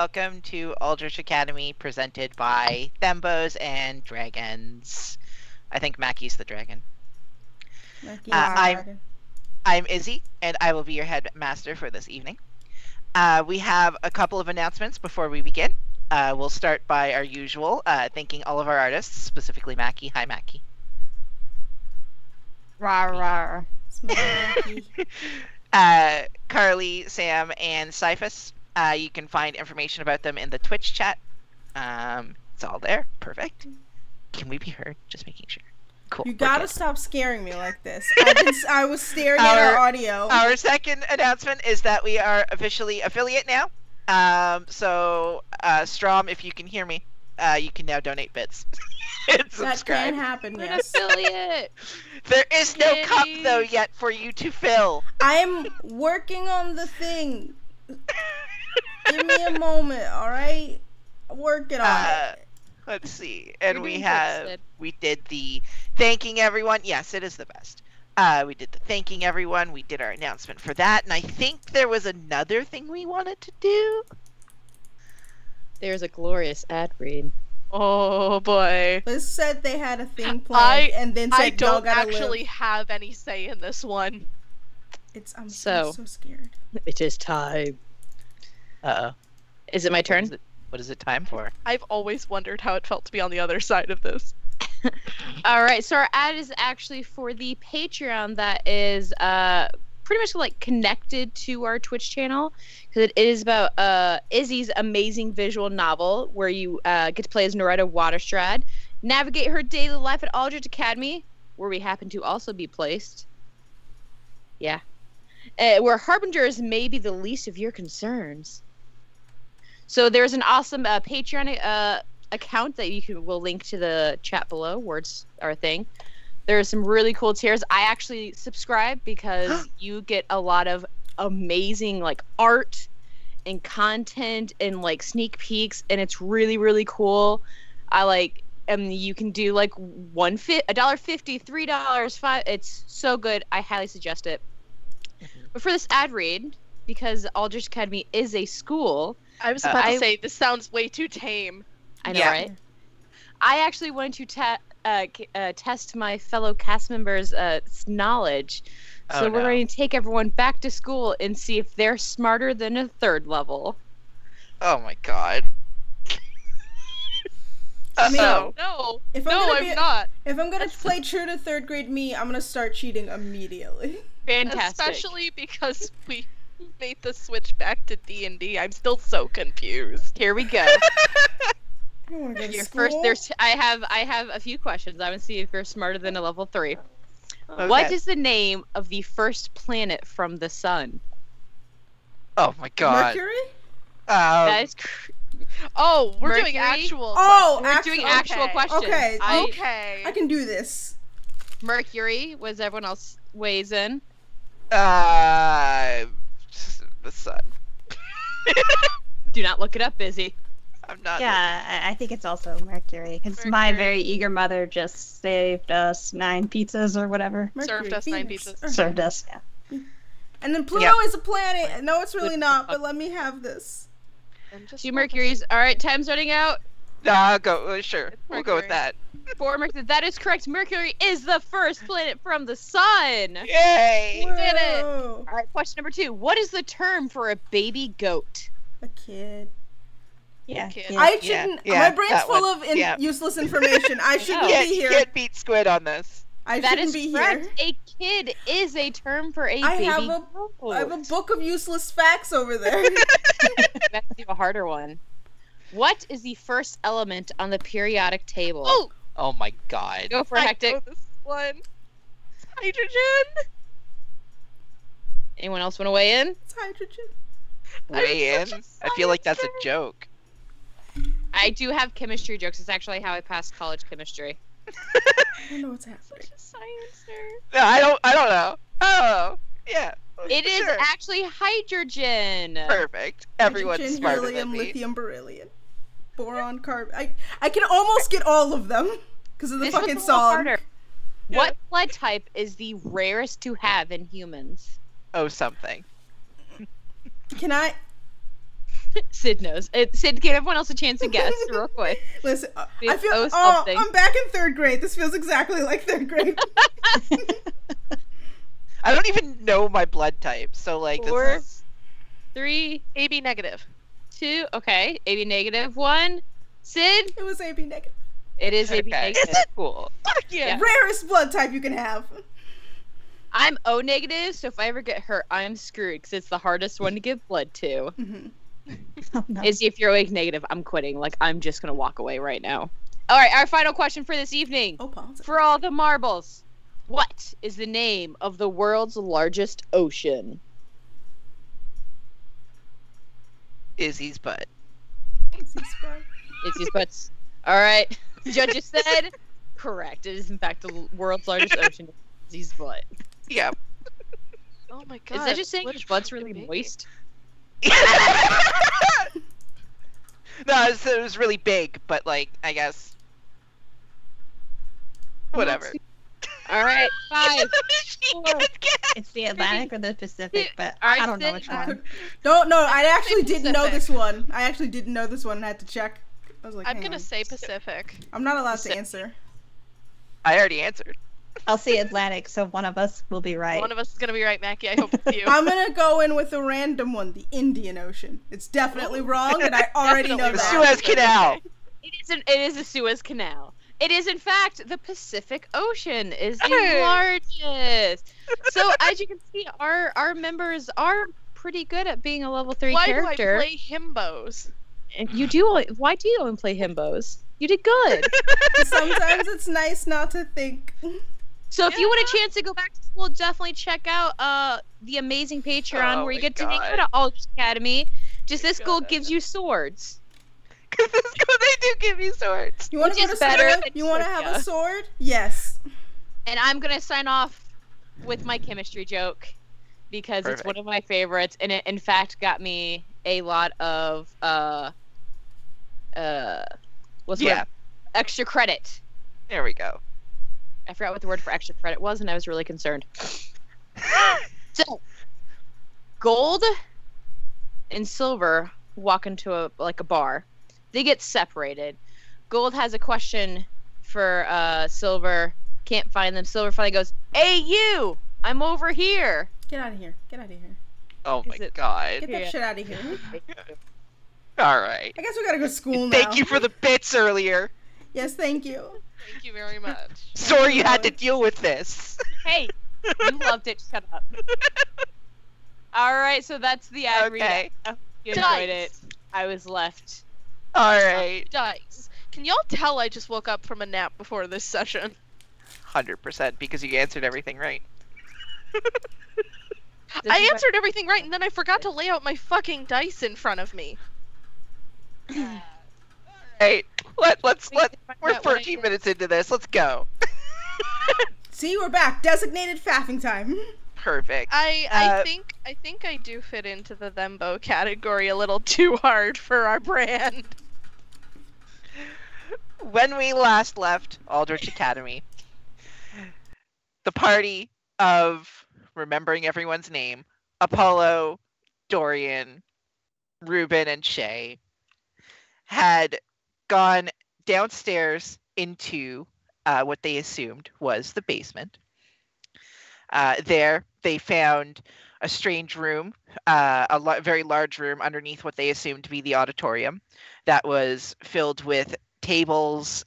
welcome to Aldrich Academy, presented by Thembos and Dragons. I think Mackie's the dragon. I'm Izzy, and I will be your headmaster for this evening. We have a couple of announcements before we begin. We'll start by our usual, thanking all of our artists, specifically Mackie. Hi, Mackie. Rawr, rawr. Carly, Sam, and Cyphus. You can find information about them in the Twitch chat. It's all there. Perfect. Can we be heard? Just making sure. Cool. You gotta stop scaring me like this. I was staring at our audio. Our second announcement is that we are officially affiliate now. Strom, if you can hear me, you can now donate bits. That can happen, yes. Affiliate. There is no cup, though, yet for you to fill. I'm working on the thing. Give me a moment, alright? Working on it. Let's see. And we did the thanking everyone. Yes, it is the best. We did the thanking everyone. We did our announcement for that. And I think there was another thing we wanted to do. There's a glorious ad read. Oh boy. Liz said they had a thing planned and then said I don't actually have any say in this one. I'm so scared. It is time. Uh-oh. Is it my turn? What is it time for? I've always wondered how it felt to be on the other side of this. Alright, so our ad is actually for the Patreon that is pretty much like connected to our Twitch channel, because it is about Izzy's amazing visual novel where you get to play as Noretta Waterstrad, navigate her daily life at Aldrich Academy, where we happen to also be placed. Yeah. Where harbingers may be the least of your concerns. So there's an awesome Patreon account that we'll link to the chat below, words our thing. There's some really cool tiers. I actually subscribe because you get a lot of amazing like art and content and like sneak peeks, and it's really, really cool. You can do like $1.50, $3, $5. It's so good. I highly suggest it. But for this ad read, because Aldrich Academy is a school, I was about to say, this sounds way too tame. I know, right? I actually wanted to test my fellow cast members' knowledge. So we're going to take everyone back to school and see if they're smarter than a third level. Oh my god. No, I'm not. If I'm going to play true to third grade me, I'm going to start cheating immediately. Fantastic. Especially because we made the switch back to D&D. I'm still so confused. Here we go. Your first. I have a few questions. I want to see if you're smarter than a level 3. Okay. What is the name of the first planet from the sun? Oh my god. Mercury? That is. We're Mercury? doing actual. We're doing actual questions. Okay. Okay. I can do this. Mercury. Was everyone else weighs in? The sun. Do not look it up, Busy. I'm not. Yeah, I think it's also Mercury. Because my very eager mother just saved us 9 pizzas or whatever. Served us 9 pizzas. Served us, yeah. And then Pluto is a planet. No, it's really not, but let me have this. 2 Mercuries. Alright, time's running out. Go. Sure. We'll go with that. 4 Mercury. That is correct. Mercury is the first planet from the sun. Yay! We did it. Alright, question number 2. What is the term for a baby goat? A kid. Yeah. I shouldn't. My brain's full of useless information. I shouldn't be here. You can't beat Squid on this. I shouldn't be correct. here. A kid is a term for a baby goat. I have a book of useless facts over there. We have to do a harder one. What is the first element on the periodic table? Oh my god. Go for Hectic. I know this one. Hydrogen. Anyone else want to weigh in? It's hydrogen. Weigh in? I feel like that's a joke. I do have chemistry jokes. It's actually how I passed college chemistry. I don't know what's happening. Such a science nerd. No, I don't know. Oh, yeah. It is actually hydrogen. Perfect. Everyone's hydrogen, smarter helium, than me. lithium, beryllium, boron, carbon. I can almost get all of them because of the fucking song. Yeah. What blood type is the rarest to have in humans? Oh, something. Can I? Sid knows. Sid, give everyone else a chance to guess real quick. Listen, I Please feel. owe Oh, something. I'm back in 3rd grade. This feels exactly like 3rd grade. I don't even know my blood type, so like this 4, is 3, AB negative. 2. Okay, AB negative. 1. Sid, It was AB negative. it is AB okay. negative. Cool. Fuck yeah. Rarest blood type you can have. I'm O negative, so if I ever get hurt, I'm screwed because it's the hardest one to give blood to. Mhm. Oh, no. Izzy, if you're O negative, I'm quitting. Like, I'm just gonna walk away right now. All right, our final question for this evening. Oh, positive. For all the marbles, what is the name of the world's largest ocean? Izzy's butt. Izzy's butts. All right, judges said correct. It is in fact the world's largest ocean. Izzy's butt. Yeah. Oh my god. Is that just saying what his butt's fucking really baby. moist? No, it was really big, but like I guess whatever. All right, 5. She 4. can't get- It's the Atlantic or the Pacific, but Alright, I don't know Sid, which one. No, I actually didn't know Pacific. this one. I actually didn't know this one and I had to check. I was like, I'm hang gonna on. say Pacific. I'm not allowed to Pacific. answer. I already answered. I'll say Atlantic, so one of us will be right. One of us is gonna be right, Mackie. I hope it's you. I'm gonna go in with a random one, the Indian Ocean. It's definitely wrong, and I already know The Definitely that. Suez Canal. It is the Suez Canal. It is in fact the Pacific Ocean is the Hey. largest. So as you can see, our members are pretty good at being a level 3 Why character. do I play himbos? You do. Why do you only play himbos? You did good. Sometimes it's nice not to think. So if you want a chance to go back to school, definitely check out the amazing Patreon Oh where you my get to hang God. out at Aldrich Academy. Just this God. school gives you swords. Because they do give you swords. You want to Which go is to better school? than You want to have trivia. a sword? Yes. And I'm gonna sign off with my chemistry joke because it's Perfect. one of my favorites, and it in fact got me a lot of what's the Yeah. word? Extra credit. There we go. I forgot what the word for extra credit was, and I was really concerned. So, gold and silver walk into a bar. They get separated. Gold has a question for silver. Can't find them. Silver finally goes, "Hey, you! I'm over here." Get out of here. Get out of here. Oh my Is it- god. Get that Yeah. shit out of here. All right. I guess we gotta go to school now. Thank you for the bits earlier. Yes, thank you. Thank you very much. Sorry you had to deal with this. Hey, you loved it. Shut up. All right, so that's the ad read. Okay. I hope you enjoyed it. Dice. I was left. All right. Dice. Can y'all tell I just woke up from a nap before this session? 100% because you answered everything right. I answered everything right, and then I forgot to lay out my fucking dice in front of me. Hey, let's Wait, let if I we're got what I 14 did. minutes into this. Let's go. See, we're back. Designated faffing time. Perfect. I think I do fit into the thembo category a little too hard for our brand. When we last left Aldrich Academy, the party of remembering everyone's name, Apollo, Dorian, Ruben, and Shay, had gone downstairs into what they assumed was the basement. There, they found a strange room, very large room underneath what they assumed to be the auditorium that was filled with tables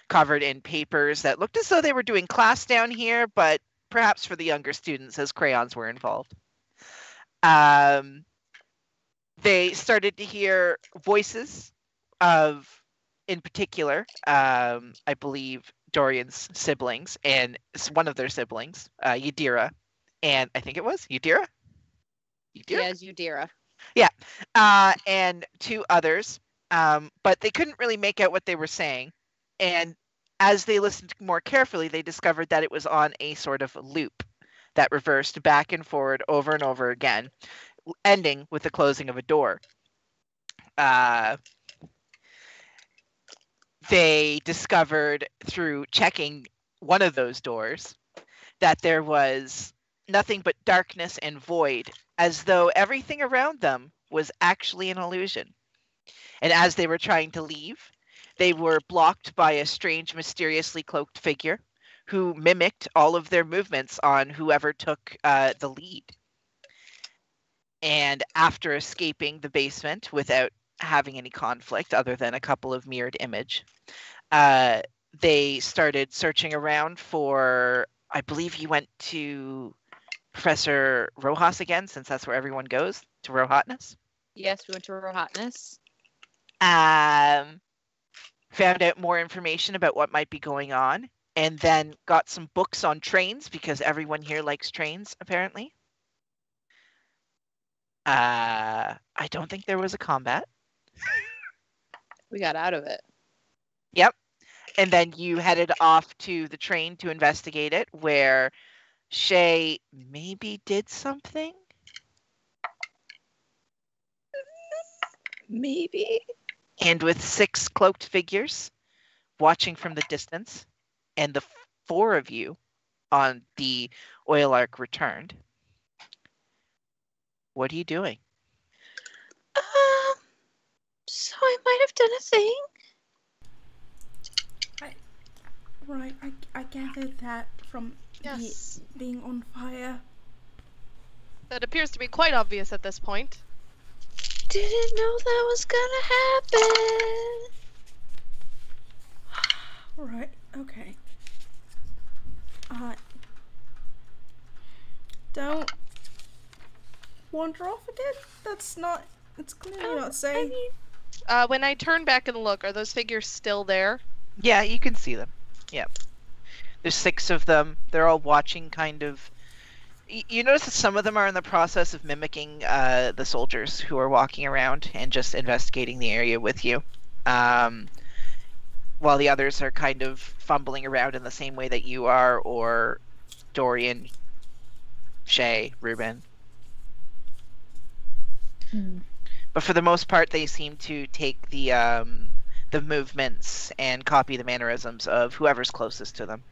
covered in papers that looked as though they were doing class down here, but perhaps for the younger students as crayons were involved. They started to hear voices of, in particular, I believe Dorian's siblings and one of their siblings, Yadira, and I think it was Yadira? Yes, Udira. And two others, but they couldn't really make out what they were saying. And as they listened more carefully, they discovered that it was on a sort of loop that reversed back and forward over and over again, ending with the closing of a door. They discovered through checking one of those doors that there was nothing but darkness and void, as though everything around them was actually an illusion. And as they were trying to leave, they were blocked by a strange, mysteriously cloaked figure who mimicked all of their movements on whoever took the lead. And after escaping the basement without having any conflict other than a couple of mirrored image, they started searching around for, I believe you went to Professor Rojas again, since that's where everyone goes, to Rohatness. Yes, we went to Rohatness. Found out more information about what might be going on, and then got some books on trains, because everyone here likes trains, apparently. I don't think there was a combat. We got out of it. Yep. And then you headed off to the train to investigate it, where Shay maybe did something? Maybe. And with 6 cloaked figures watching from the distance, and the 4 of you on the oil arc returned, what are you doing? So I might have done a thing. Right, I gathered that from Yes. being on fire. That appears to be quite obvious at this point. Didn't know that was gonna happen. Right, okay. Don't wander off again? It's clearly not safe. When I turn back and look, are those figures still there? Yeah, you can see them. Yep. There's 6 of them. They're all watching, kind of. You notice that some of them are in the process of mimicking the soldiers who are walking around and just investigating the area with you. While the others are kind of fumbling around in the same way that you are, or Dorian, Shay, Ruben. But for the most part, they seem to take the movements and copy the mannerisms of whoever's closest to them.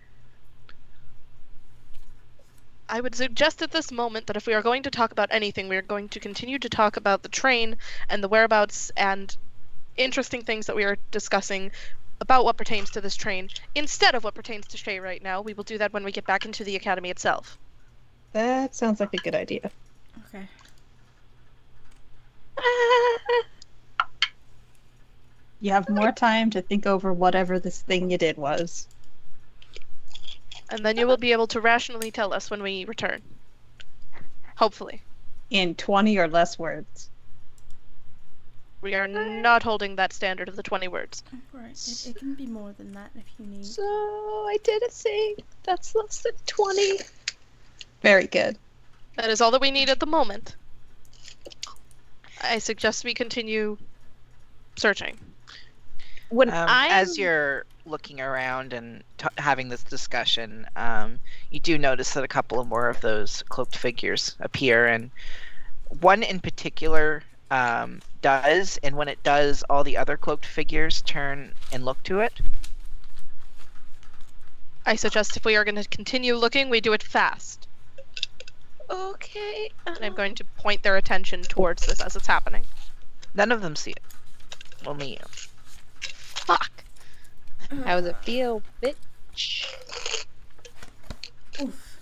I would suggest at this moment that if we are going to talk about anything, we are going to continue to talk about the train and the whereabouts and interesting things that we are discussing about what pertains to this train, instead of what pertains to Shay right now. We will do that when we get back into the academy itself. That sounds like a good idea. Okay. You have more time to think over whatever this thing you did was. And then you will be able to rationally tell us when we return. Hopefully. In 20 or less words. We are not holding that standard of the 20 words. Right, it can be more than that if you need. So I did a thing. That's less than 20. Very good. That is all that we need at the moment. I suggest we continue searching. When As you're looking around and having this discussion, you do notice that a couple of more of those cloaked figures appear, and one in particular does, and when it does, all the other cloaked figures turn and look to it. I suggest if we are going to continue looking, we do it fast. Okay. And I'm going to point their attention towards this as it's happening. None of them see it. Only you. Fuck. How does it feel, bitch? Oof.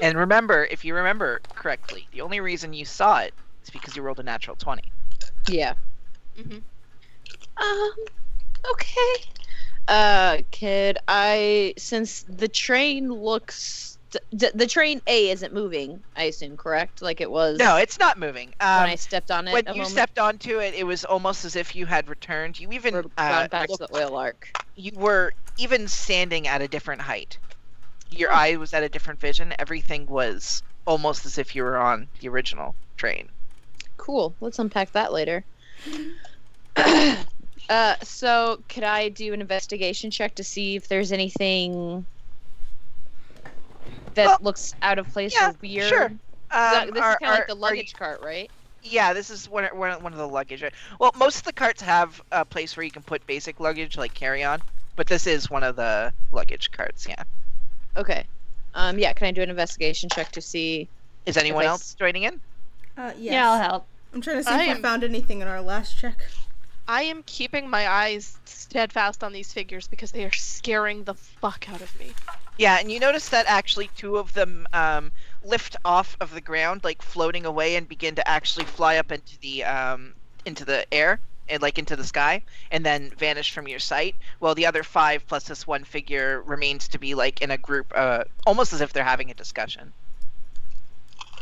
And remember, if you remember correctly, the only reason you saw it is because you rolled a natural 20. Yeah. Mm-hmm. Okay. Could I, since the train looks, the train A isn't moving, I assume, correct? Like it was. No, it's not moving. When I stepped on it. When a you moment, stepped onto it, it was almost as if you had returned. You even or gone back to the oil arc. you were even standing at a different height. Your eye was at a different vision. Everything was almost as if you were on the original train. Cool. Let's unpack that later. So could I do an investigation check to see if there's anything that looks out of place or weird? Sure. This is kind of like the are luggage cart, right? Yeah, this is one of the luggage. Well, most of the carts have a place where you can put basic luggage, like carry-on, but this is one of the luggage carts, yeah. Okay. Yeah, can I do an investigation check to see? Is anyone If I else joining in? Yes. Yeah, I'll help. I'm trying to see I if am- we found anything in our last check. I am keeping my eyes steadfast on these figures because they are scaring the fuck out of me. Yeah, and you notice that actually two of them lift off of the ground, like floating away, and begin to actually fly up into the air and like into the sky, and then vanish from your sight. While the other 5 plus this one figure remains to be like in a group, almost as if they're having a discussion.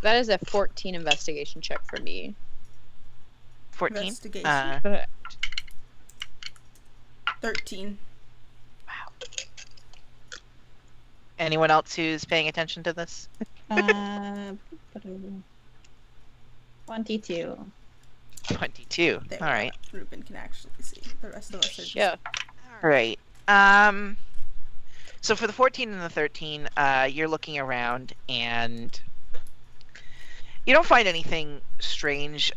That is a 14 investigation check for me. 14. Investigation. 13. Anyone else who's paying attention to this? 22. 22. There All we right. go. Ruben can actually see. The rest of us are just... Yeah. All right. So for the 14 and the 13, you're looking around and you don't find anything strange.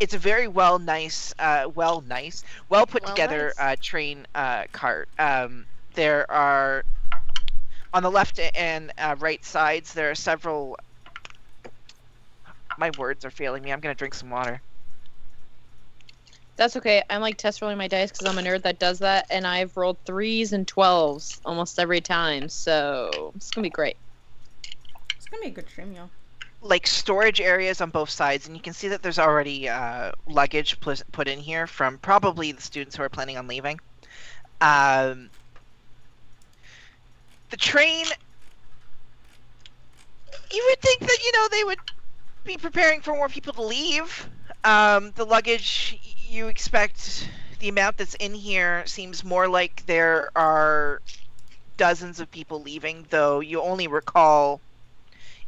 It's a very well put together train cart. There are on the left and right sides. There are several. My words are failing me. I'm gonna drink some water. That's okay. I'm like test rolling my dice because I'm a nerd that does that, and I've rolled 3s and 12s almost every time, so it's gonna be great. It's gonna be a good stream, y'all. Like storage areas on both sides, and you can see that there's already luggage put in here from probably the students who are planning on leaving. The train, you would think that they would be preparing for more people to leave. The luggage, you expect the amount that's in here seems more like there are dozens of people leaving, though you only recall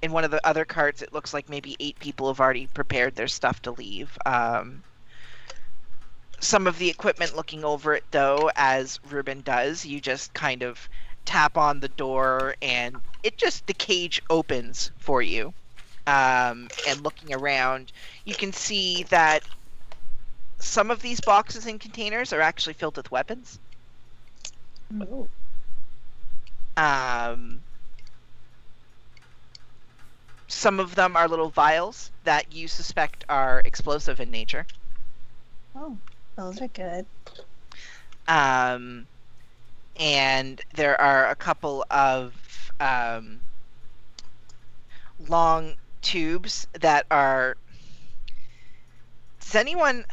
in one of the other carts, it looks like maybe 8 people have already prepared their stuff to leave. Some of the equipment, looking over it, though, as Ruben does, you just kind of tap on the door, and the cage opens for you. And looking around, you can see that some of these boxes and containers are actually filled with weapons. Oh. Some of them are little vials that you suspect are explosive in nature. Oh, those are good. And there are a couple of long tubes that are... Does anyone...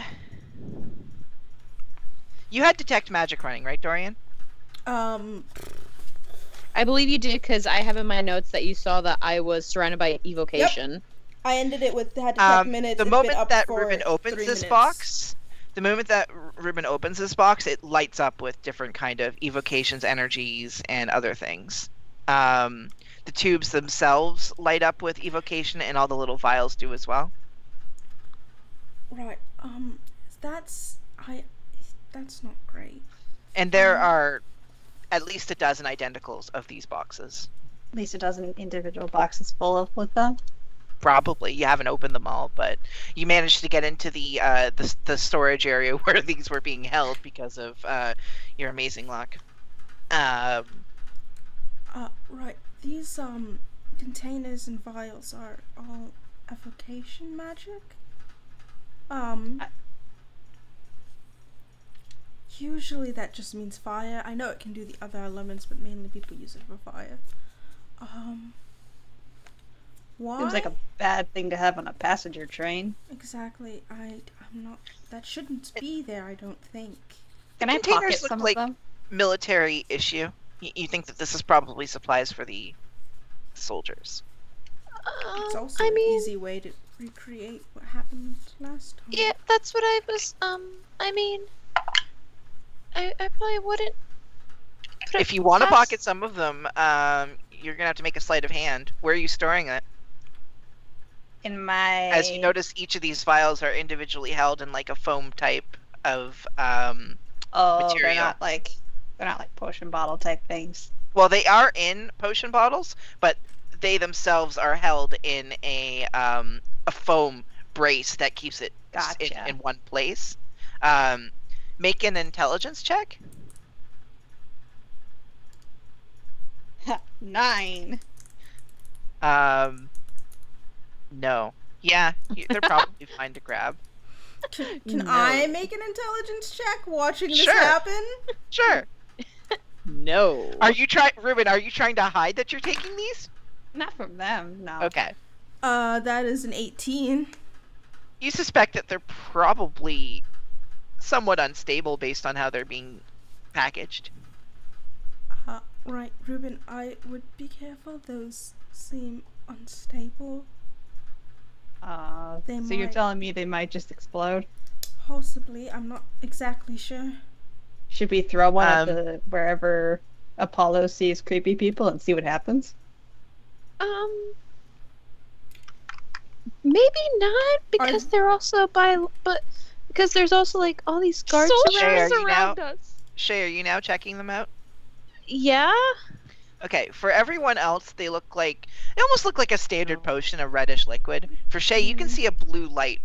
You had detect magic running, right, Dorian? I believe you did because I have in my notes that you saw that I was surrounded by evocation. I ended it with had to take minutes. The It's moment been up that for Ruben opens 3 this minutes. box, it lights up with different kind of evocations, energies, and other things. The tubes themselves light up with evocation, and all the little vials do as well. Right. That's not great. And there are at least a dozen identicals of these boxes. At least a dozen individual boxes full with them. Probably. You haven't opened them all, but you managed to get into the storage area where these were being held because of your amazing luck. Right. These containers and vials are all evocation magic. Usually that just means fire. I know it can do the other elements, but mainly people use it for fire. Why? Seems like a bad thing to have on a passenger train. Exactly. I'm not. That shouldn't be there. I don't think. Can I Containers pocket look some like of them? military issue. You think that this is probably supplies for the soldiers. It's also an easy way to recreate what happened last time. Yeah, that's what I was. I mean, I probably wouldn't. If you want to pocket some of them, you're gonna have to make a sleight of hand. Where are you storing it? In my... As you notice, each of these vials are individually held in like a foam type of material. They're not like potion bottle type things. Well, they are in potion bottles, but they themselves are held in a foam brace that keeps it Gotcha. in one place. Make an intelligence check. 9. No. Yeah, they're probably fine to grab. Can No. I make an intelligence check watching this Sure. happen? Sure. No. Ruben, are you trying to hide that you're taking these? Not from them, no. Okay. That is an 18. You suspect that they're probably somewhat unstable based on how they're being packaged. Right, Ruben, I would be careful. Those seem unstable. They So you're might- telling me they might just explode? Possibly, I'm not exactly sure. Should we throw one at Um, wherever Apollo sees creepy people and see what happens? Maybe not because they're also because there's also like all these guards Shay, are around. you around now- us. Shay, are you now checking them out? Yeah. Okay, for everyone else, they almost look like a standard potion, a reddish liquid. For Shay, you can see a blue light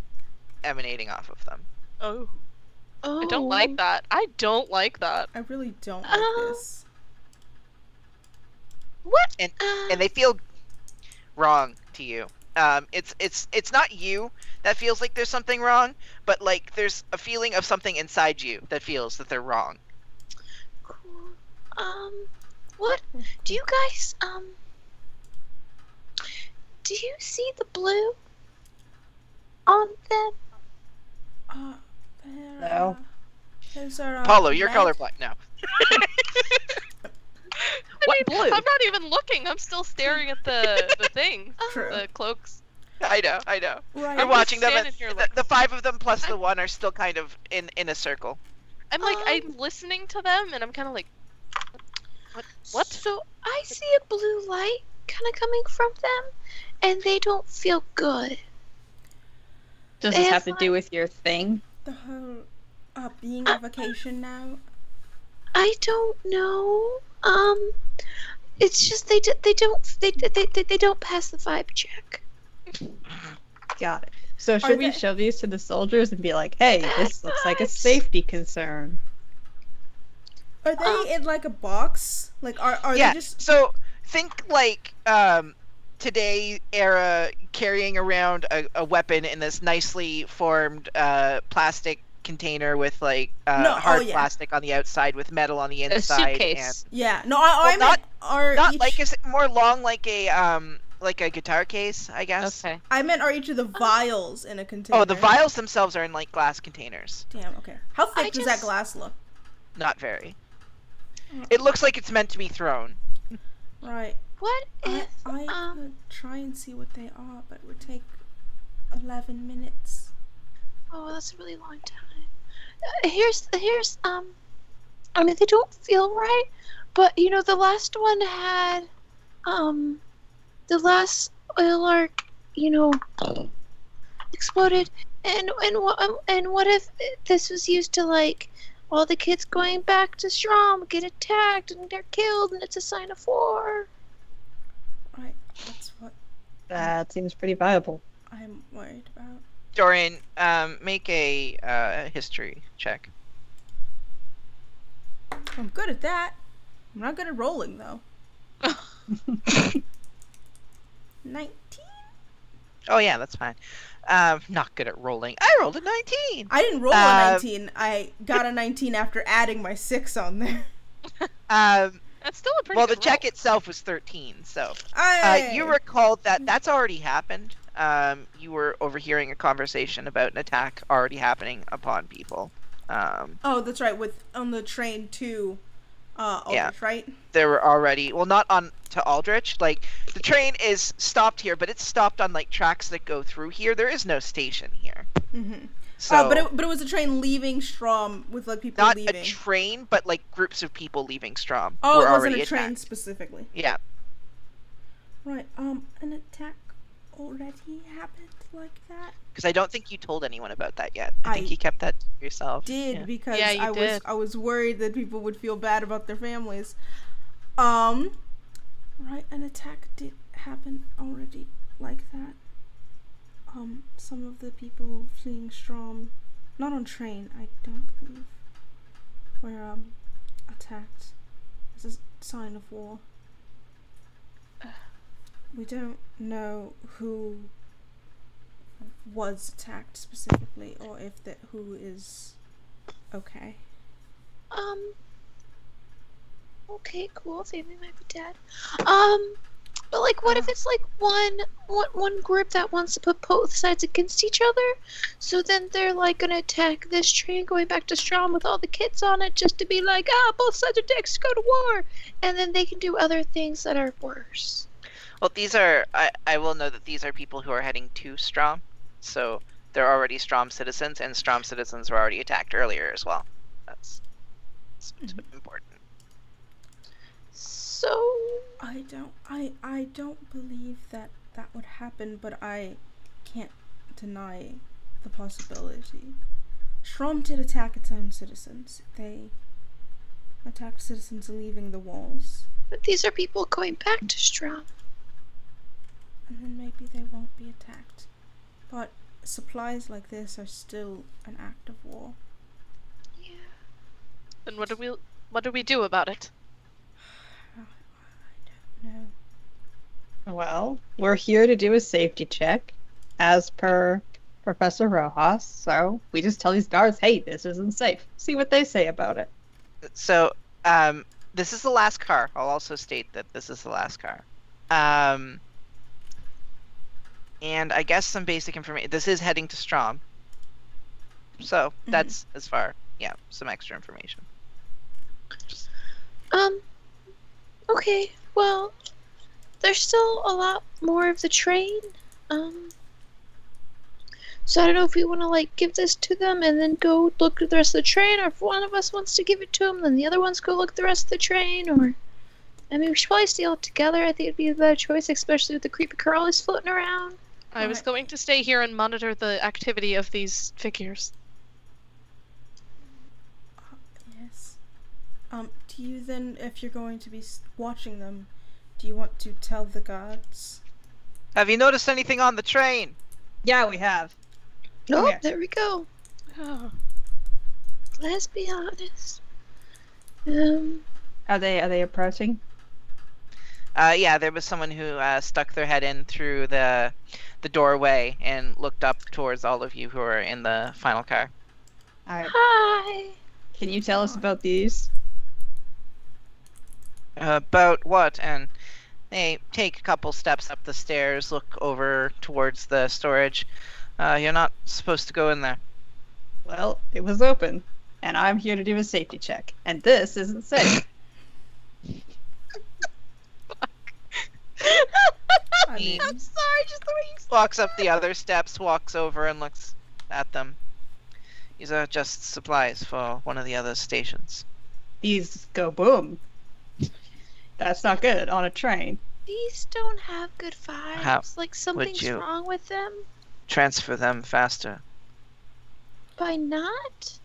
emanating off of them. Oh, Oh. I don't like that. I don't like that. I really don't like Oh. this. What? And they feel wrong to you. It's not you that feels like there's something wrong, but like there's a feeling of something inside you that feels that they're wrong. Cool. What? Do you guys, do you see the blue on them? No. Those are, Paulo, you're red. colorblind. No. What blue? I'm not even looking. I'm still staring at the thing, True. the cloaks. I know. Right. We're I'm watching them. standing And here the, like- the 5 of them plus the 1 are still kind of in a circle. I'm like, Um, I'm listening to them, and I'm kind of like, what? So I see a blue light kind of coming from them, and they don't feel good. Does They this have have to do with your thing? The whole being a vacation now. I don't know. It's just they don't pass the vibe check. Got it. So should we they- show these to the soldiers and be like, hey, this looks like a Vibes. safety concern? Are they in like a box? Like are Yeah. they just So think like today era carrying around a weapon in this nicely formed plastic container with like No, hard yeah. plastic on the outside with metal on the A inside. suitcase. Yeah. No, I Well, meant are Not each like is it more long like a guitar case, I guess. Okay. I meant are each of the vials in a container? Oh, the vials themselves are in like glass containers. Damn, okay. How thick I does that just- glass look? Not very. It looks like it's meant to be thrown. Right. What I if could try and see what they are, but it would take 11 minutes. Oh, that's a really long time. Here's I mean they don't feel right, but you know the last one had the last oil arc, you know, exploded, and what if this was used to like all the kids going back to Strom get attacked and they're killed and it's a sign of war? Right. That's what That seems pretty viable. I'm worried about. Dorian, make a history check. I'm good at that. I'm not good at rolling though. 19? Oh yeah, that's fine. Not good at rolling. I rolled a 19. I didn't roll a 19. I got a 19 after adding my 6 on there. That's still a pretty Well, good the check roll. itself was 13, so I you recalled that that's already happened. You were overhearing a conversation about an attack already happening upon people. Oh, that's right. With on the train to Aldrich, Yeah. right? There were already, well, not on to Aldrich. Like the train is stopped here, but it's stopped on like tracks that go through here. There is no station here. Mm-hmm. So but it was a train leaving Strom with like people not leaving. a train, but like groups of people leaving Strom. Oh, were it wasn't already a train attacked. specifically. Yeah. Right. An attack already happened like that. Because I don't think you told anyone about that yet. I think I you kept that to yourself. Did Yeah. because Yeah, you did. I was worried that people would feel bad about their families. Right, an attack did happen already like that. Some of the people fleeing Strom, not on train, I don't believe, were attacked as a sign of war. we don't know who was attacked specifically, or if who is okay. Okay, cool. Family might be dead. But like, what if it's like one group that wants to put both sides against each other? So then they're like gonna attack this train going back to Strom with all the kids on it, just to be like, both sides are dicks, go to war, and then they can do other things that are worse. Well, these are, I will know that these are people who are heading to Strom, so they're already Strom citizens, and Strom citizens were already attacked earlier as well. That's important. So I don't believe that would happen, but I can't deny the possibility. Strom did attack its own citizens. They attacked citizens leaving the walls. but these are people going back to Strom. And then maybe they won't be attacked. But supplies like this are still an act of war. Yeah. Then what do we do about it? I don't know. Well, we're here to do a safety check, as per Professor Rojas, so we just tell these guards, hey, this isn't safe. See what they say about it. So, this is the last car. I'll also state that this is the last car. And I guess some basic information. This is heading to Strom. So, that's as far. Yeah, some extra information. Okay, well, there's still a lot more of the train. So I don't know if we want to, like, give this to them and then go look at the rest of the train, or if one of us wants to give it to them, then the other ones go look at the rest of the train, or... I mean, we should probably stay all together. I think it'd be a better choice, especially with the creepy crawlies floating around. I was going to stay here and monitor the activity of these figures. Yes. Do you then, if you're going to be watching them, do you want to tell the guards? Have you noticed anything on the train? Yeah, we have. Oh, Yeah. there we go. Oh. Let's be honest. Are they approaching? Yeah, there was someone who stuck their head in through the doorway and looked up towards all of you who are in the final car. Alright. Hi. Can you tell us about these? About what? And they take a couple steps up the stairs, look over towards the storage. You're not supposed to go in there. Well, it was open, and I'm here to do a safety check, and this isn't safe. I mean, I'm sorry, just the way you walks up the other steps, walks over and looks at them. These are just supplies for one of the other stations. These go boom. That's not good on a train. These don't have good vibes. How like something's you- wrong with them. Transfer them faster. By not?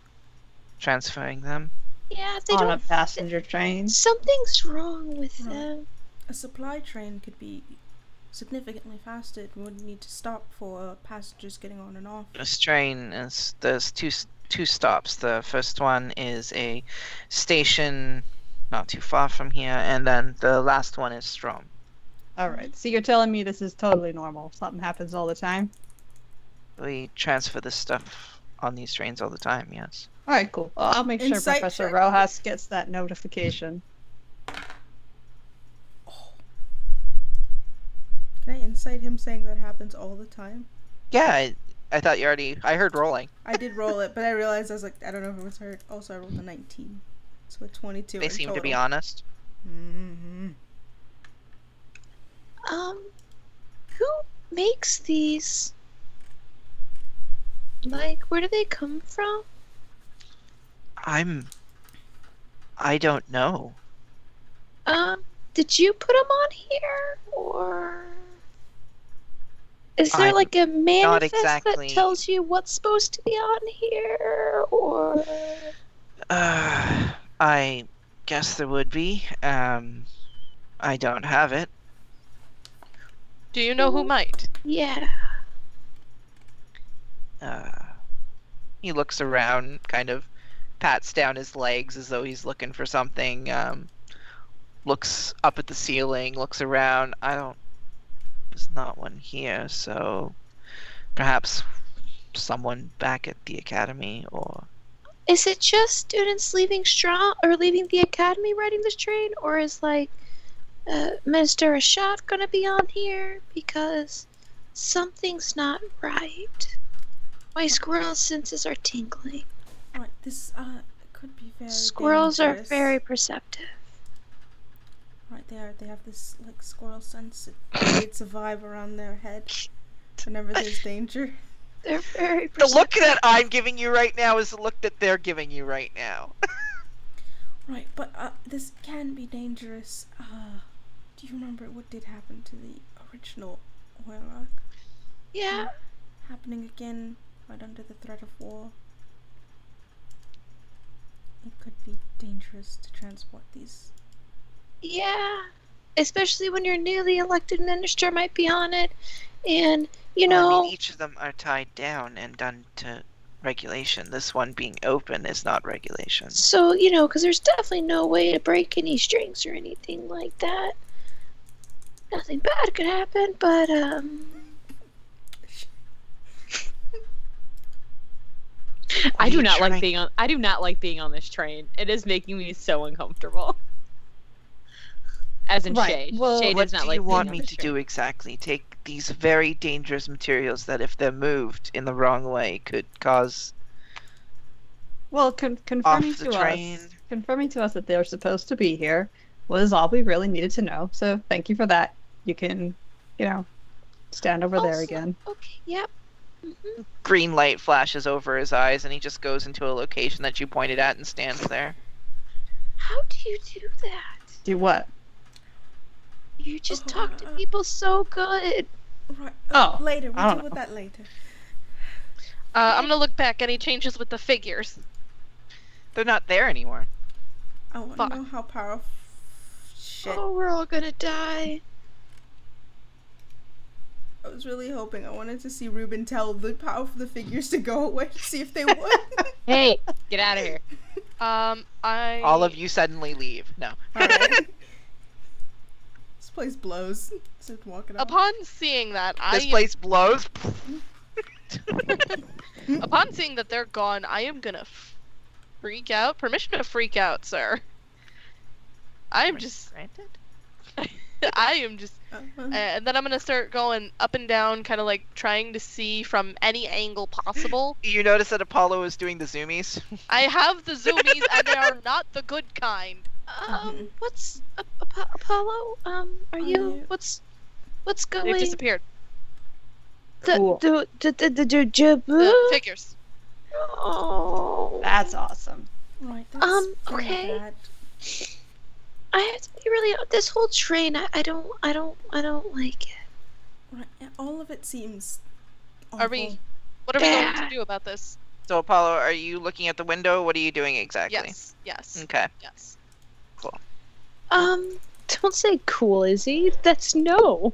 Transferring them? Yeah, they On a don't. passenger train. Something's wrong with Right. them. a supply train could be significantly faster. It wouldn't need to stop for passengers getting on and off. This train is there's two stops. The first one is a station not too far from here, and then the last one is Strom. Alright, so you're telling me this is totally normal. Something happens all the time? We transfer this stuff on these trains all the time. Yes. Alright, cool. Well, I'll make sure Insight Professor check. Rojas gets that notification. Can I insight him saying that happens all the time? Yeah, I thought you already. I heard rolling. I did roll it, but I realized I was like, I don't know if it was her. Also, I rolled a 19. So a 22 They in seem to be total. honest. Mm-hmm. Who makes these? Like, where do they come from? I don't know. Did you put them on here, or is there I'm like a manifest exactly- that tells you what's supposed to be on here, or? I guess there would be. I don't have it. Do you know who might? Yeah. He looks around, kind of pats down his legs as though he's looking for something. Looks up at the ceiling, looks around. I there's not one here, so perhaps someone back at the academy, or Is it just students leaving strong or leaving the academy riding this train, or is like Minister Rashad gonna be on here? Because something's not right. My squirrel senses are tingling. Right, this could be very Squirrels dangerous. are very perceptive. Right, they have this like squirrel sense. It creates a vibe around their head whenever there's danger. They're very the perceptive. look that I'm giving you right now is the look that they're giving you right now. Right, but this can be dangerous. Do you remember what did happen to the original oil arc? Yeah. Happening again, right under the threat of war. It could be dangerous to transport these. Yeah. Especially when your newly elected minister might be on it. And, you Well, know, I mean, each of them are tied down and done to regulation. This one being open is not regulation. so, you know, because there's definitely no way to break any strings or anything like that. Nothing bad could happen, but, What are you I do not like being on this train. It is making me so uncomfortable. As in Right, Shay. well, Shay What does not do like you being want on me this to train. do exactly? Take these very dangerous materials that, if they're moved in the wrong way, could cause Well, confirming off the to train. us, confirming to us that they're supposed to be here was all we really needed to know. So thank you for that. You can, stand over there Also- again. Okay, yep. Mhm. Green light flashes over his eyes, and he just goes into a location that you pointed at and stands there. How do you do that? Do what? You just talk to people so good. Right. Oh, Later. I We'll don't deal with know. that later. I'm gonna look back. Any changes with the figures? They're not there anymore. I want Fuck. to know how powerful. Shit. Oh, we're all gonna die. I was really hoping. I wanted to see Ruben tell the powerful figures to go away to see if they would. Hey, get out of here. All of you suddenly leave. No. Alright. This place blows. So walking off. Upon seeing that, This place blows. upon seeing that they're gone, I am gonna freak out. Permission to freak out, sir. I'm just, Granted? I am just, Uh-huh. and then I'm gonna start going up and down, kind of like trying to see from any angle possible. You notice that Apollo is doing the zoomies. I have the zoomies, and they are not the good kind. What's Apollo? Are you? What's going? They've disappeared. Cool. The figures. Oh. That's awesome. Right. That's very Okay. bad. I have to be really. This whole train, I don't like it. Right. Yeah, all of it seems. Are we? awful. What are we going Yeah. to do about this? So, Apollo, are you looking at the window? What are you doing exactly? Yes. Yes. Okay. Yes. Don't say cool, Izzy. That's no.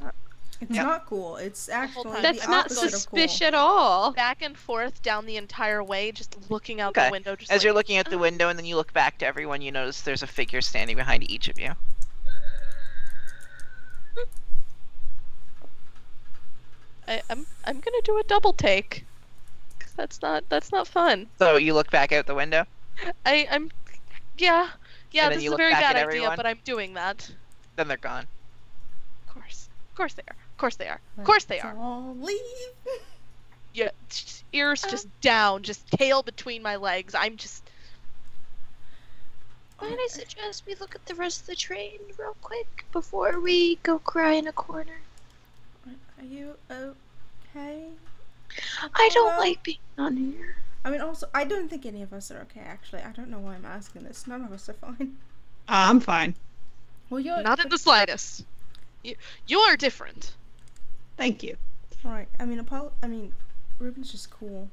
It's Yep. not cool. It's actually time. the That's not opposite of suspicious cool. at all. Back and forth down the entire way, just looking out Okay. the window. Just As like, you're looking at the window and then you look back to everyone, you notice there's a figure standing behind each of you. I'm gonna do a double take. 'Cause that's not fun. So you look back out the window? I'm yeah then this you is a look very back bad at idea, everyone? but I'm doing that. Then they're gone. Of course they are. Of course they are. Of course they are. All leave. Yeah, ears just down, just tail between my legs. I'm just Might I suggest we look at the rest of the train real quick before we go cry in a corner? Are you okay? I don't Well- like being on here. I mean, also, I don't think any of us are okay. Actually, I don't know why I'm asking this. None of us are fine. I'm fine. Well, you're not in the slightest. You are different. Thank you. right. I mean, Ruben's just cool.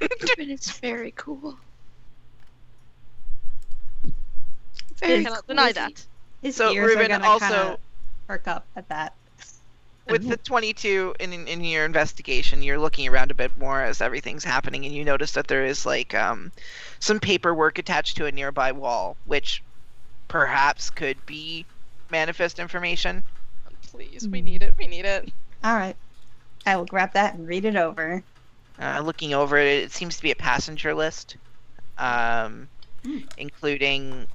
Ruben is very cool. I Very cannot cool, deny Izzy. that. His So, ears Ruben, are gonna also- kinda perk up at that. With the 22 in your investigation, you're looking around a bit more as everything's happening, and you notice that there is like some paperwork attached to a nearby wall, which perhaps could be manifest information. Please, we need it. We need it. All right. I will grab that and read it over. Looking over it, it seems to be a passenger list, including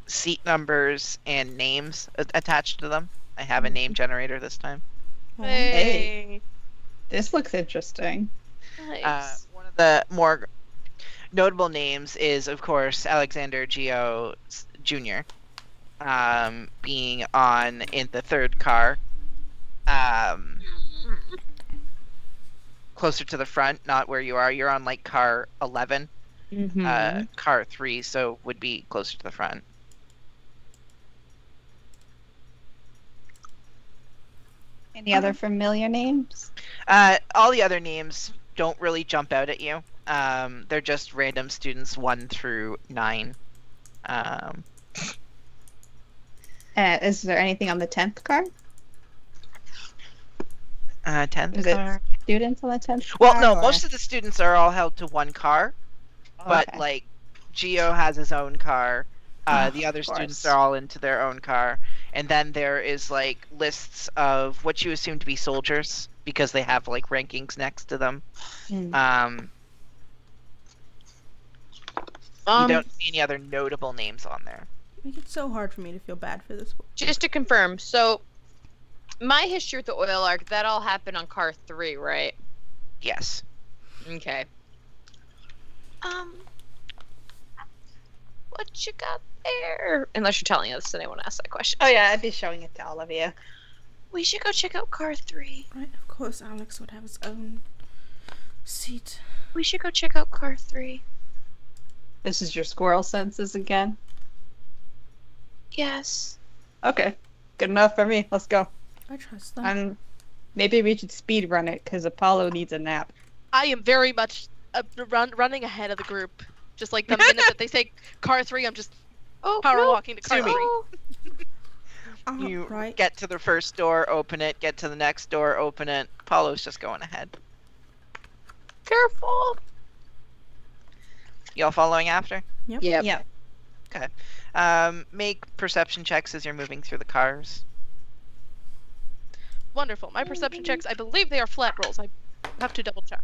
seat numbers and names attached to them. I have a name generator this time. Hey. This looks interesting. Nice. One of the more notable names is, of course, Alexander Gio Jr., being in the third car. Closer to the front, not where you are. You're on like car 11, car 3, so would be closer to the front. Any other familiar names? All the other names don't really jump out at you. They're just random students 1 through 9. Is there anything on the 10th car? 10th Is it car. students on the 10th car? Well, no, or- most of the students are all held to one car, but Okay. like Gio has his own car. The other Of students course. are all into their own car, and then there is like lists of what you assume to be soldiers because they have like rankings next to them. Hmm. You don't see any other notable names on there. Make it so hard for me to feel bad for this boy. Just to confirm, so my history with the oil arc, that all happened on car 3, right? Yes. Okay. What you got there? Unless you're telling us, then I want to ask that question. Oh yeah, I'd be showing it to all of you. We should go check out car 3. Right, of course Alex would have his own seat. We should go check out car 3. This is your squirrel senses again? Yes. Okay. Good enough for me. Let's go. I trust them. And maybe we should speed run it because Apollo needs a nap. I am very much running ahead of the group. Just like the minute that they say car 3, I'm just Oh, power no. walking to car 3. Oh. You Right. get to the first door, open it. Get to the next door, open it. Apollo's just going ahead. Careful. Y'all following after? Yep. Yep. Make perception checks as you're moving through the cars. Wonderful. My perception checks, I believe they are flat rolls. I have to double check.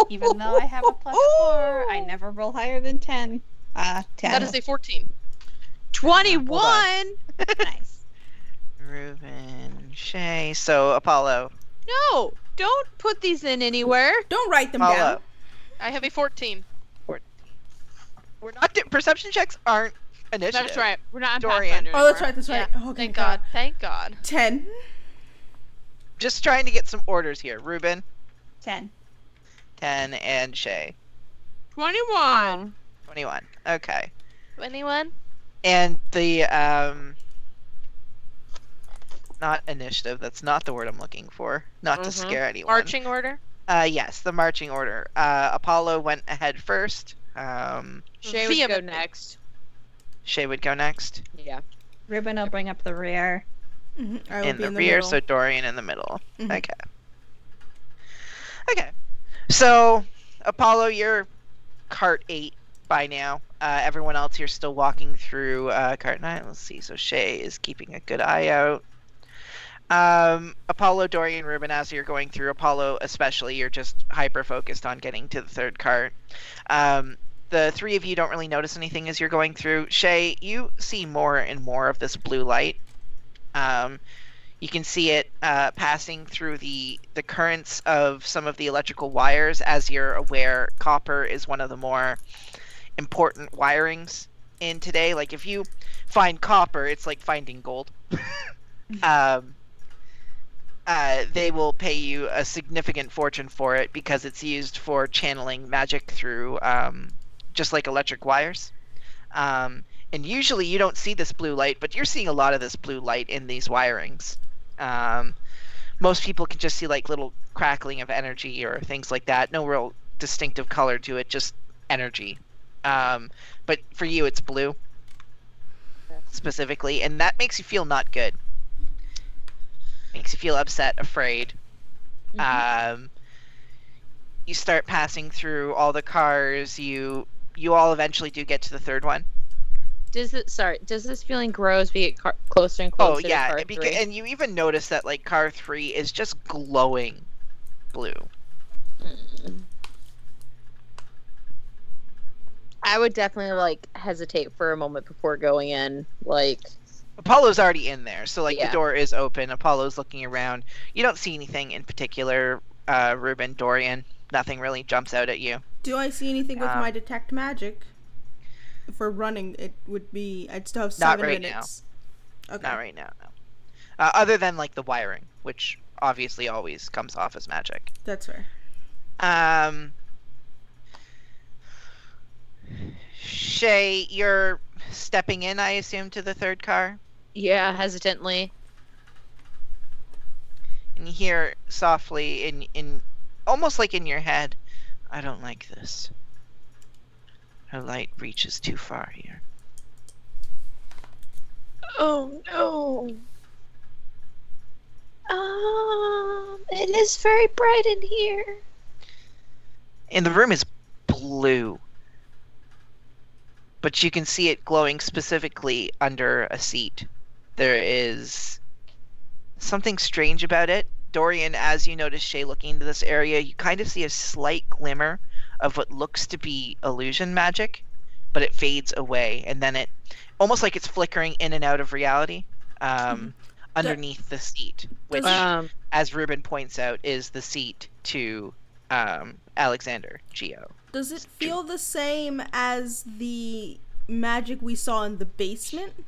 Even though I have a +4, I never roll higher than 10. 10. That is a 14. 21. Nice. Ruben, Shay. So Apollo. No, don't put these in anywhere. Don't write them Apollo. down. I have a 14. We're not perception checks aren't initiative. That's right. We're not on Dorian. Pathfinder Oh, that's anymore. right, that's right. Yeah, Oh, Thank God. Thank God. 10. Just trying to get some orders here. Ruben, 10. 10, and Shay, 21. 21. Okay. Anyone? And the not initiative. That's not the word I'm looking for. Not to Mhm. scare anyone. Marching order? Yes, the marching order. Apollo went ahead first. Shay would go Vehemently. next. Shay would go next. Yeah. Ruben will bring up the rear. I will In be the in rear, middle. so Dorian in the middle. Mhm. Okay. Okay. So, Apollo, you're cart 8 by now. Everyone else, you're still walking through cart 9. Let's see. So, Shay is keeping a good eye out. Apollo, Dorian, Ruben, as you're going through, Apollo especially, you're just hyper-focused on getting to the third cart. The three of you don't really notice anything as you're going through. Shay, you see more and more of this blue light. You can see it passing through the currents of some of the electrical wires. As you're aware, copper is one of the more important wirings in today. Like, if you find copper, it's like finding gold. They will pay you a significant fortune for it because it's used for channeling magic through just like electric wires. And usually you don't see this blue light, but you're seeing a lot of this blue light in these wirings. Most people can just see like little crackling of energy or things like that. No real distinctive color to it, just energy. But for you, it's blue specifically, and that makes you feel not good. Makes you feel upset, afraid. You start passing through all the cars. You all eventually do get to the third one. Does this feeling grow as we get closer and Oh closer to yeah, car 3? and you even notice that like car 3 is just glowing blue. I would definitely like hesitate for a moment before going in. Like, Apollo's already in there, so like Yeah. the door is open. Apollo's looking around. You don't see anything in particular, Ruben, Dorian. Nothing really jumps out at you. Do I see anything with my detect magic? If we're running, it would be. I'd still have 7 right minutes. Okay. Not right now, no. Other than like the wiring, which obviously always comes off as magic. That's fair. Shay, you're stepping in, I assume, to the third car? yeah, hesitantly. And you hear softly in almost like in your head, I don't like this. Her light reaches too far here. Oh no. It is very bright in here. And the room is blue. But you can see it glowing specifically under a seat. There is something strange about it. Dorian, as you notice Shay looking into this area, you kind of see a slight glimmer of what looks to be illusion magic, but it fades away, and then it almost like it's flickering in and out of reality underneath the seat, which, as Ruben points out, is the seat to Alexander Geo. Does it feel the same as the magic we saw in the basement?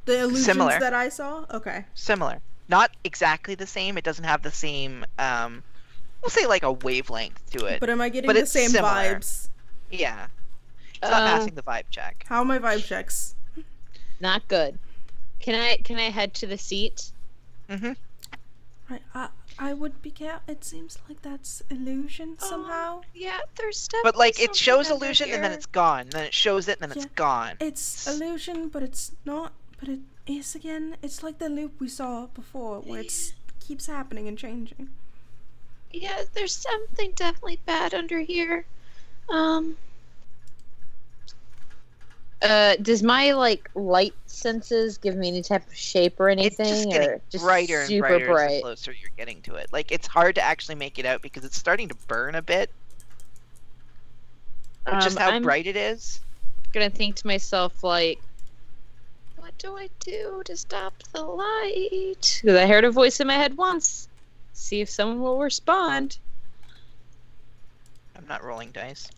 The illusions Similar. that I saw? Okay. Similar. Not exactly the same. It doesn't have the same, we'll say like a wavelength to it. But am I getting But the it's same similar. vibes? Yeah. It's not passing the vibe check. How are my vibe checks? Not good. Can I head to the seat? Mm-hmm. Right, I would be careful. It seems like that's illusion somehow. Yeah, there's stuff. But like it shows illusion and then it's gone. Then it shows it and then it's Yeah. gone. It's illusion, but it's not. But it is again. It's like the loop we saw before, where it keeps happening and changing. Yeah, there's something definitely bad under here. Does my like light senses give me any type of shape or anything, It's just getting or just brighter and super brighter as bright? the closer you're getting to it. Like it's hard to actually make it out because it's starting to burn a bit. Just how I'm bright it is. gonna think to myself like, what do I do to stop the light? Because I heard a voice in my head once. See if someone will respond. I'm not rolling dice.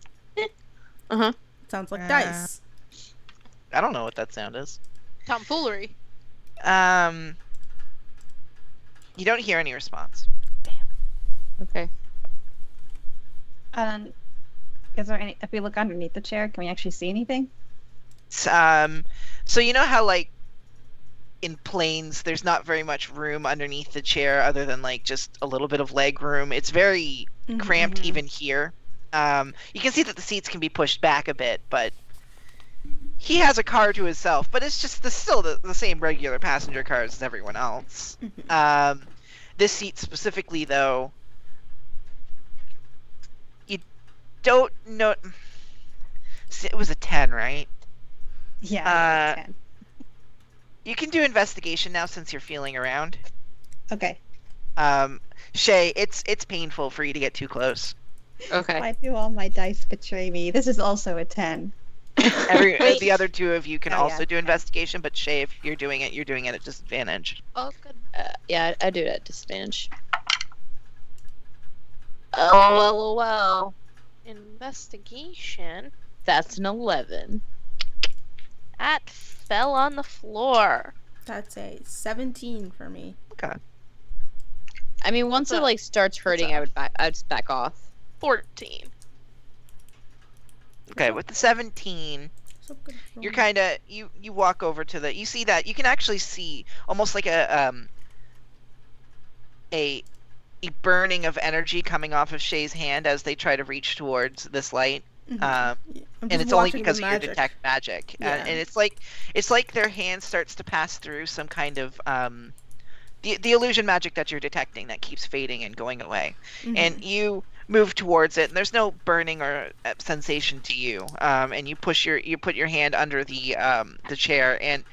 Sounds like dice. I don't know what that sound is. Tomfoolery. You don't hear any response. Okay. Is there any? If we look underneath the chair, can we actually see anything? So you know how like in planes there's not very much room underneath the chair other than like just a little bit of leg room. It's very cramped even here. You can see that the seats can be pushed back a bit, but he has a car to himself, but it's just still the same regular passenger cars as everyone else. This seat specifically, though, you don't know. It was a 10, right? Yeah. 10. You can do investigation now since you're feeling around. Okay. Shay, it's painful for you to get too close. Okay. Why do all my dice betray me? This is also a 10. The other two of you can Oh, also yeah. do investigation, but Shay, if you're doing it at disadvantage. Oh, good. Yeah, I do it at disadvantage. Oh, well. Investigation. That's an 11. That fell on the floor. That's a 17 for me. Okay. I mean, once What's it up? like starts hurting, What's I'd just back off. 14. Okay, with the 17, So good. you're kind of you walk over to you see that you can actually see almost like a burning of energy coming off of Shay's hand as they try to reach towards this light. Yeah, I'm And just it's only watching the because of your magic. detect magic. Yeah. And it's like their hand starts to pass through some kind of the illusion magic that you're detecting that keeps fading and going away. And you move towards it, and there's no burning or sensation to you. And you put your hand under the chair, and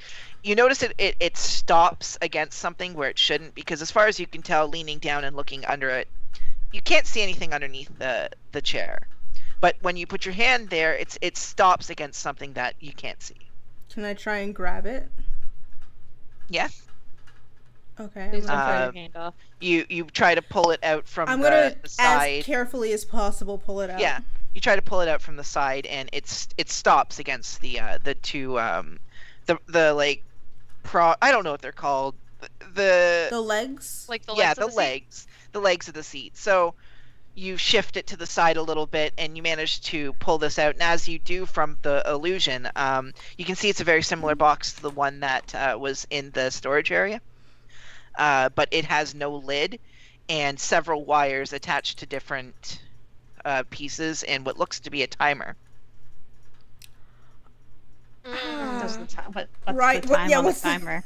you notice it stops against something where it shouldn't, because as far as you can tell, leaning down and looking under it, you can't see anything underneath the chair. But when you put your hand there, it stops against something that you can't see. Can I try and grab it? Yeah. Okay. Please don't cut your hand off. You try to pull it out from I'm gonna, the side. as carefully as possible, pull it out. Yeah. You try to pull it out from the side, and it stops against the two the like I don't know what they're called. The legs. Like the legs of the seat? The legs of the seat. So you shift it to the side a little bit, and you manage to pull this out. And as you do from the illusion, you can see it's a very similar box to the one that was in the storage area. But it has no lid, and several wires attached to different pieces, and what looks to be a timer. What's the time on the timer?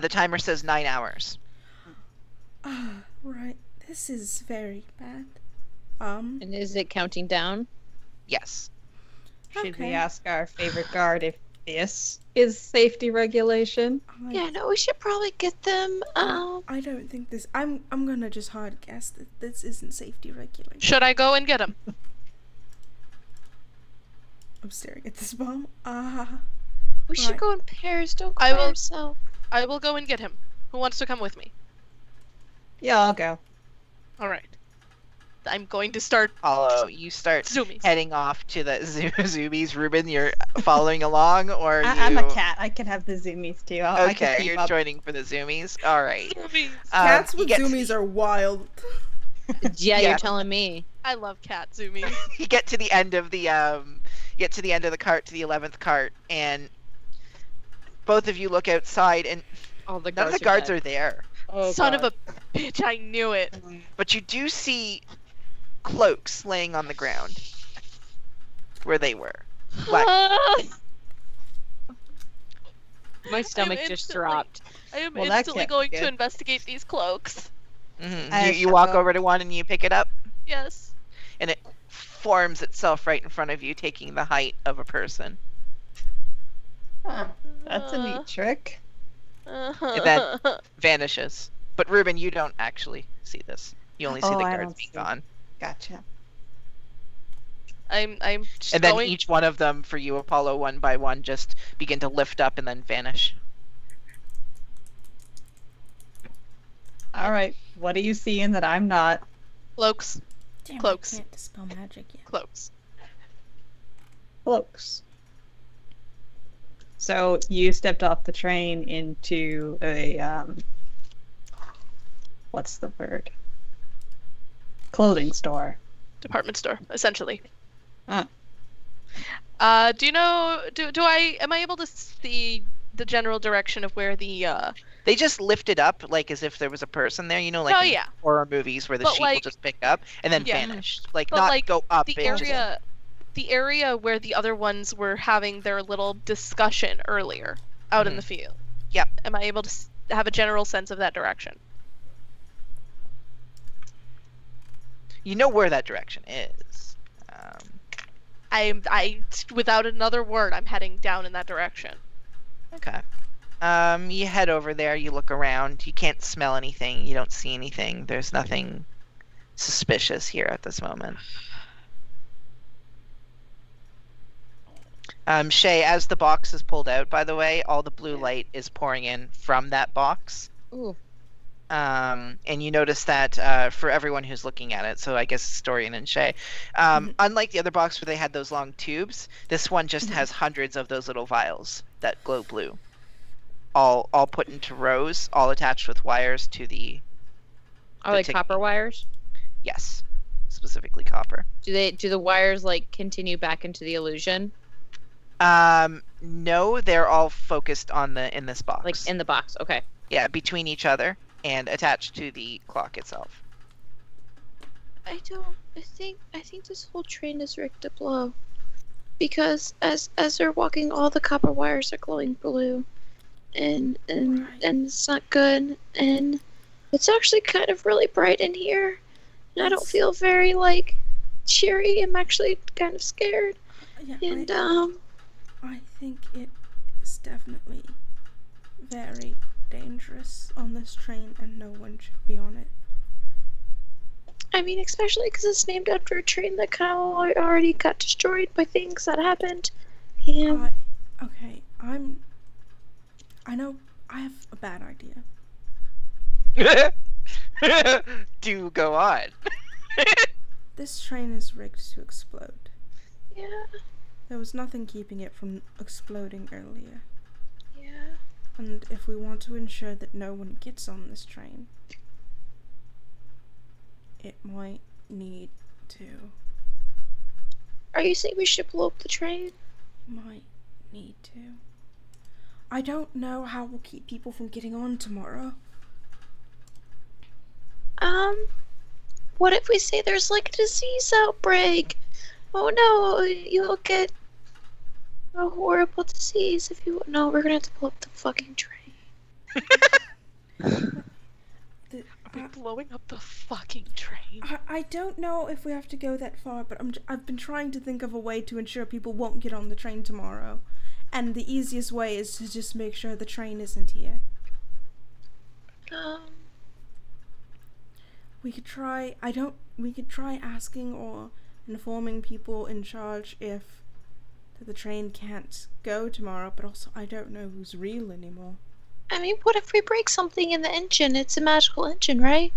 The timer says 9 hours. Right. This is very bad. And is it counting down? Yes. Should we ask our favorite guard if this is safety regulation? Yeah, no, we should probably get them. I don't think this. I'm gonna just hard guess that this isn't safety regulation. Should I go and get him? I'm staring at this bomb. We should go in pairs. Don't go I by will- yourself. I will go and get him. Who wants to come with me? Yeah, I'll go. All right. I'm going to start Apollo, you start zoomies. heading off to the zoomies. Ruben, you're following along, or I'm a cat. I can have the zoomies too. I can Okay, keep you're up. joining for the zoomies. All right. Zoomies. Cats you with get- zoomies are wild. Yeah, Yeah. you're telling me. I love cat zoomies. You get to the end of the cart, to the 11th cart, and both of you look outside, and All the none guards of the guards dead. are there. Oh, Son God. of a bitch, I knew it. But you do see cloaks laying on the ground where they were. Black. My stomach just instantly- dropped. I am Well, that instantly can't be going good. to investigate these cloaks. I You walk shall- over to one and you pick it up, Yes. and it forms itself right in front of you, taking the height of a person. Huh, that's a neat trick. then- Vanishes. But Ruben, you don't actually see this. You only see Oh, the I guards don't being see. gone. Gotcha. I'm just And then going. each one of them, for you, Apollo, one by one, just begin to lift up and then vanish. All right. What are you seeing that I'm not? Cloaks. Damn, Cloaks. I can't dispel magic yet. Cloaks. Cloaks. So you stepped off the train into a what's the word? Clothing store. Department store, essentially. Huh. Do you know? Am I able to see the general direction of where the? They just lift it up, like as if there was a person there, like Oh, in yeah. horror movies where the But, sheet will like- just pick up and then Yeah. vanish. Like, But, not like, go up. The it just- area, the area where the other ones were having their little discussion earlier, out in the field. Yep. Am I able to have a general sense of that direction? You know where that direction is. Without another word, I'm heading down in that direction. Okay. You head over there, you look around, you can't smell anything, you don't see anything, there's nothing suspicious here at this moment. Shay, as the box is pulled out, by the way, all the blue light is pouring in from that box. Ooh. And you notice that for everyone who's looking at it, so I guess Storian and Shay, unlike the other box where they had those long tubes, this one just has hundreds of those little vials that glow blue. All put into rows, all attached with wires to the Are The they tick- copper wires? yes, specifically copper. Do the wires like continue back into the illusion? No, they're all focused on in this box. Like in the box. Okay. Yeah, between each other and attached to the clock itself. I think this whole train is rigged to blow. Because as they're walking, all the copper wires are glowing blue. And it's not good. And it's actually kind of really bright in here. And I don't That's- feel very, like, cheery. I'm actually kind of scared. Yeah, And, I think it is definitely very dangerous on this train, and no one should be on it. I mean, especially because it's named after a train that kind of already got destroyed by things that happened. And Okay, I know I have a bad idea. Do go on. This train is rigged to explode. yeah, There was nothing keeping it from exploding earlier. yeah. And if we want to ensure that no one gets on this train, it might need to. Are you saying we should blow up the train? Might need to. I don't know how we'll keep people from getting on tomorrow. What if we say there's like a disease outbreak? Oh no, you'll get a horrible disease if you. No, we're gonna have to blow up the fucking train. Are we blowing up the fucking train? I don't know if we have to go that far, but I've been trying to think of a way to ensure people won't get on the train tomorrow. And the easiest way is to just make sure the train isn't here. We could try asking or informing people in charge if the train can't go tomorrow, but also I don't know who's real anymore. I mean, what if we break something in the engine? It's a magical engine, right?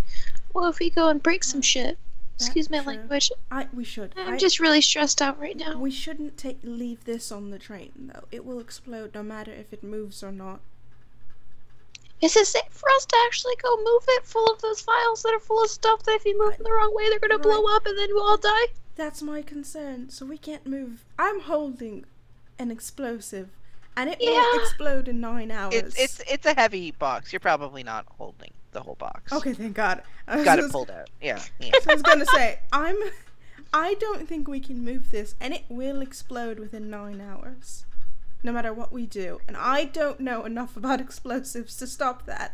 What if we go and break some shit? Excuse my That's true. language. We should. I'm just really stressed out right now. We shouldn't leave this on the train, though. It will explode no matter if it moves or not. Is it safe for us to actually go move it full of those files that are full of stuff that if you move them the wrong way, they're gonna blow up and then we'll all die? That's my concern, so we can't move. I'm holding an explosive, and it will explode in 9 hours. It's a heavy box. You're probably not holding the whole box. Okay, thank God. Got it pulled out. Yeah. So I was gonna say, I don't think we can move this, and it will explode within 9 hours. No matter what we do. And I don't know enough about explosives to stop that.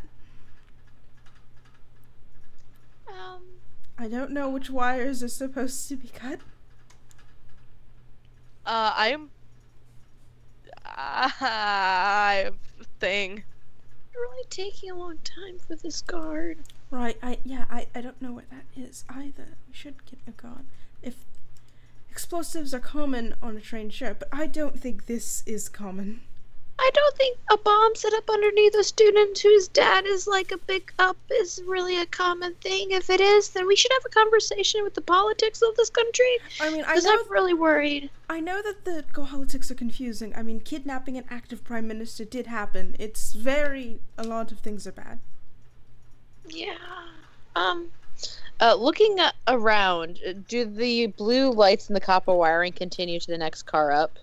I don't know which wires are supposed to be cut. I have a thing. It's really taking a long time for this guard. Right, I don't know what that is either. We should get a guard. If explosives are common on a train, sure, but I don't think this is common. I don't think a bomb set up underneath a student whose dad is like a big up is really a common thing. If it is, then we should have a conversation with the politics of this country. I mean, because I'm really worried. I know that the politics are confusing. I mean, kidnapping an active prime minister did happen. It's a lot of things are bad. Yeah. Looking around, do the blue lights and the copper wiring continue to the next car up?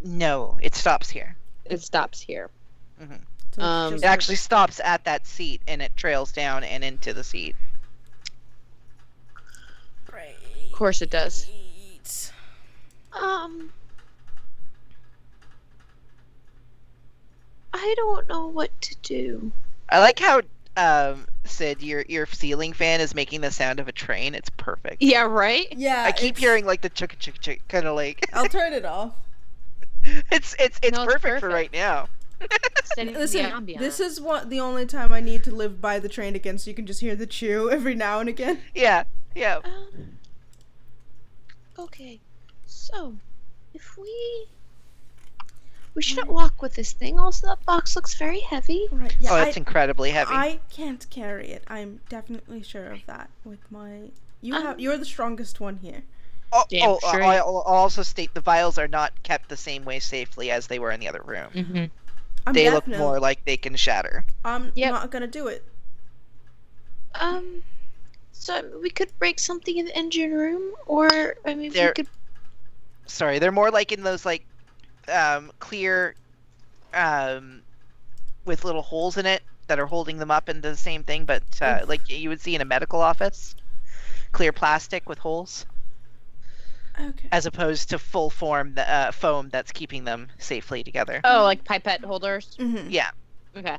No, it stops here. It stops here. Mm-hmm. So It actually stops at that seat, and it trails down and into the seat. Great. Of course it does. I don't know what to do. I like how Sid, your ceiling fan is making the sound of a train. It's perfect. Yeah, right? Yeah. I keep hearing like the chicka chicka chick kind of like. I'll turn it off. It's No, perfect for right now. Setting the Listen, ambiance. this is the only time I need to live by the train again, so you can just hear the chew every now and again. Yeah. Okay, so if we shouldn't walk with this thing. Also, that box looks very heavy. Right. Yeah. Oh, it's incredibly heavy. I can't carry it. I'm definitely sure of that. With my, you're the strongest one here. Damn straight. I'll also state the vials are not kept the same way safely as they were in the other room. Mm-hmm. They look more like they can shatter. I'm not gonna do it. So we could break something in the engine room, or I mean, we could. Sorry, they're more like in those like clear with little holes in it that are holding them up into the same thing, but like you would see in a medical office. Clear plastic with holes. Okay. As opposed to full form foam that's keeping them safely together. Oh, like pipette holders? Mm-hmm. Yeah. Okay.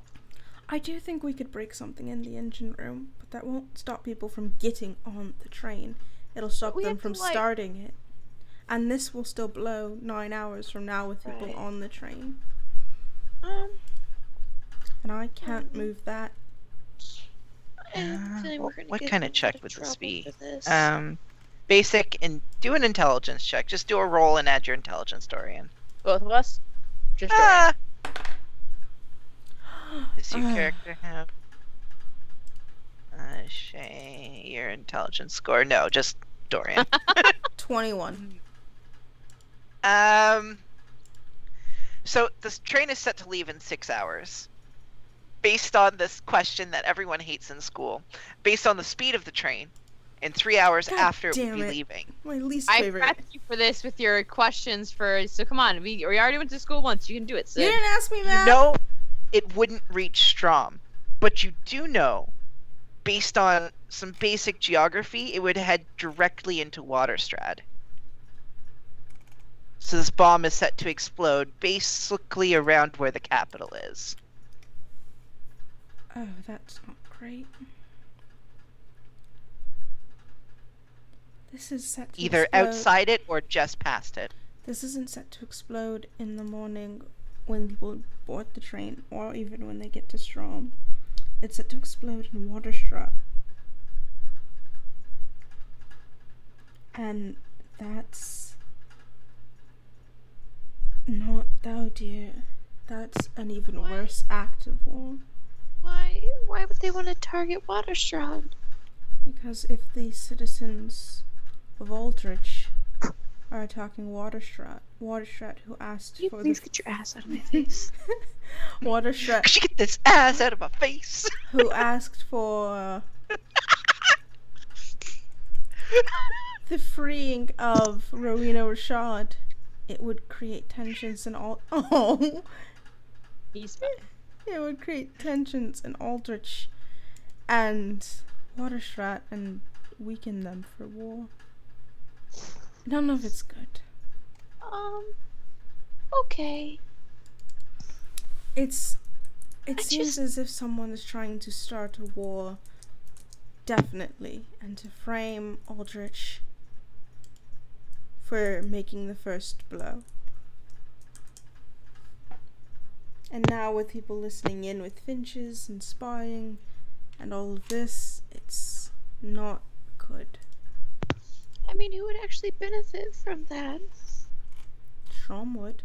I do think we could break something in the engine room, but that won't stop people from getting on the train. It'll stop We them have from to, like- starting it. And this will still blow 9 hours from now with people Right. on the train. Um, And I can't move that. I have a feeling we're gonna what get kind in of a check lot of would this trouble be? for this. Basic, and do an intelligence check. Just do a roll and add your intelligence, Dorian. Both of us? Just Dorian. Does your character have Shay, your intelligence score? No, just Dorian. 21. So this train is set to leave in 6 hours. Based on this question that everyone hates in school, based on the speed of the train, in 3 hours God after it would damn be it. leaving. My least I favorite. prepped you for this with your questions for. So come on, we already went to school once. You can do it, Sid. You didn't ask me You that. know it wouldn't reach Strom, but you do know, based on some basic geography, it would head directly into Waterstrad. So this bomb is set to explode basically around where the capital is. Oh, that's not great. This is set to Either explode. outside it or just past it. This isn't set to explode in the morning when people board the train, or even when they get to Strom. It's set to explode in Waterstrut. And that's not, oh dear, that's an even What? worse act of war. Why would they want to target Waterstrahd? Because if the citizens of Aldrich are attacking Waterstrut who asked Can you for please the get your ass out of my face? Waterstrut Could you get this ass out of my face? who asked for the freeing of Rowena Rashad, it would create tensions in all. Oh, He's fine. it would create tensions in Aldrich and Waterstrat and weaken them for war. None of it's good. Okay. It I seems just- as if someone is trying to start a war, definitely, and to frame Aldrich for making the first blow. And now with people listening in with finches and spying and all of this, it's not good. I mean, who would actually benefit from that? Strom would.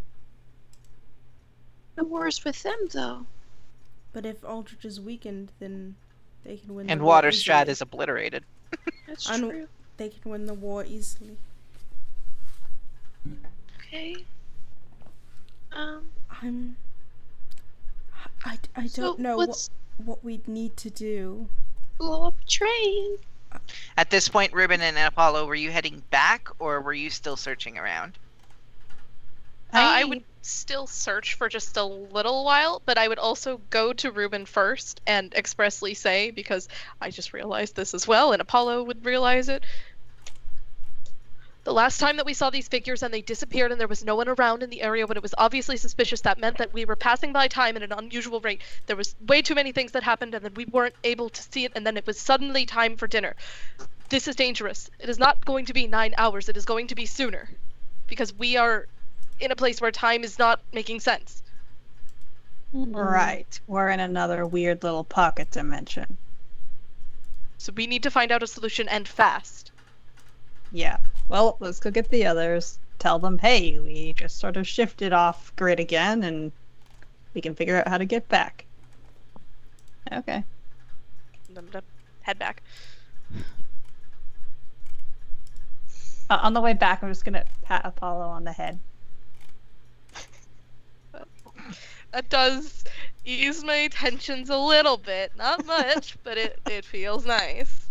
The war's with them, though. But if Aldrich is weakened, then they can win And the war Waterstrad easily. is obliterated. That's I know- true. They can win the war easily. Okay. I So don't know let's what we'd need to do. blow up a train. At this point, Ruben and Apollo, were you heading back, or were you still searching around? I would still search for just a little while, but I would also go to Ruben first and expressly say, because I just realized this as well, and Apollo would realize it. The last time that we saw these figures and they disappeared and there was no one around in the area when it was obviously suspicious, that meant that we were passing by time at an unusual rate. There was way too many things that happened and then we weren't able to see it, and then it was suddenly time for dinner. This is dangerous. It is not going to be 9 hours. It is going to be sooner. Because we are in a place where time is not making sense. Right. We're in another weird little pocket dimension. So we need to find out a solution, and fast. Yeah. Well, let's go get the others. Tell them, hey, we just sort of shifted off grid again, and we can figure out how to get back. Okay. Head back. On the way back, I'm just gonna pat Apollo on the head. That does ease my tensions a little bit. Not much, but it feels nice.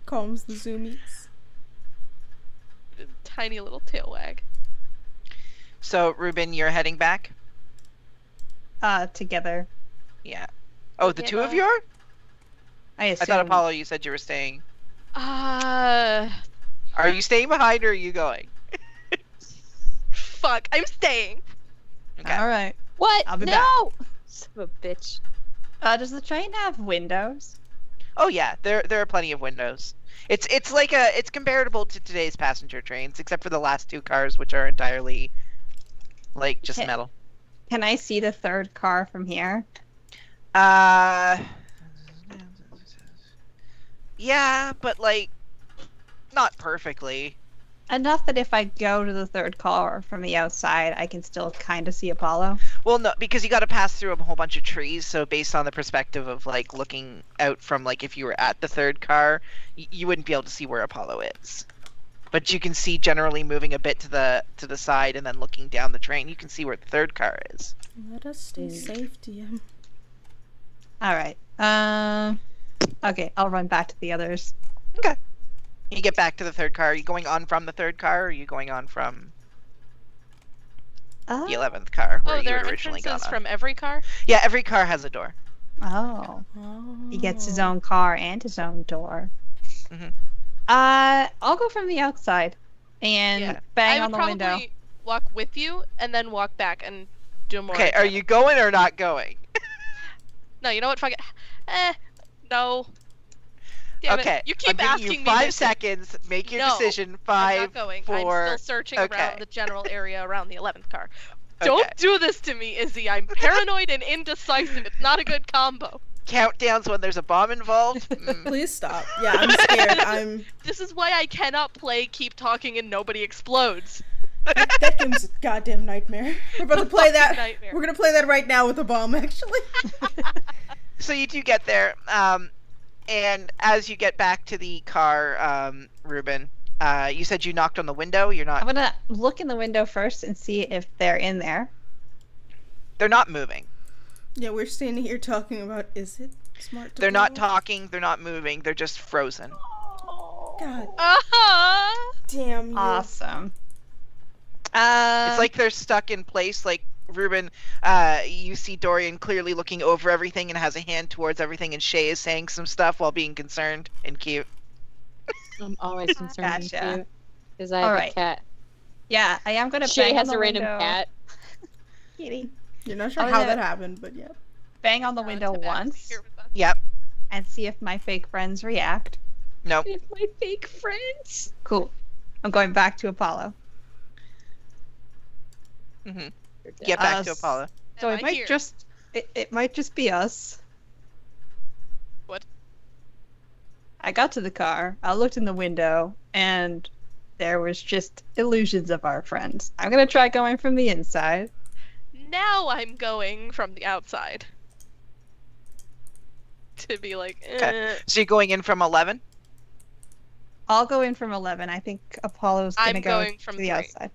Calms the zoomies. Tiny little tail wag. So, Ruben, you're heading back? Together. Yeah. Oh, the two of Together. you are? I assume. I thought, Apollo, you said you were staying. Uh, Are you staying behind, or are you going? fuck, I'm staying. Okay. All right. What? I'll be no! Son of a bitch. Does the train have windows? Oh yeah, there are plenty of windows. It's comparable to today's passenger trains, except for the last two cars, which are entirely like just Okay. metal. Can I see the third car from here? Yeah, but like not perfectly. Enough that if I go to the third car from the outside, I can still kind of see Apollo. Well, no, because you got to pass through a whole bunch of trees. So based on the perspective of like looking out from like if you were at the third car, you wouldn't be able to see where Apollo is. But you can see generally moving a bit to the side and then looking down the train, you can see where the third car is. Let us stay safe, DM. All right. Okay, I'll run back to the others. Okay. You get back to the third car. Are you going on from the third car, or are you going on from the 11th car where Oh, you there had are originally gone entrances on? from every car? Yeah, every car has a door. Oh. He gets his own car and his own door. Mhm. I'll go from the outside and Yeah. bang I on would the probably window. walk with you and then walk back and do more. Okay, are you going or not going? No, you know what? Fuck it. No. Damn Okay, it. You keep I'm giving asking you me 5 this. seconds. Make your No, decision. I'm 5, not going. 4. I'm still searching okay. around the general area around the 11th car. Okay. Don't do this to me, Izzy. I'm paranoid and indecisive. It's not a good combo. Countdowns when there's a bomb involved. Please stop. Yeah, I'm scared. This is why I cannot play Keep Talking and Nobody Explodes. That game's a goddamn nightmare. We're about to play that. Nightmare. We're gonna play that right now with a bomb, actually. So you do get there, and as you get back to the car, Ruben, you said you knocked on the window. You're I'm not. gonna look in the window first and see if they're in there. They're not moving. Yeah, we're standing here talking about, is it smart to They're not blow? talking. They're not moving. They're just frozen. God Uh-huh. damn you. Awesome. It's like they're stuck in place. Like Ruben, you see Dorian clearly looking over everything and has a hand towards everything, and Shay is saying some stuff while being concerned and cute. I'm always concerned Gotcha. because I have Alright. a cat. Yeah, I am gonna Shay bang has on a the random window. cat. Kitty. You're not sure Oh, how no. that happened, but yeah. Bang on the No, window it's a bad once here with us. Yep. and see if my fake friends react. Nope. With my fake friends. Cool. I'm going back to Apollo. hmm Get back to Us. Apollo. So Am it I might here? just it might just be us. What? I got to the car, I looked in the window, and there was just illusions of our friends. I'm gonna try going from the inside. Now I'm going from the outside. To be like, Okay. So you're going in from 11? I'll go in from 11. I think Apollo's gonna I'm go going from to the 3. outside.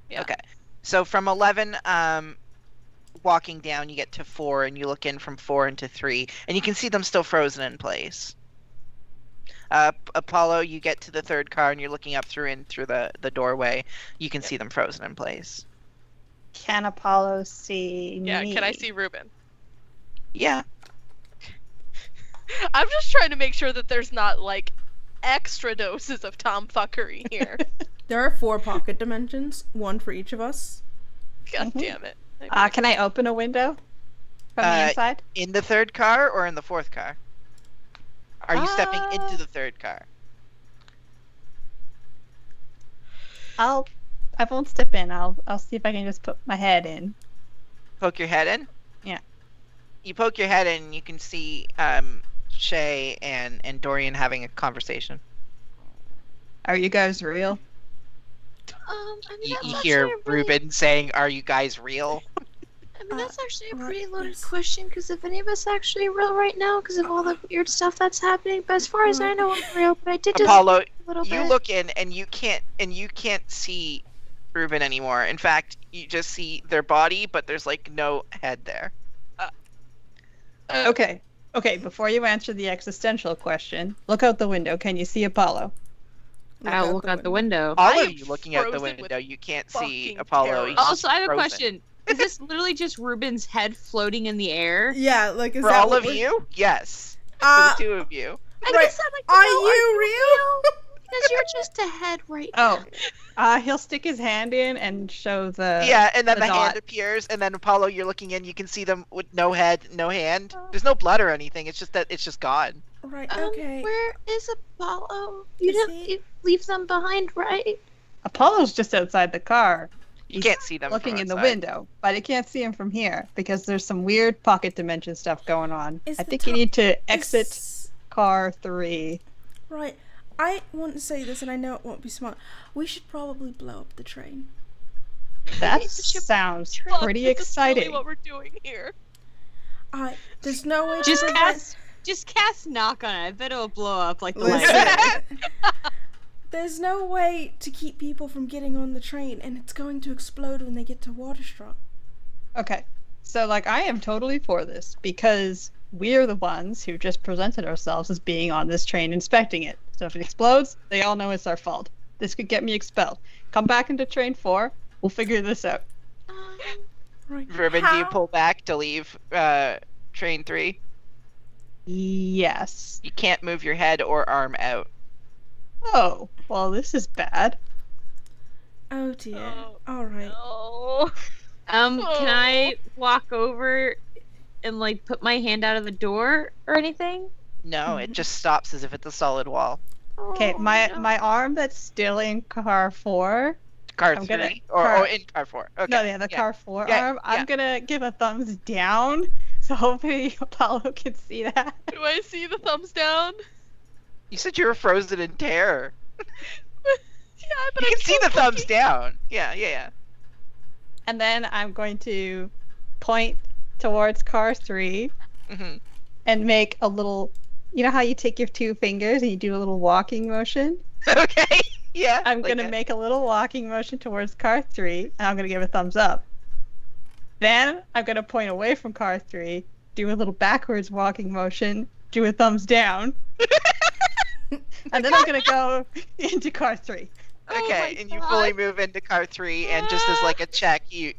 Yeah. Okay. So from 11, walking down, you get to 4, and you look in from 4 into 3, and you can see them still frozen in place. Apollo, you get to the third car, and you're looking up through the doorway. You can see them frozen in place. Can Apollo see Yeah, me? can I see Ruben? Yeah. I'm just trying to make sure that there's not, like, extra doses of tomfuckery here. There are 4 pocket dimensions, 1 for each of us. God Mhm. damn it. Can I open a window from the inside? In the third car or in the fourth car? Are you stepping into Uh, the third car? I won't step in. I'll see if I can just put my head in. Poke your head in? Yeah. You poke your head in, and you can see Shay and Dorian having a conversation. Are you guys real? I mean, You, that's you actually hear a really, Ruben saying, "Are you guys real?" I mean, that's actually a right, pretty loaded yes. question, because if any of us actually real right now, because of all the weird stuff that's happening, but as far as I know, I'm real, but I did just Apollo, a little you bit. look in, and you can't see Ruben anymore. In fact, you just see their body, but there's like no head there. Okay. Okay, before you answer the existential question, look out the window. Can you see Apollo? I'll look out the window. All I of am you looking out the frozen with window, you can't see fucking Apollo. terror. He's just Also, I have a frozen. question. Is this literally just Ruben's head floating in the air? Yeah, like, is For that all what of we're- you, yes. For Uh, the 2 of you. I right. guess I'd like to Are know, you real? Because you're just ahead right Oh, He'll stick his hand in and show the Yeah, and then the dot. hand appears, and then Apollo, you're looking in, you can see them with no head, no hand. There's no blood or anything. It's just that it's just gone. Right, okay. Where is Apollo? You Is didn't he- leave them behind, right? Apollo's just outside the car. You can't see them looking from in the outside. window, but I can't see him from here because there's some weird pocket dimension stuff going on. Is I the think you top- need to exit Is- car 3. Right. I want to say this, and I know it won't be smart. We should probably blow up the train. That We should- sounds Fuck, pretty this is exciting. really what we're doing here. There's no way Just to Just cast knock on it. I bet it'll blow up like the Listen. light. There's no way to keep people from getting on the train, and it's going to explode when they get to Waterstruck. Okay, so like I am totally for this because we're the ones who just presented ourselves as being on this train inspecting it. So if it explodes, they all know it's our fault. This could get me expelled. Come back into train 4. We'll figure this out. Right. Ruben, do you pull back to leave train 3? Yes. You can't move your head or arm out. Oh, well, this is bad. Oh dear. Oh, All right. No. Can I walk over and like put my hand out of the door or anything? No, it just stops as if it's a solid wall. Okay, Oh, my arm that's still in car 4. Car I'm 3 gonna- or car- in car 4. Okay. No, yeah, the car 4 Yeah, arm. yeah. I'm gonna give a thumbs down, so hopefully Apollo can see that. Do I see the thumbs down? You said you were frozen in terror. Yeah, but You I'm can see still the thumbs looking. down. Yeah. And then I'm going to point towards car 3 hmm and make a little. You know how you take your 2 fingers and you do a little walking motion? Okay. Yeah. I'm like gonna that. make a little walking motion towards car 3, and I'm gonna give a thumbs up. Then I'm gonna point away from car 3, do a little backwards walking motion, do a thumbs down, and then I'm gonna go into car 3. Oh Okay, my and you God. fully move into car 3, and just as like a check, you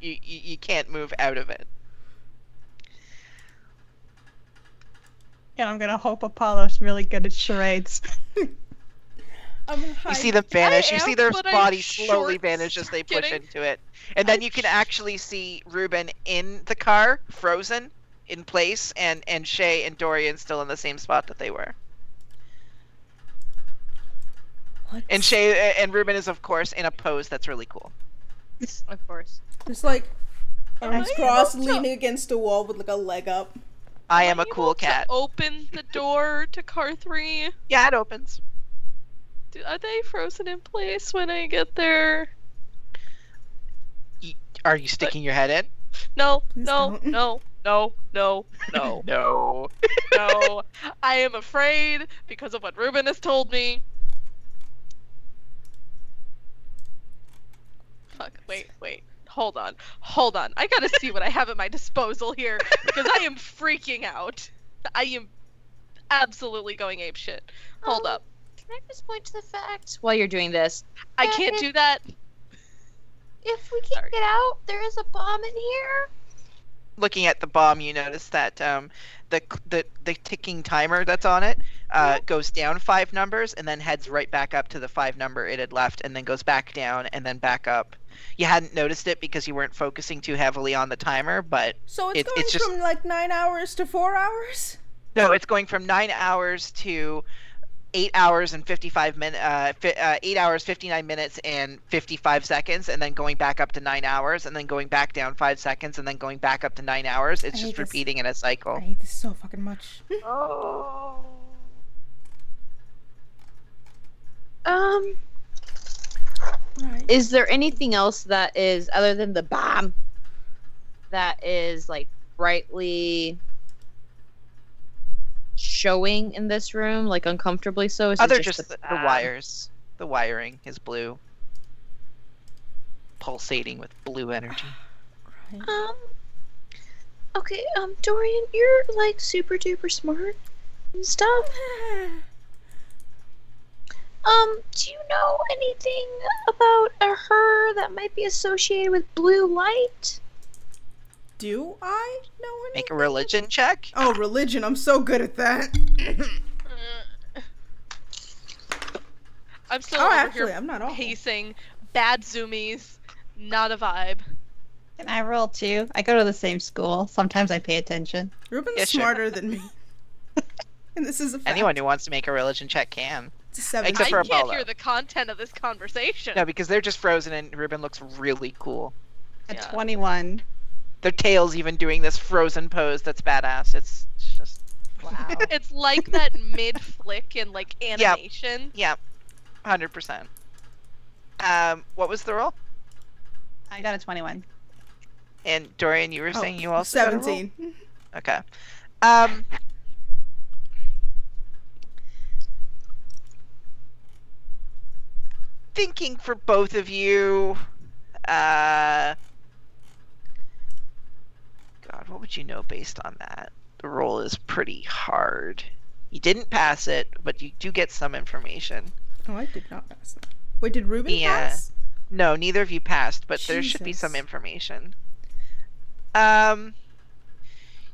can't move out of it. And I'm gonna hope Apollo's really good at charades. I'm gonna hide. You see them vanish. You am, see their but I'm bodies slowly short vanish as they push circuiting. into it, and then I'm you can actually see Ruben in the car, frozen in place, and Shay and Dorian still in the same spot that they were. What? And Shay and Ruben is of course in a pose that's really cool. Of course. Just like Am arms I crossed, able to- leaning against a wall with like a leg up. I am a able cool to cat. Open the door to car 3. Yeah, it opens. Are they frozen in place when I get there? Are you sticking your head in? No, Please no, don't. no, no, no, no, No. no. I am afraid because of what Ruben has told me. Fuck, wait. Hold on. I gotta see what I have at my disposal here because I am freaking out. I am absolutely going apeshit. Hold up. Can I just point to the fact? While you're doing this, I can't do that. If we can't Sorry. get out, there is a bomb in here. Looking at the bomb, you notice that the ticking timer that's on it goes down 5 numbers and then heads right back up to the 5 number it had left, and then goes back down and then back up. You hadn't noticed it because you weren't focusing too heavily on the timer, but So it's It's going just- from like 9 hours to 4 hours. no, it's going from 9 hours to 8 hours and 55 minutes, 8 hours 59 minutes and 55 seconds, and then going back up to 9 hours, and then going back down 5 seconds, and then going back up to 9 hours. It's I hate just this. repeating in a cycle. I hate this so fucking much. Oh. Right. is there anything else that is other than the bomb that is like brightly showing in this room, like uncomfortably so? Is it Other just just the bomb? wires. The wiring is blue. Pulsating with blue energy. Right. Okay, Dorian, you're like super duper smart and stuff. Do you know anything about her that might be associated with blue light? Do I know anything? Make a religion check. Oh, religion. I'm so good at that. I'm still Oh, over actually, here I'm not awful. pacing, bad zoomies, not a vibe. Can I roll too? I go to the same school. Sometimes I pay attention. Ruben's Yeah, sure. smarter than me. And this is a fact. Anyone who wants to make a religion check can. It's a 17. Except I for can't Apollo. hear the content of this conversation. No, because they're just frozen and Ruben looks really cool. At Yeah. 21. Their tail's even doing this frozen pose that's badass. It's just... Wow. It's like that mid-flick in, like, animation. Yeah, 100%. What was the roll? I got a 21. And Dorian, you were Oh, saying you also got a roll? 17. Okay. Thinking for both of you, God, what would you know based on that? The roll is pretty hard. You didn't pass it, but you do get some information. Oh, I did not pass that. Wait, did Ruben Yeah. pass? No, neither of you passed, but there should be some Jesus. information.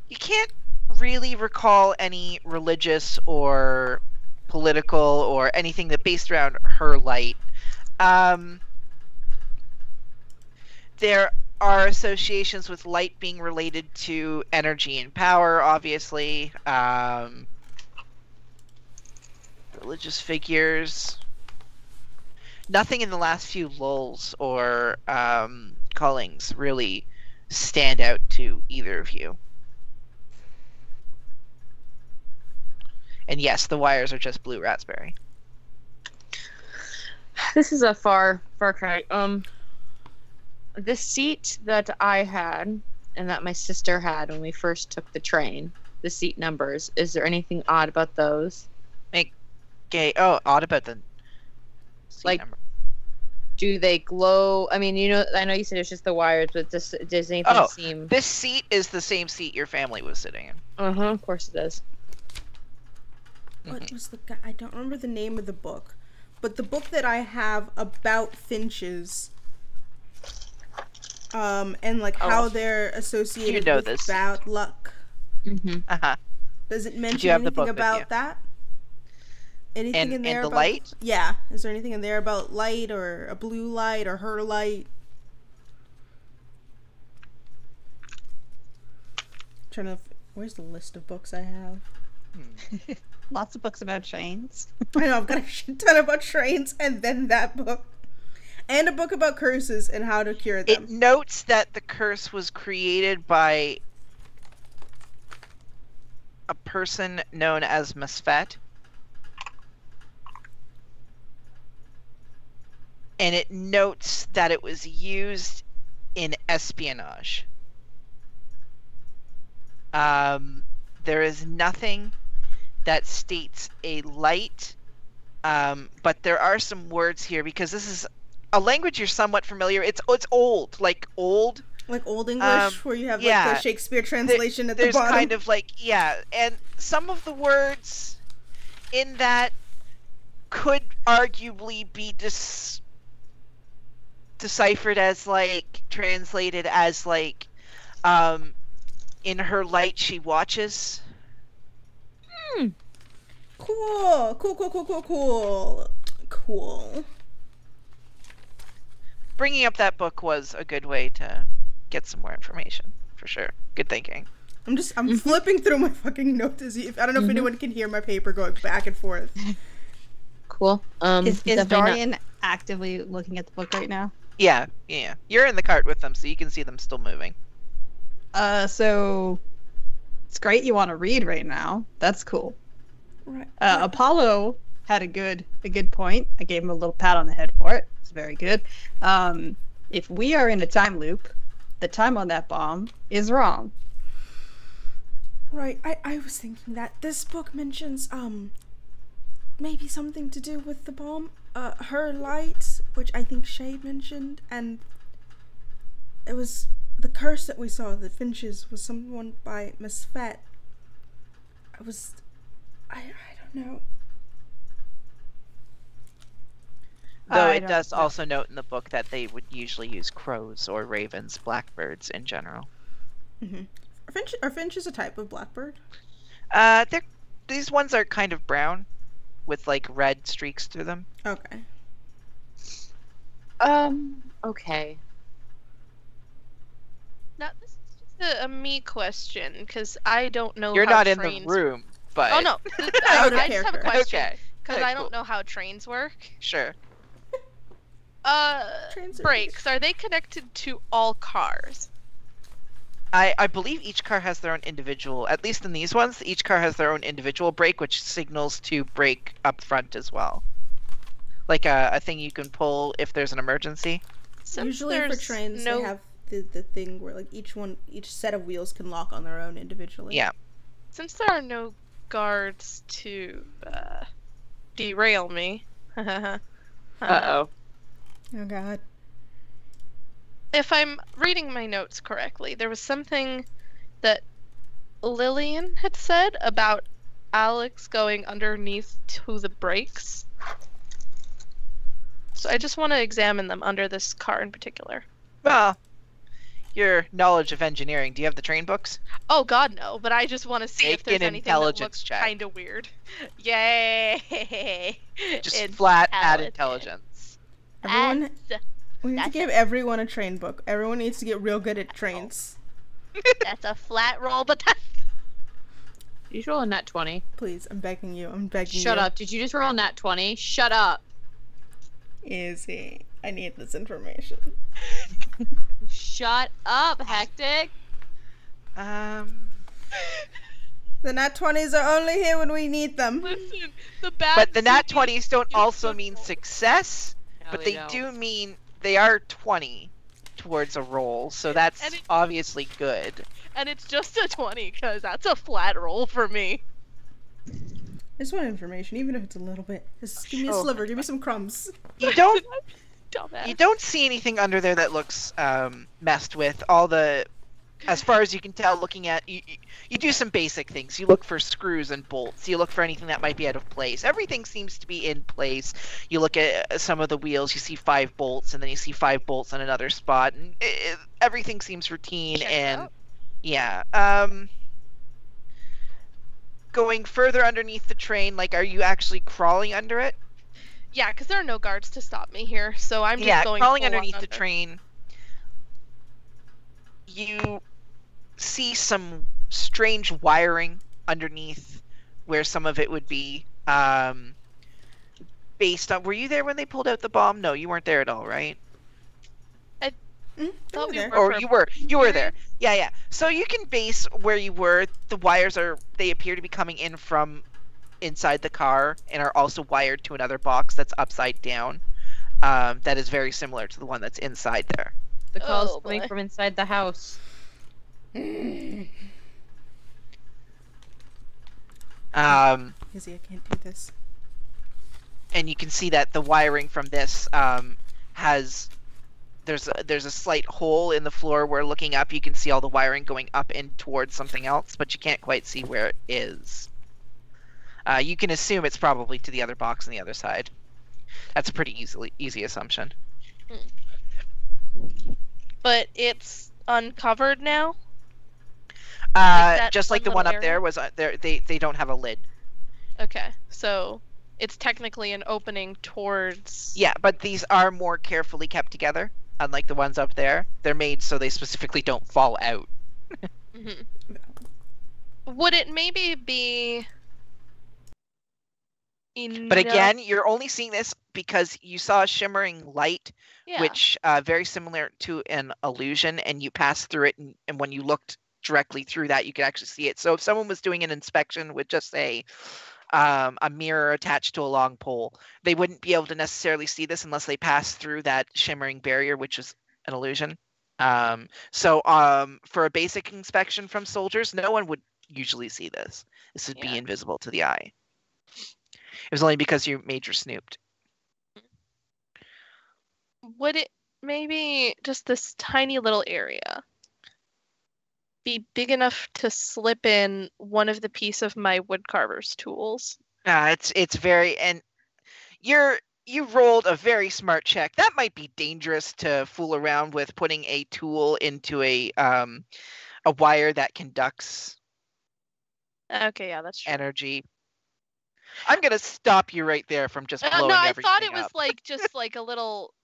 You can't really recall any religious or political or anything that based around her light. There are associations with light being related to energy and power, obviously. Religious figures. Nothing in the last few lulls or callings really stand out to either of you. And yes, the wires are just blue raspberry. This is a far cry. The seat that I had and that my sister had when we first took the train, the seat numbers, is there anything odd about those? Okay. Oh, odd about the seat Like- number. Do they glow? I mean, I know you said it's just the wires, but does anything Oh. seem... This seat is the same seat your family was sitting in. Uh-huh, of course it does. What was the guy? I don't remember the name of the book. But the book that I have about finches, and like how they're associated know with this. bad luck. Mm-hmm. Uh-huh. Does it you mention have the anything book with you? about that? Anything And- in there and the about light? Yeah. Is there anything in there about light or a blue light or her light? Where's the list of books I have? Lots of books about trains. I know, I've got a shit ton about trains and then that book. And a book about curses and how to cure them. It notes that the curse was created by a person known as Mesfet. And it notes that it was used in espionage. There is nothing that states a light, but there are some words here because this is a language you're somewhat familiar. It's old, like old. Like Old English, where you have like yeah. the Shakespeare translation at the There's bottom. kind of like, yeah, and some of the words in that could arguably be deciphered as like translated as like in her light she watches. Cool. Bringing up that book was a good way to get some more information, for sure. Good thinking. I'm flipping through my fucking notes to see if I don't know if anyone can hear my paper going back and forth. Cool. Is definitely not- Dorian actively looking at the book right now? Yeah. You're in the cart with them, so you can see them still moving. So it's great you want to read right now. That's cool. Right. Apollo had a good point. I gave him a little pat on the head for it. It's very good. If we are in a time loop, the time on that bomb is wrong. Right. I was thinking that this book mentions maybe something to do with the bomb. Her light, which I think Shay mentioned, and it was the curse that we saw, the finches, was someone by Miss Fett. I don't know. Though I it don't does know. also note in the book that they would usually use crows or ravens, blackbirds in general. Are finches a type of blackbird? These ones are kind of brown with like red streaks through them. Okay. Okay. Now, this is just a me question, because I don't know You're how not in the trains... room, but Oh, no. Out of I just have a character. question, okay. because Okay, I cool. don't know how trains work. Sure. Trains are Brakes, are they connected to all cars? I believe each car has their own individual, at least in these ones, each car has their own individual brake, which signals to brake up front as well. Like a thing you can pull if there's an emergency. Since Usually for there's trains, no... they have the thing where like each set of wheels can lock on their own individually. Yeah. Since there are no guards to derail me, Uh-oh. Oh god. if I'm reading my notes correctly, there was something that Lillian had said about Alex going underneath to the brakes. So I just want to examine them under this car in particular. Well, your knowledge of engineering. Do you have the train books? Oh god, no, but I just want to see if Make there's an anything that intelligence looks check. kind of weird. Yay! Just flat add Intelligence. intelligence. Everyone, we need to that's give everyone a train book. Everyone needs to get real good at trains. That's a flat roll, but that's... Did you just roll a nat 20? Please, I'm begging you. I'm begging you. Shut up. Did you just roll a nat 20? Shut up. Easy. I need this information. Shut up, Hectic. The nat 20s are only here when we need them. Listen, the bad But the nat CD 20s don't is also the mean roll. success, No, but they don't. do mean they are 20 towards a roll, so that's And it- obviously good. And it's just a 20, because that's a flat roll for me. I just want information, even if it's a little bit. Just give me a Sure. sliver. Give me some crumbs. You don't Dumbass. you don't see anything under there that looks messed with. All the, as far as you can tell, looking at you do some basic things. You look for screws and bolts. You look for anything that might be out of place. Everything seems to be in place. You look at some of the wheels. You see 5 bolts, and then you see 5 bolts on another spot, and everything seems routine. Check it And out. yeah, going further underneath the train, like, are you actually crawling under it? Yeah, because there are no guards to stop me here, so I'm just Yeah, going crawling full on underneath the under. train. You see some strange wiring underneath where some of it would be based on... Were you there when they pulled out the bomb? No, you weren't there at all, right? Thought we there. were Or for a you were there. period. Yeah. So you can base where you were. The wires they appear to be coming in from inside the car and are also wired to another box that's upside down. That is very similar to the one that's inside there. The call's Oh, coming boy. from inside the house. Izzy, I can't do this. And you can see that the wiring from this has there's a slight hole in the floor where, looking up, you can see all the wiring going up and towards something else, but you can't quite see where it is. You can assume it's probably to the other box on the other side. That's a pretty easy assumption. But it's uncovered now? that Just like the one one little up there area? was, they don't have a lid. Okay, so it's technically an opening towards... Yeah, but these are more carefully kept together, unlike the ones up there. They're made so they specifically don't fall out. Mhm. Would it maybe be... But again, you're only seeing this because you saw a shimmering light, yeah. which very similar to an illusion, and you passed through it, and when you looked directly through that, you could actually see it. So if someone was doing an inspection with just a mirror attached to a long pole, they wouldn't be able to necessarily see this unless they passed through that shimmering barrier, which is an illusion. So for a basic inspection from soldiers, no one would usually see this. This would be Yeah. invisible to the eye. It was only because you major snooped. Would it maybe just this tiny little area be big enough to slip in one of the piece of my woodcarver's tools? It's very, and you rolled a very smart check. That might be dangerous to fool around with, putting a tool into a wire that conducts Okay, yeah, that's true. energy. I'm gonna stop you right there from just blowing No, I everything thought it was up. like just like a little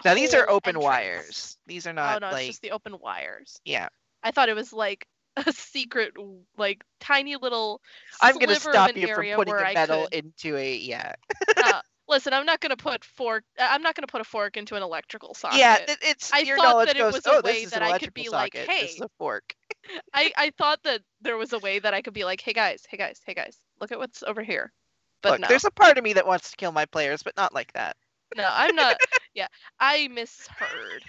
Now these are whole open entrance. wires. These are Oh not no, it's like just the open wires. yeah. I thought it was like a secret, like tiny little I'm gonna sliver stop of an you from area putting where a I metal could. into a yeah. Listen, I'm not gonna put a fork into an electrical socket. Yeah, it's I your thought knowledge that it goes, was a oh, this way is that an I could electrical be like, socket. hey. This is a fork. I thought that there was a way that I could be like, hey guys, look at what's over here. But Look, no, there's a part of me that wants to kill my players, but not like that. no, I'm not. Yeah, I misheard.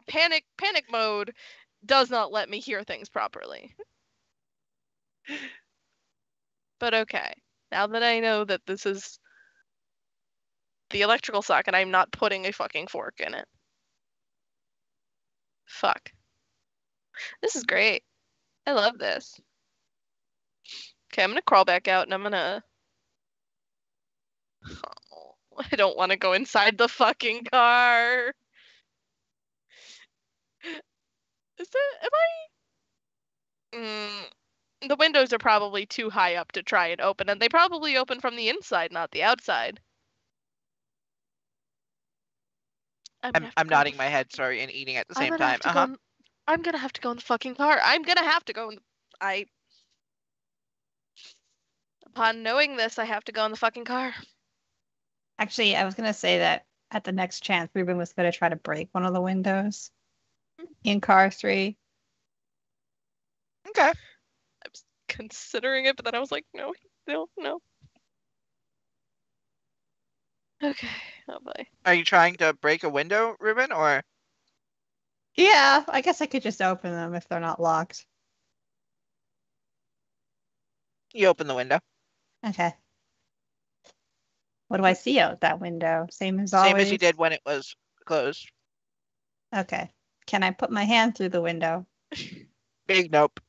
Panic mode does not let me hear things properly. But okay, now that I know that this is the electrical socket, I'm not putting a fucking fork in it. Fuck. This is great. I love this. Okay, I'm gonna crawl back out and I'm gonna. Oh, I don't want to go inside the fucking car. Am I? The windows are probably too high up to try and open, and they probably open from the inside, not the outside. I'm nodding my head, sorry, and eating at the same time. I'm gonna have to go in the fucking car. I'm gonna have to go in the. Upon knowing this, I have to go in the fucking car. Actually, I was gonna say that at the next chance, Ruben was gonna try to break one of the windows in car 3. Okay. I was considering it, but then I was like, no. Okay. Oh boy. Are you trying to break a window, Ruben, or? Yeah, I guess I could just open them if they're not locked. You open the window. Okay. What do I see out that window? Same as always? Same as you did when it was closed. Okay. Can I put my hand through the window? Big nope.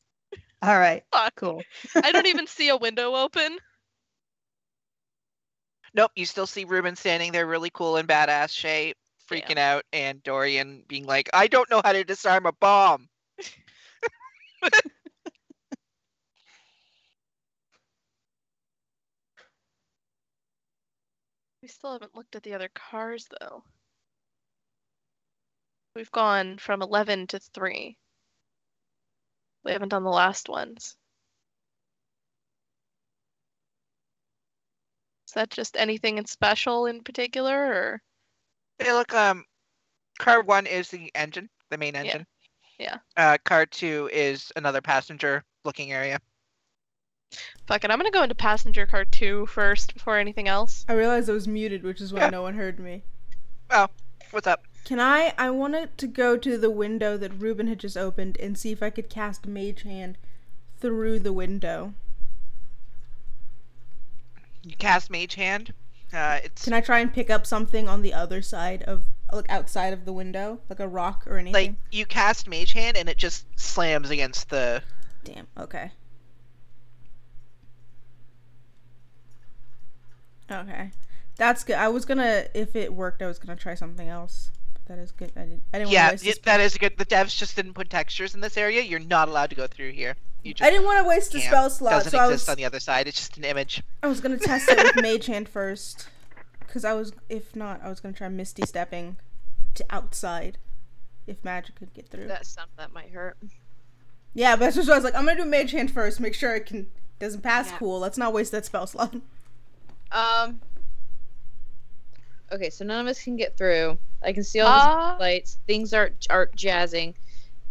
All right. Fuck. Cool. I don't even see a window open. Nope, you still see Ruben standing there really cool and badass shape, freaking out, and Dorian being like, I don't know how to disarm a bomb. We still haven't looked at the other cars, though. We've gone from 11 to 3. We haven't done the last ones. Is that just anything in special in particular, or? Hey, look, car 1 is the engine, the main engine. Yeah. Car 2 is another passenger looking area. Fuck it, I'm gonna go into passenger car 2 first before anything else. I realized I was muted, which is why no one heard me. Oh, what's up? I wanted to go to the window that Ruben had just opened and see if I could cast Mage Hand through the window. You cast Mage Hand. Can I try and pick up something on the other side of, like, outside of the window? Like a rock or anything? Like, you cast Mage Hand and it just slams against the... Damn, okay. Okay. That's good. I was gonna, if it worked, I was gonna try something else. But that is good. I didn't want to waste that is good. The devs just didn't put textures in this area. You're not allowed to go through here. You just I didn't want to waste a spell slot, doesn't so exist on the other side. It's just an image. I was gonna test it with Mage Hand first. Because if not, I was gonna try Misty Stepping to outside. If magic could get through. That might hurt. Yeah, but that's what I was like, I'm gonna do Mage Hand first, make sure it doesn't pass. Yeah. Cool, let's not waste that spell slot. Okay, so none of us can get through. I can see all these lights. Things are jazzing.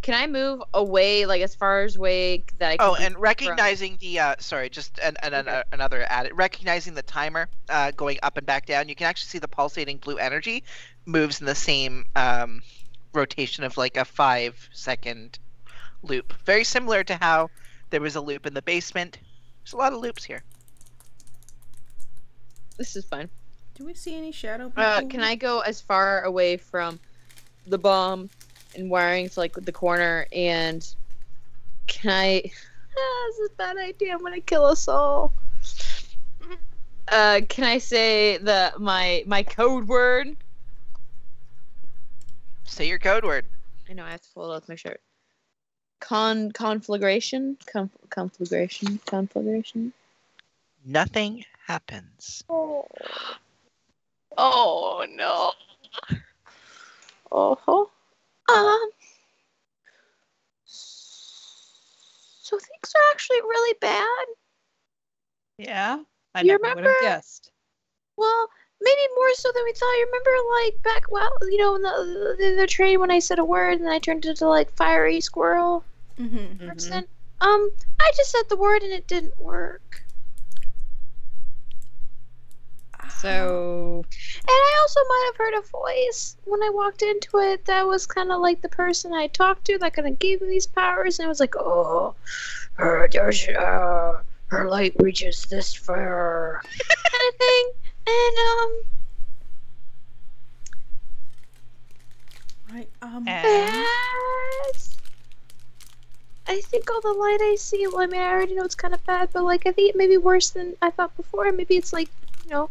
Can I move away, like as far as away that I can? Oh, and recognizing the sorry, just another added. Recognizing the timer going up and back down, you can actually see the pulsating blue energy moves in the same rotation of like a 5-second loop. Very similar to how there was a loop in the basement. There's a lot of loops here. This is fine. Do we see any shadow people? Can I go as far away from the bomb and wiring to like the corner, and can I this is a bad idea, I'm gonna kill us all. Can I say my code word? Say your code word. I know, I have to pull it up to make sure. Conflagration. Nothing happens. Oh Oh no. Oh. So things are actually really bad. Yeah? I You never would have remember? guessed. Well, maybe more so than we thought. You remember, like, back, well, you know, in the train when I said a word and I turned into, like, fiery squirrel Mm-hmm. person? I just said the word and it didn't work. So, And I also might have heard a voice when I walked into it that was kind of like the person I talked to that kind of gave me these powers. And I was like, oh, her light reaches this far. Kind of thing. And, Right. and bad. I think all the light I see, well, I mean, I already know it's kind of bad, but, like, I think it may be worse than I thought before. Maybe it's, like, you know,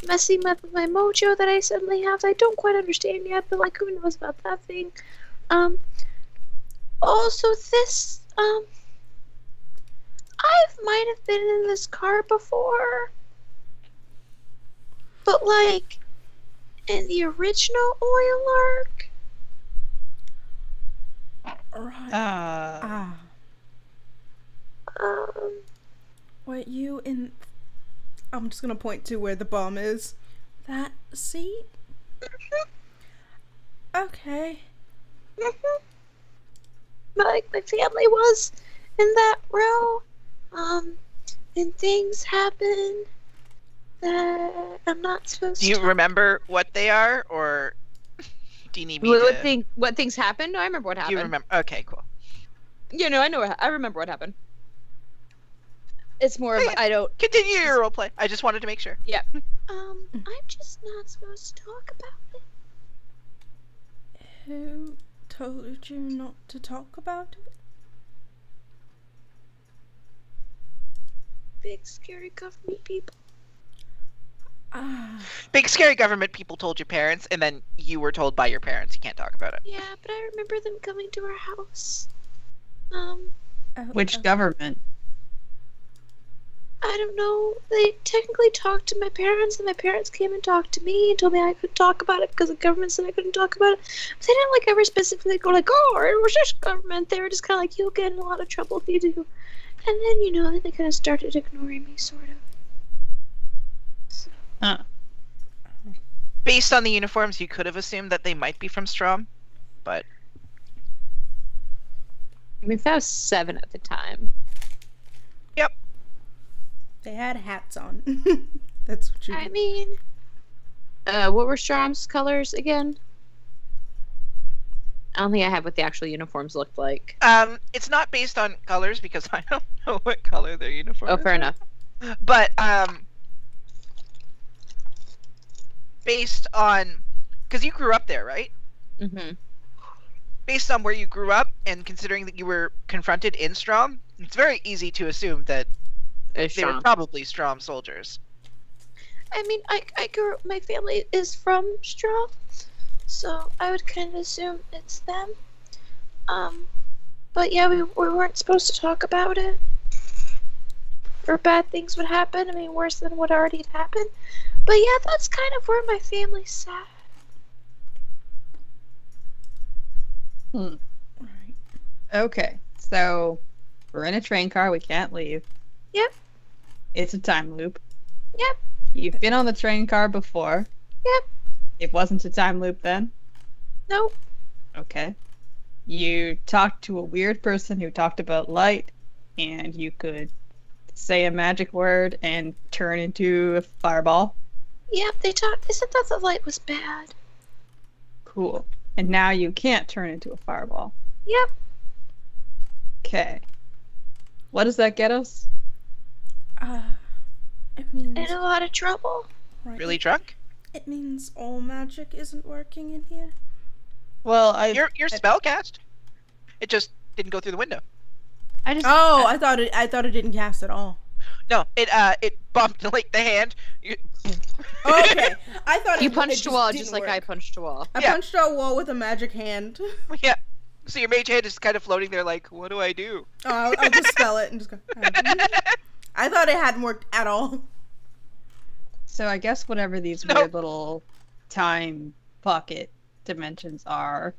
messing with my mojo that I suddenly have. I don't quite understand yet, but, like, who knows about that thing. Also, this, I might have been in this car before, but, like, in the original oil arc. Right. Wait, you in... I'm just gonna point to where the bomb is. That seat? Okay. Like, my family was in that row. And things happen that I'm not supposed Do to. you remember what they are, or do you need me to... What things happened? No, I remember what Do happened. you remember? Okay, cool. Yeah, no, I remember what happened. It's more of Okay. I don't. Continue your roleplay. I just wanted to make sure. I'm just not supposed to talk about it. Who told you not to talk about it? Big scary government people. Big scary government people told your parents, and then you were told by your parents you can't talk about it. Yeah, but I remember them coming to our house. which government? I don't know. They technically talked to my parents, and my parents came and talked to me and told me I couldn't talk about it because the government said I couldn't talk about it. But they didn't like ever specifically go like, "Oh, it was this government." They were just kind of like, "You'll get in a lot of trouble if you do." And then, you know, they kind of started ignoring me, sort of. So. Huh. Based on the uniforms, you could have assumed that they might be from Strom, but I mean, if I was 7 at the time. They had hats on. That's what you... I mean, What were Strom's colors again? I don't think I have what the actual uniforms looked like. it's not based on colors because I don't know what color their uniform is. Oh, fair enough. But based on, because you grew up there, right? Mm-hmm. Based on where you grew up and considering that you were confronted in Strom, it's very easy to assume that they were probably Strom soldiers. I mean, I grew up, my family is from Strom, so I would kind of assume it's them. But yeah, we weren't supposed to talk about it. Or bad things would happen. I mean, worse than what already had happened. But yeah, that's kind of where my family's sat. Right. Okay, so we're in a train car. We can't leave. Yep. It's a time loop. Yep. You've been on the train car before. Yep. It wasn't a time loop then? Nope. Okay. You talked to a weird person who talked about light, and you could say a magic word and turn into a fireball. Yep, they said that the light was bad. Cool. And now you can't turn into a fireball. Yep. Okay. What does that get us? It means... In a lot of trouble. Right. Really drunk? It means all magic isn't working in here. Well, Your spell cast. It just didn't go through the window. Oh, I thought it didn't cast at all. No, it bumped like the hand. Okay, I thought You it punched a just wall didn't just like work. I punched a wall. I Yeah. punched a wall with a magic hand. Yeah. So your mage hand is kind of floating there, like, what do I do? Oh, I'll just spell it and just go. I thought it hadn't worked at all. so I guess whatever these No. weird little time pocket dimensions are.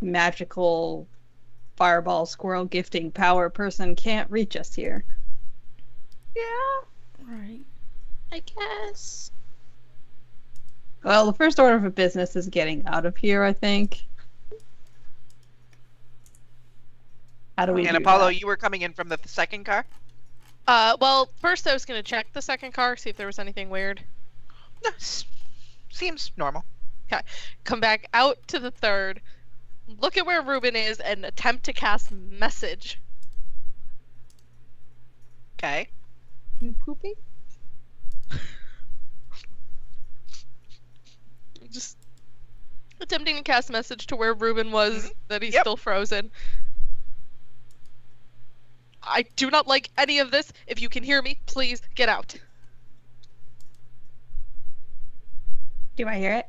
Magical fireball squirrel gifting power person can't reach us here. Yeah, Right. I guess. Well, the first order of business is getting out of here, I think. How do we And do Apollo, that? you were coming in from the second car? Well, first I was gonna check the second car, see if there was anything weird. No, seems normal. Come back out to the third, look at where Ruben is, and attempt to cast message. Okay. You pooping? Just attempting to cast message to where Ruben was, that he's Yep. still frozen. I do not like any of this. If you can hear me, please get out. Do I hear it?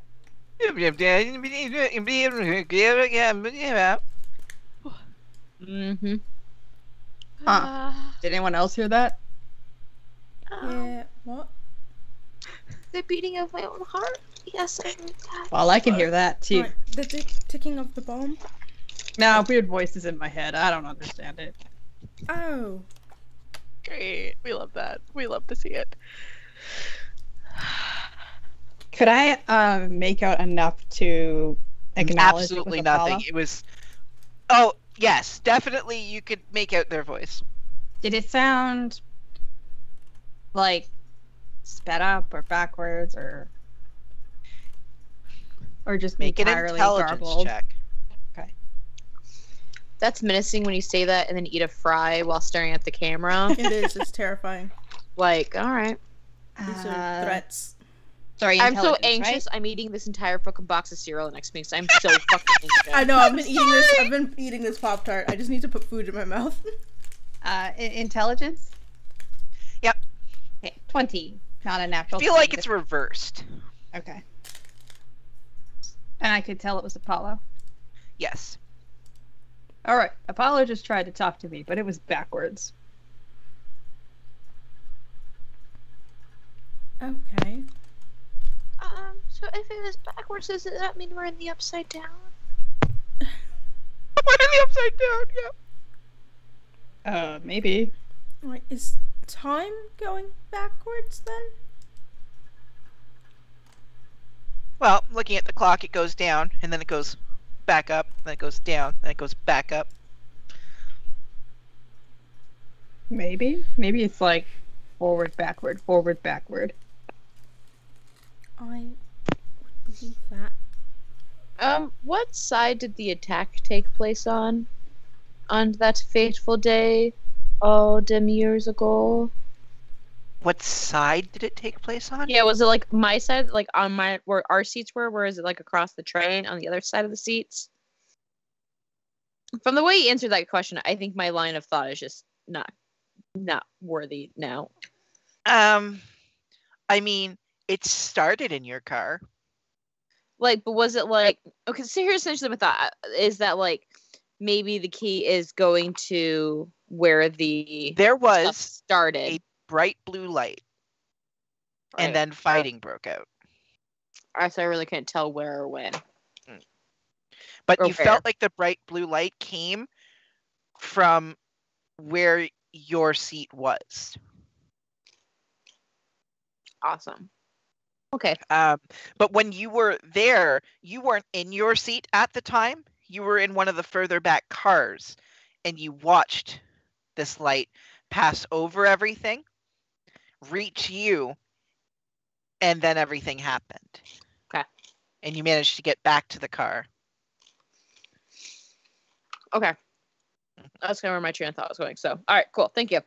Mm-hmm. Did anyone else hear that? Yeah. What? The beating of my own heart? Yes, I heard that. Well, I can hear that too. Right. The ticking of the bomb. Now, weird voices in my head. I don't understand it. Oh. Great. We love that. We love to see it. Could I make out enough to acknowledge Absolutely it with Apollo? nothing. It was. Oh yes, definitely. You could make out their voice. Did it sound like sped up or backwards or just Make an entirely intelligence garbled? check. That's menacing when you say that and then eat a fry while staring at the camera. It is. It's terrifying. Like, all right. These are threats. Sorry, I'm so intelligence, anxious. right? I'm eating this entire fucking box of cereal next week, so I'm so fucking anxious. I know. I've been eating this. I've been eating this Pop-Tart. I just need to put food in my mouth. Intelligence? Yep. Okay, 20. Not a natural. I feel like 20, it's reversed. okay. And I could tell it was Apollo. Yes. All right, Apollo just tried to talk to me, but it was backwards. Okay. So if it was backwards, does that mean we're in the upside down? We're in the upside down. Yeah. Maybe. Right. Is time going backwards then? Well, looking at the clock, it goes down, and then it goes back up, then it goes down, then it goes back up. Maybe. Maybe it's like forward, backward, forward, backward. I would believe that. What side did the attack take place on that fateful day all them years ago? What side did it take place on? Yeah, was it like my side, like on my where our seats were, or is it like across the train on the other side of the seats? From the way you answered that question, I think my line of thought is just not worthy now. I mean, it started in your car. Like, but was it like, okay, so here's essentially my thought, is that like maybe the key is going to where the There stuff was started, a bright blue light, right? and then fighting broke out. So I really couldn't tell where or when. But Or you felt like the bright blue light came from where your seat was. Awesome. Okay. But when you were there, you weren't in your seat at the time. You were in one of the further back cars, and you watched this light pass over everything, reach you, and then everything happened. Okay. And you managed to get back to the car. Okay. That's kind of where my train of thought was going. So, all right, cool. Thank you.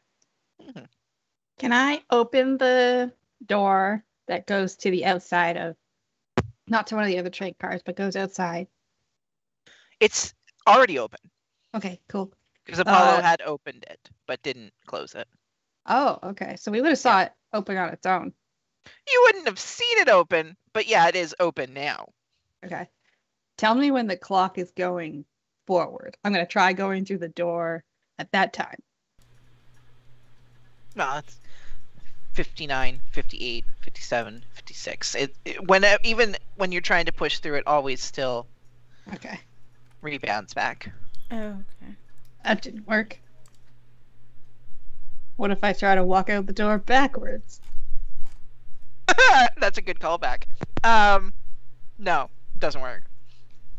Can I open the door that goes to the outside of, not to one of the other train cars, but goes outside? It's already open Okay, cool. because Apollo had opened it but didn't close it. Oh, okay. So we would have saw it open on its own. You wouldn't have seen it open, but yeah, it is open now. Okay. Tell me when the clock is going forward. I'm going to try going through the door at that time. No, it's 59, 58, 57, 56. Even when you're trying to push through, it always still Okay. rebounds back. Oh, okay. That didn't work. What if I try to walk out the door backwards? That's a good callback. No, doesn't work.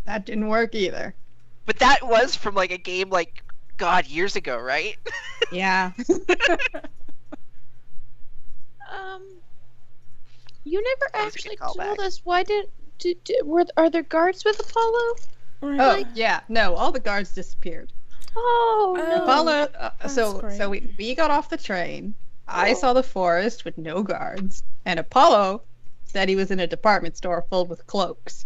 That didn't work either. But that was from like a game like God years ago, right? Yeah. You never That was a actually good callback. told us why are there guards with Apollo? Right. Oh, yeah. No, all the guards disappeared. Oh no. Apollo, that's so great. we got off the train. I Oh. saw the forest with no guards, and Apollo said he was in a department store filled with cloaks.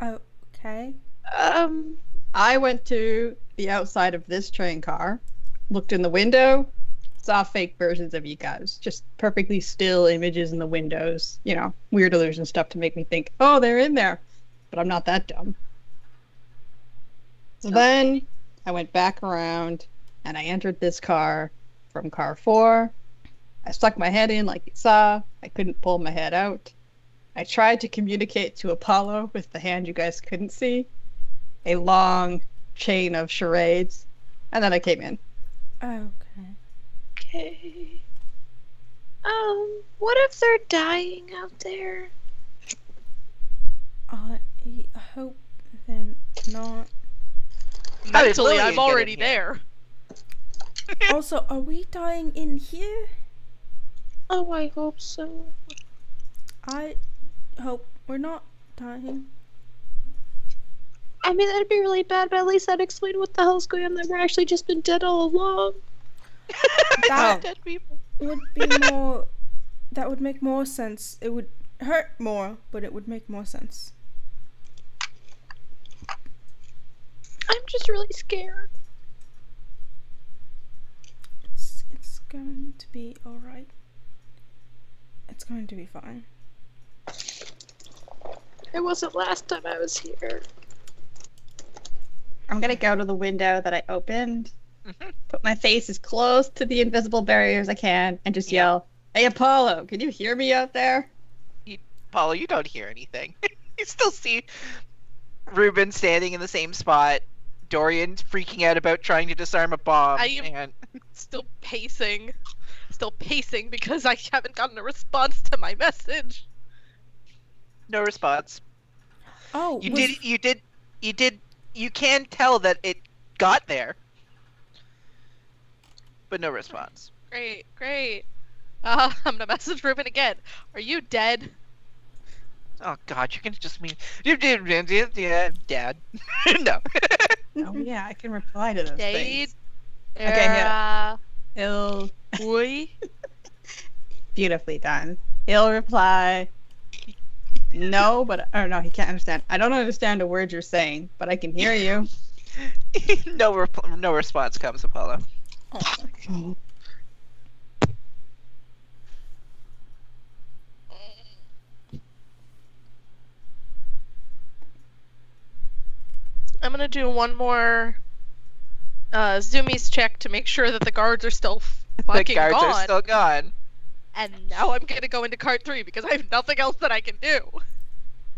Okay. I went to the outside of this train car, looked in the window, saw fake versions of you guys, just perfectly still images in the windows, weird illusion stuff to make me think, oh, they're in there, but I'm not that dumb. So then I went back around and I entered this car from car 4. I stuck my head in like you saw. I couldn't pull my head out. I tried to communicate to Apollo with the hand you guys couldn't see. A long chain of charades. And then I came in. Okay. Okay. What if they're dying out there? I hope they're not. Mentally, Lillian I'm get already in here? there. Also, are we dying in here? Oh, I hope so. I hope we're not dying. I mean, that'd be really bad, but at least that'd explain what the hell's going on. That we're actually just been dead all along. That Dead people. would be more. That would make more sense. It would hurt more, but it would make more sense. I'm just really scared. It's going to be alright. It's going to be fine. It wasn't last time I was here. I'm gonna go to the window that I opened, Mhm. put my face as close to the invisible barrier as I can, and just yell, "Hey Apollo, can you hear me out there?" Apollo, you don't hear anything. You still see Ruben standing in the same spot. Dorian freaking out about trying to disarm a bomb. I am- And Still pacing because I haven't gotten a response to my message. no response. Oh, You can tell that it got there. But no response. Great. I'm gonna message Ruben again. Are you dead? Oh God, you're gonna just mean yeah, Dad. No. Oh yeah, I can reply to those Dade? things. Okay, yeah. He'll Boy? beautifully done. He'll reply, "No, or no, he can't understand. I don't understand a word you're saying, but I can hear you." No response comes, Apollo. I'm gonna do one more zoomies check to make sure that the guards are still The fucking guards gone. are still gone. And now I'm gonna go into cart 3 because I have nothing else that I can do.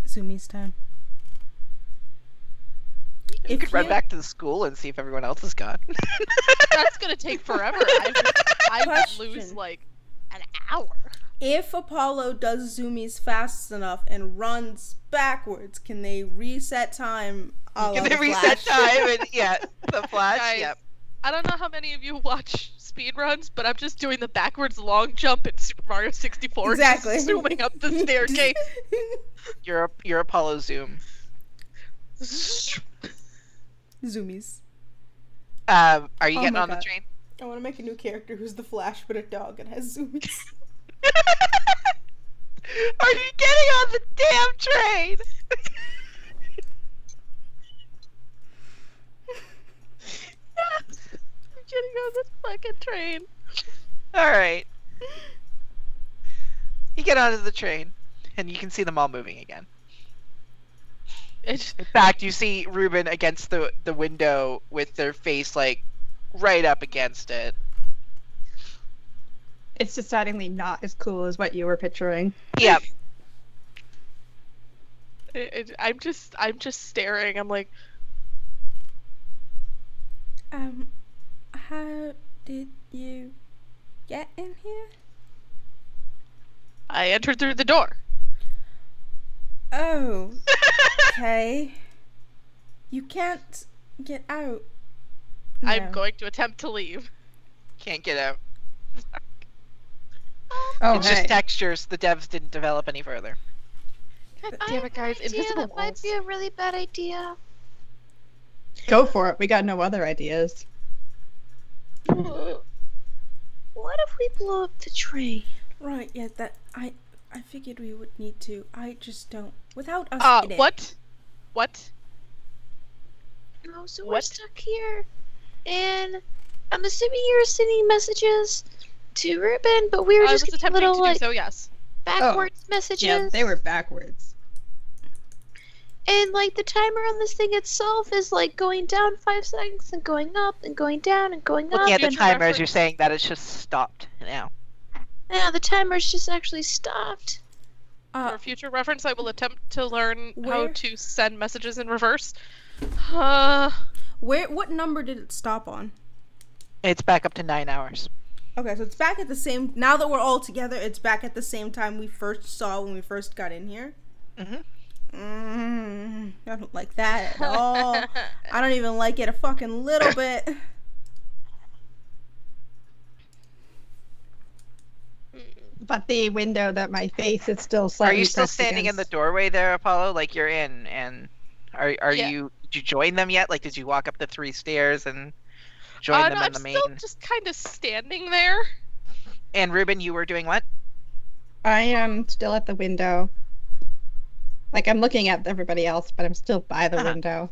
Zoomies time. You If could run you- back to the school and see if everyone else is gone. That's gonna take forever. I would lose Question. like an hour. If Apollo does zoomies fast enough and runs backwards, can they reset time? A la Can they the reset Flash? time? And, yeah, the Flash. Guys, Yep. I don't know how many of you watch speedruns, but I'm just doing the backwards long jump in Super Mario 64. Exactly. Just zooming up the staircase. You're Apollo Zoom. Zoomies. Are you Oh getting my on the God. train? I want to make a new character who's the Flash but a dog and has zoomies. Are you getting on the damn train? I'm getting on this fucking train. All right. You get onto the train, and you can see them all moving again. It's In fact, you see Ruben against the window with their face like right up against it. It's decidedly not as cool as what you were picturing. Yeah. I'm just staring. I'm like, How did you get in here? I entered through the door. Oh, okay. You can't get out. I'm No. going to attempt to leave. Can't get out. Oh, It's hey. just textures. The devs didn't develop any further. God damn it, guys! Invisible that might walls. be a really bad idea. Go for it. We got no other ideas. What if we blow up the train? Right, yeah, that I figured we would need to. I just don't. Without us in it. What? What? Oh, so we're What? stuck here. And I'm assuming you're sending messages to Ruben, but we were I was just getting attempting little, to like, do so. Yes. backwards messages. Yeah, they were backwards. And, like, the timer on this thing itself is, like, going down 5 seconds and going up and going down and going Looking up. at the And timer as reference- you're saying that, it's just stopped now. yeah, the timer's just actually stopped. For future reference, I will attempt to learn how Where? to send messages in reverse. What number did it stop on? It's back up to 9 hours. Okay, so it's back at the same. Now that we're all together, it's back at the same time we first saw when we first got in here. Mhm. I don't like that at all. I don't even like it a fucking little bit. But the window that my face is still Are slightly you still pressed standing in the against. doorway there, Apollo? Like you're in, and are Yeah. you? Did you join them yet? Like, did you walk up the 3 stairs and join them no, in the I'm main? still just kind of standing there. And Ruben, you were doing what? I am still at the window. Like, I'm looking at everybody else, but I'm still by the Uh-huh. window.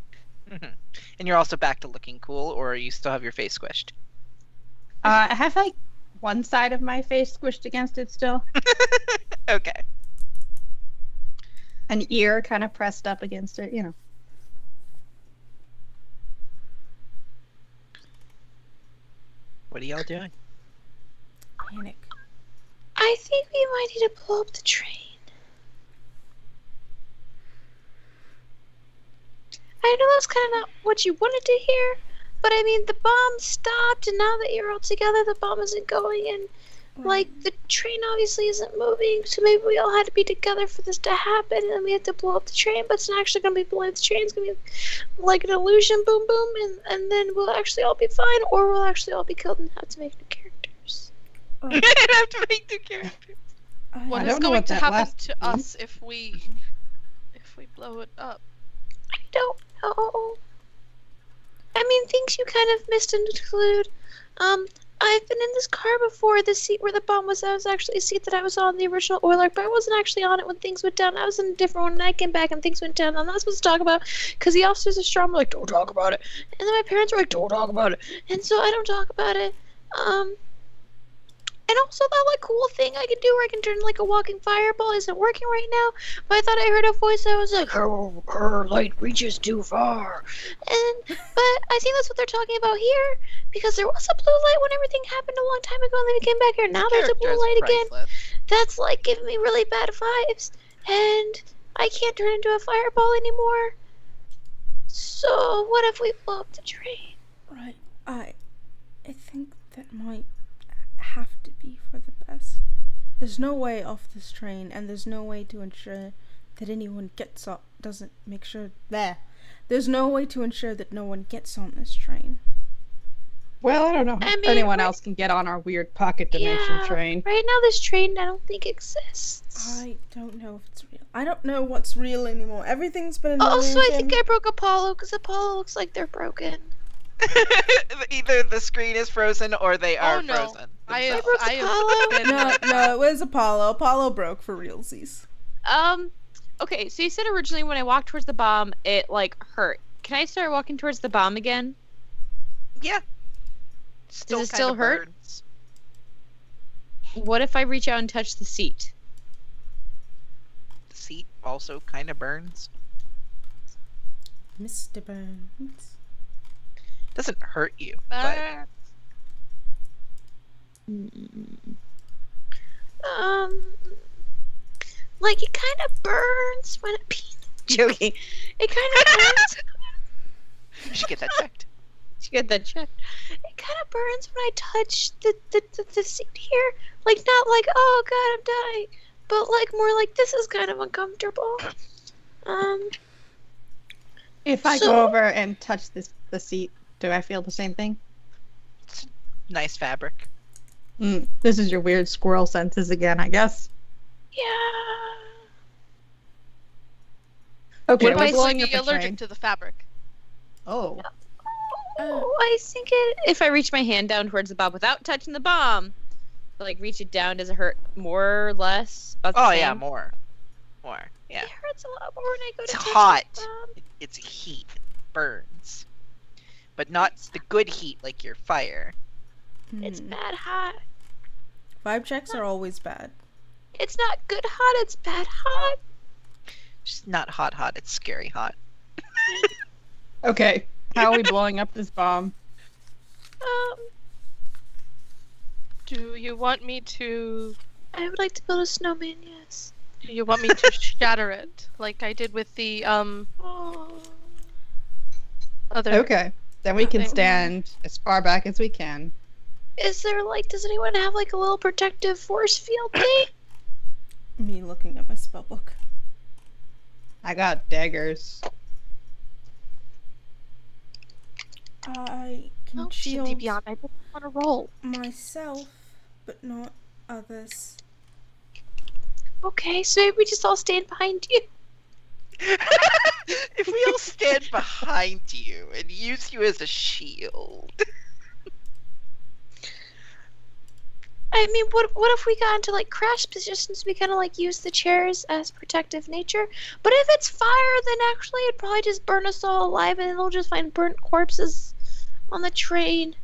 Mhm. And you're also back to looking cool, or you still have your face squished? I have, like, one side of my face squished against it still. Okay. An ear kind of pressed up against it, you know. What are y'all doing? Panic. I think we might need to blow up the train. I know that's kind of not what you wanted to hear, but I mean, the bomb stopped, and now that you're all together, the bomb isn't going, and like the train obviously isn't moving, so maybe we all had to be together for this to happen, and then we had to blow up the train, but it's not actually going to be blowing up the train, it's going to be like an illusion, boom boom, and then we'll actually all be fine, or we'll actually all be killed and have to make new characters. I have to make 2 characters. What I is don't know going what to that happen last to means. us if we blow it up? I don't know. I mean, things you kind of missed and include. I've been in this car before. The seat where the bomb was, that was actually a seat that I was on the original Oiler, but I wasn't actually on it when things went down. I was in a different one, and I came back and things went down. I'm not supposed to talk about because the officers are strong. Were like, don't talk about it. And then my parents were like, don't talk about it. And so I don't talk about it. And also that like cool thing I can do where I can turn like a walking fireball isn't working right now. But I thought I heard a voice that was like, her light reaches too far. But I think that's what they're talking about here. Because there was a blue light when everything happened a long time ago and then we came back here. Now there's a blue Character's light again. priceless. That's like giving me really bad vibes. And I can't turn into a fireball anymore. So what if we blow up the train? Right. I think that might have to be for the best. There's no way off this train, and there's no way to ensure that anyone gets up. Doesn't make sure there. There's no way to ensure that no one gets on this train. Well, I don't know I if mean, anyone right- else can get on our weird pocket dimension Yeah. train. Right now, this train I don't think exists. I don't know if it's real. I don't know what's real anymore. Everything's been an Also, I think illusion. I broke Apollo because Apollo looks like they're broken. Either the screen is frozen or they are Oh, no. frozen. I themselves. have been No, it was Apollo. Apollo broke for realsies. Okay, so you said originally when I walked towards the bomb, it like hurt. Can I start walking towards the bomb again? Yeah. it kinda still hurt? burns. What if I reach out and touch the seat? The seat also kind of burns. Mr. Burns. Doesn't hurt you, but Mm. Like it kind of burns when it joking. It kind of burns. You should get that checked. Did you get that checked? It kind of burns when I touch the seat here. Like not like oh god I'm dying, but like more like this is kind of uncomfortable. If I So- go over and touch the seat, do I feel the same thing? Nice fabric. This is your weird squirrel senses again, I guess. Yeah. Okay, Would we're I blowing be up a allergic train. to the fabric? Oh. Oh, I think it. If I reach my hand down towards the bomb without touching the bomb, like reach it down, does it hurt more or less? About the Oh same? yeah, more. Yeah. It hurts a lot more when I go It's to touch hot. the bomb. It's heat. It burns. But not the good heat like your fire. It's bad hot. Vibe checks are always bad. It's not good hot. It's bad hot. It's not hot, it's scary hot. Okay. How are we blowing up this bomb? Do you want me to? I would like to build a snowman. Yes. Do you want me to shatter it like I did with the Oh. other? Okay. Then we can Thing. stand as far back as we can. Is there like? Does anyone have like a little protective force field thing? Me looking at my spellbook. I got daggers. I can Oh, shield Shindy Beyond, I didn't want to roll. myself, but not others. Okay, so maybe we just all stand behind you. If we all stand behind you and use you as a shield. I mean, what if we got into like crash positions? We kind of like use the chairs as protective nature. But if it's fire, then actually it'd probably just burn us all alive, and they'll just find burnt corpses on the train.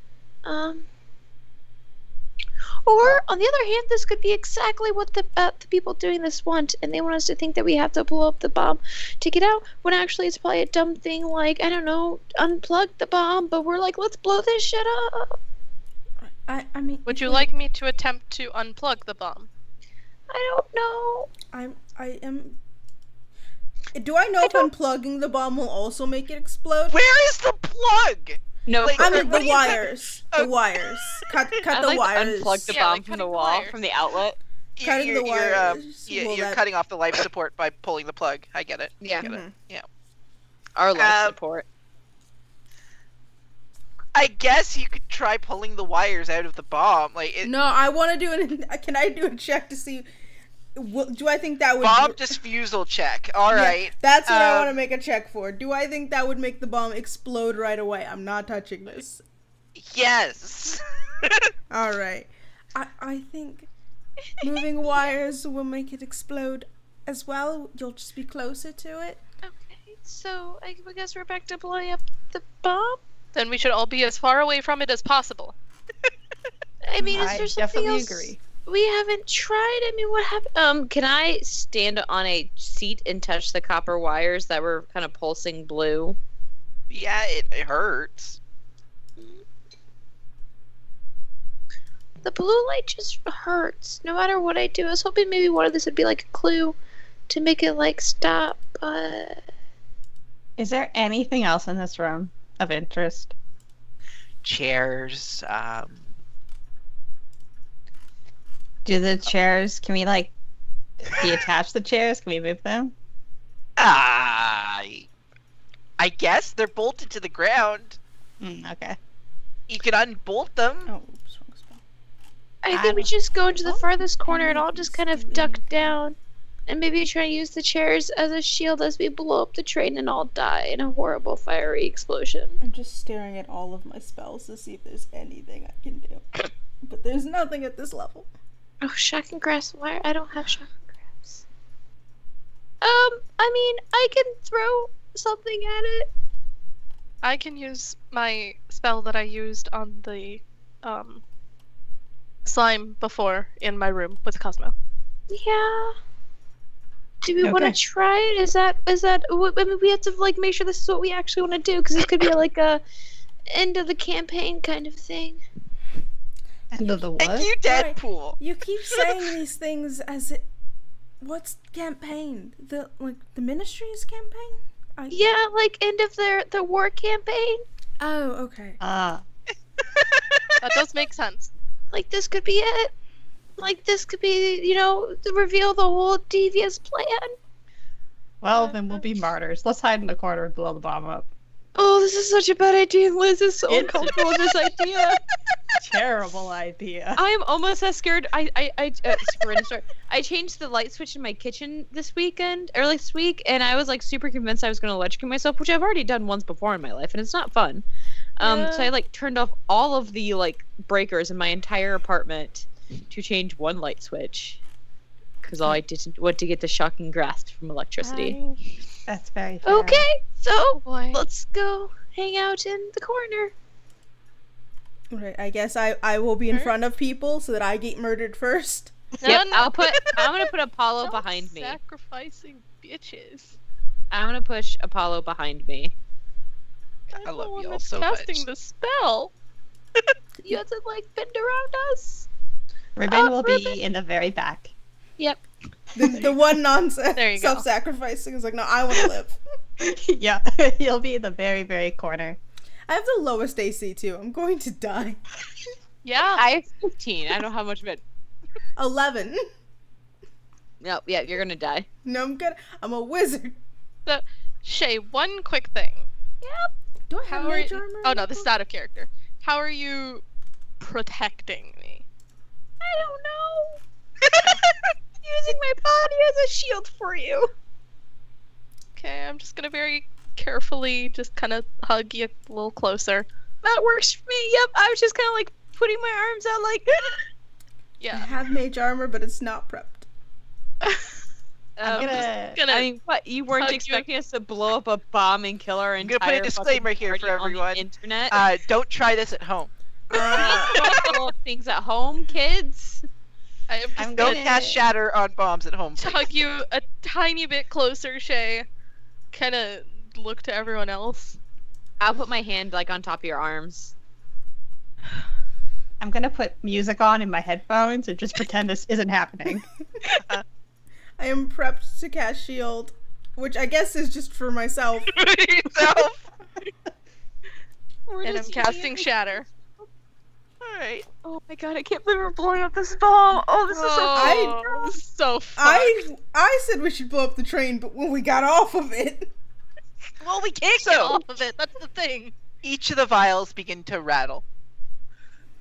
Or on the other hand, this could be exactly what the people doing this want, and they want us to think that we have to blow up the bomb to get out. When actually it's probably a dumb thing, like I don't know, unplug the bomb. But we're like, let's blow this shit up. I mean, Would if you we- like me to attempt to unplug the bomb? I don't know. I am. Do I know if unplugging the bomb will also make it explode? Where is the plug? No, Like, I What mean do the you have- wires. The Oh. wires. Cut I'd the like wires. to unplug the Yeah, bomb like from the cutting wall, wires. from the outlet. Cutting the wires. You're Will that- cutting off the life support by pulling the plug. I get it. Yeah. Get it. Mhm. Yeah. Our life Um, support. I guess you could try pulling the wires out of the bomb. Like it, No, I want to do an. Can I do a check to see? Do I think that would? bomb disfusal check. All Yeah, right. That's what I want to Um, make a check for. Do I think that would make the bomb explode right away? I'm not touching this. Yes. All right. I think moving wires will make it explode as well. You'll just be closer to it. Okay, so I guess we're back to blowing up the bomb. Then we should all be as far away from it as possible. I mean, is I there something definitely else agree. we haven't tried? I mean, what happened? Can I stand on a seat and touch the copper wires that were kind of pulsing blue? Yeah, it hurts. The blue light just hurts. No matter what I do, I was hoping maybe one of this would be like a clue to make it like stop. But Is there anything else in this room of interest? Chairs. Do the chairs, can we like detach the chairs? Can we move them? I guess they're bolted to the ground. Okay. You can unbolt them. Oh, oops, wrong spell. I think we don't- just go into the Oh, farthest corner and I all just kind see. of duck down, and maybe try to use the chairs as a shield as we blow up the train and all die in a horrible fiery explosion. I'm just staring at all of my spells to see if there's anything I can do. But there's nothing at this level. Oh, shock and grasp wire. I don't have shock and grasp. I mean, I can throw something at it. I can use my spell that I used on the slime before in my room with Cosmo. Yeah. Do we want to Okay. try it? Is that? I mean, we have to like make sure this is what we actually want to do, because this could be like a end of the campaign kind of thing. End of the what? Thank you, Right. Deadpool. You keep saying these things as it. What's campaign? The ministry's campaign? Yeah, like end of the war campaign. Oh, okay. Ah. That does make sense. Like this could be it. Like this could be, to reveal the whole devious plan. Well, then we'll be martyrs. Let's hide in the corner and blow the bomb up. Oh, this is such a bad idea. Liz is so It's- uncomfortable with this idea. Terrible idea. I am almost as scared. I changed the light switch in my kitchen this week, and I was like super convinced I was going to electrocute myself, which I've already done once before in my life, and it's not fun. So I like turned off all of the like breakers in my entire apartment to change one light switch, because all I didn't want to get the shocking grasp from electricity. That's very fair. Okay, so Boy. let's go hang out in the corner. Right, I guess I will be in front of people so that I get murdered first. Yep, I'm gonna put Apollo behind me. Sacrificing bitches. I'm gonna push Apollo behind me. I love the one you all that's so casting much. the spell. You have to like bend around us. Ribbon Oh, will Ribbon. be in the very back. Yep. The one There you go. self-sacrificing is like, no, I want to live. Yeah, he'll be in the very, very corner. I have the lowest AC too. I'm going to die. Yeah. I have 15. I don't have much of it. 11. No, yeah, you're gonna die. No, I'm good. I'm a wizard. Shay, one quick thing. Do I have How are mage you... armor? Oh no, this is out of character. How are you protecting me? I don't know. Using my body as a shield for you. Okay, I'm just gonna very carefully just kind of hug you a little closer. That works for me. Yep. I was just kind of like putting my arms out like. I Yeah. have mage armor, but it's not prepped. I'm gonna. I mean, what? You weren't hug you. expecting us to blow up a bomb and kill our I'm entire gonna put a disclaimer fucking here for party on the everyone. internet. Don't try this at home. Don't blow up things at home, kids. I am just I'm Don't gonna- cast shatter on bombs at home. to Please. hug you a tiny bit closer, Shay. Kind of look to everyone else. I'll put my hand like on top of your arms. I'm gonna put music on in my headphones and just pretend this isn't happening. I am prepped to cast shield, which I guess is just for myself. Yourself. And I'm casting shatter. All right. Oh my god! I can't believe we're blowing up this bomb. Oh, this is so. Oh, this is so fun. I said we should blow up the train, but when we got off of it, Well, we can't get So- off of it. That's the thing. Each of the vials begin to rattle,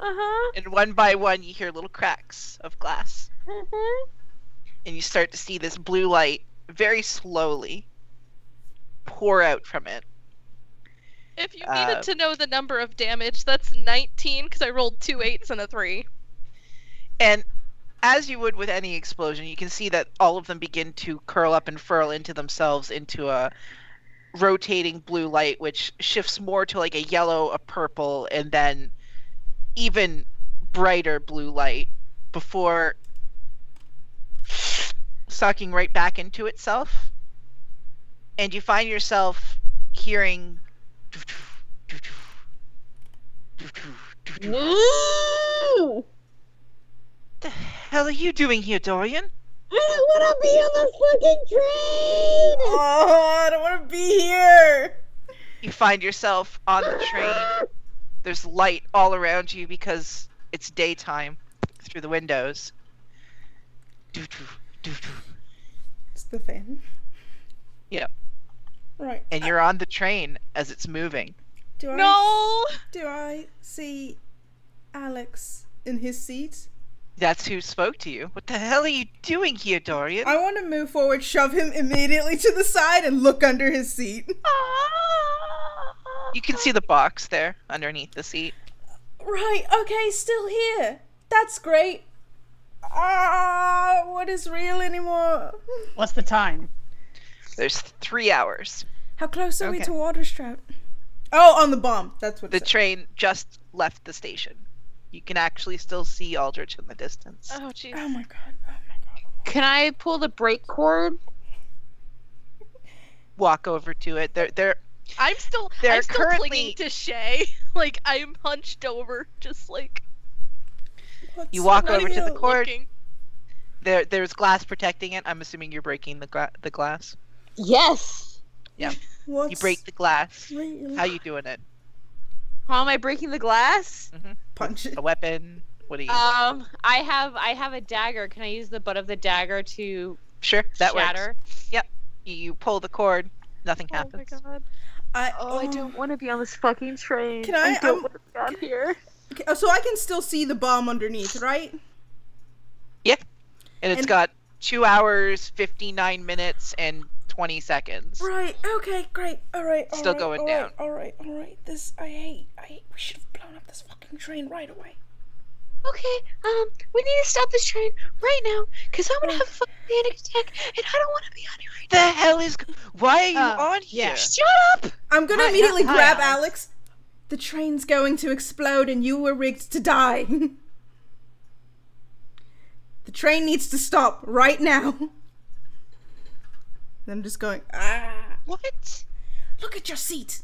Uh-huh. and one by one, you hear little cracks of glass, Uh-huh. and you start to see this blue light very slowly pour out from it. If you needed to know the number of damage, that's 19 because I rolled 2 8s and a 3. And as you would with any explosion, you can see that all of them begin to curl up and furl into themselves into a rotating blue light, which shifts more to like a yellow, a purple, and then even brighter blue light before sucking right back into itself. And you find yourself hearing No! the hell are you doing here, Dorian? I don't want to be on the fucking train! oh, I don't want to be here. You find yourself on the train. There's light all around you because it's daytime through the windows. It's the fan. Yep. Right. And you're on the train as it's moving. Do I No! do I see Alex in his seat? That's who spoke to you. What the hell are you doing here, Dorian? I want to move forward, shove him immediately to the side, and look under his seat. You can see the box there underneath the seat. Right, okay, still here. That's great. What is real anymore? What's the time? There's 3 hours. How close are we Okay. to Waterstrap? Oh, on the bomb. That's what The it said. train just left the station. You can actually still see Aldrich in the distance. Oh, jeez. Oh my god. Oh my god. Can I pull the brake cord? Walk over to it. They're I'm still They're clinging currently- to Shay. Like, I'm hunched over, just like... What's You walk Not over to even the cord. looking. There's glass protecting it. I'm assuming you're breaking the glass. Yes. What's You break the glass. real? How you doing it? How am I breaking the glass? Punch it. A weapon? What do you? I have a dagger. Can I use the butt of the dagger to Sure, that shatter? works. You pull the cord. Nothing Oh happens. my god. I don't want to be on this fucking train. Can I? don't want to be on here. Okay, so I can still see the bomb underneath, right? And it's And- got 2 hours, 59 minutes, and 20 seconds. Right. Okay. Great. All right. Still going down. All right. This I hate. We should have blown up this fucking train right away. Okay, we need to stop this train right now, because I'm gonna have a fucking panic attack, and I don't want to be on it right The hell is? Why are you on yeah. here? Shut up! I'm gonna Hi- immediately hi, grab Alex. Alex. The train's going to explode, and you were rigged to die. The train needs to stop right now. I'm just going. Ah! What? Look at your seat.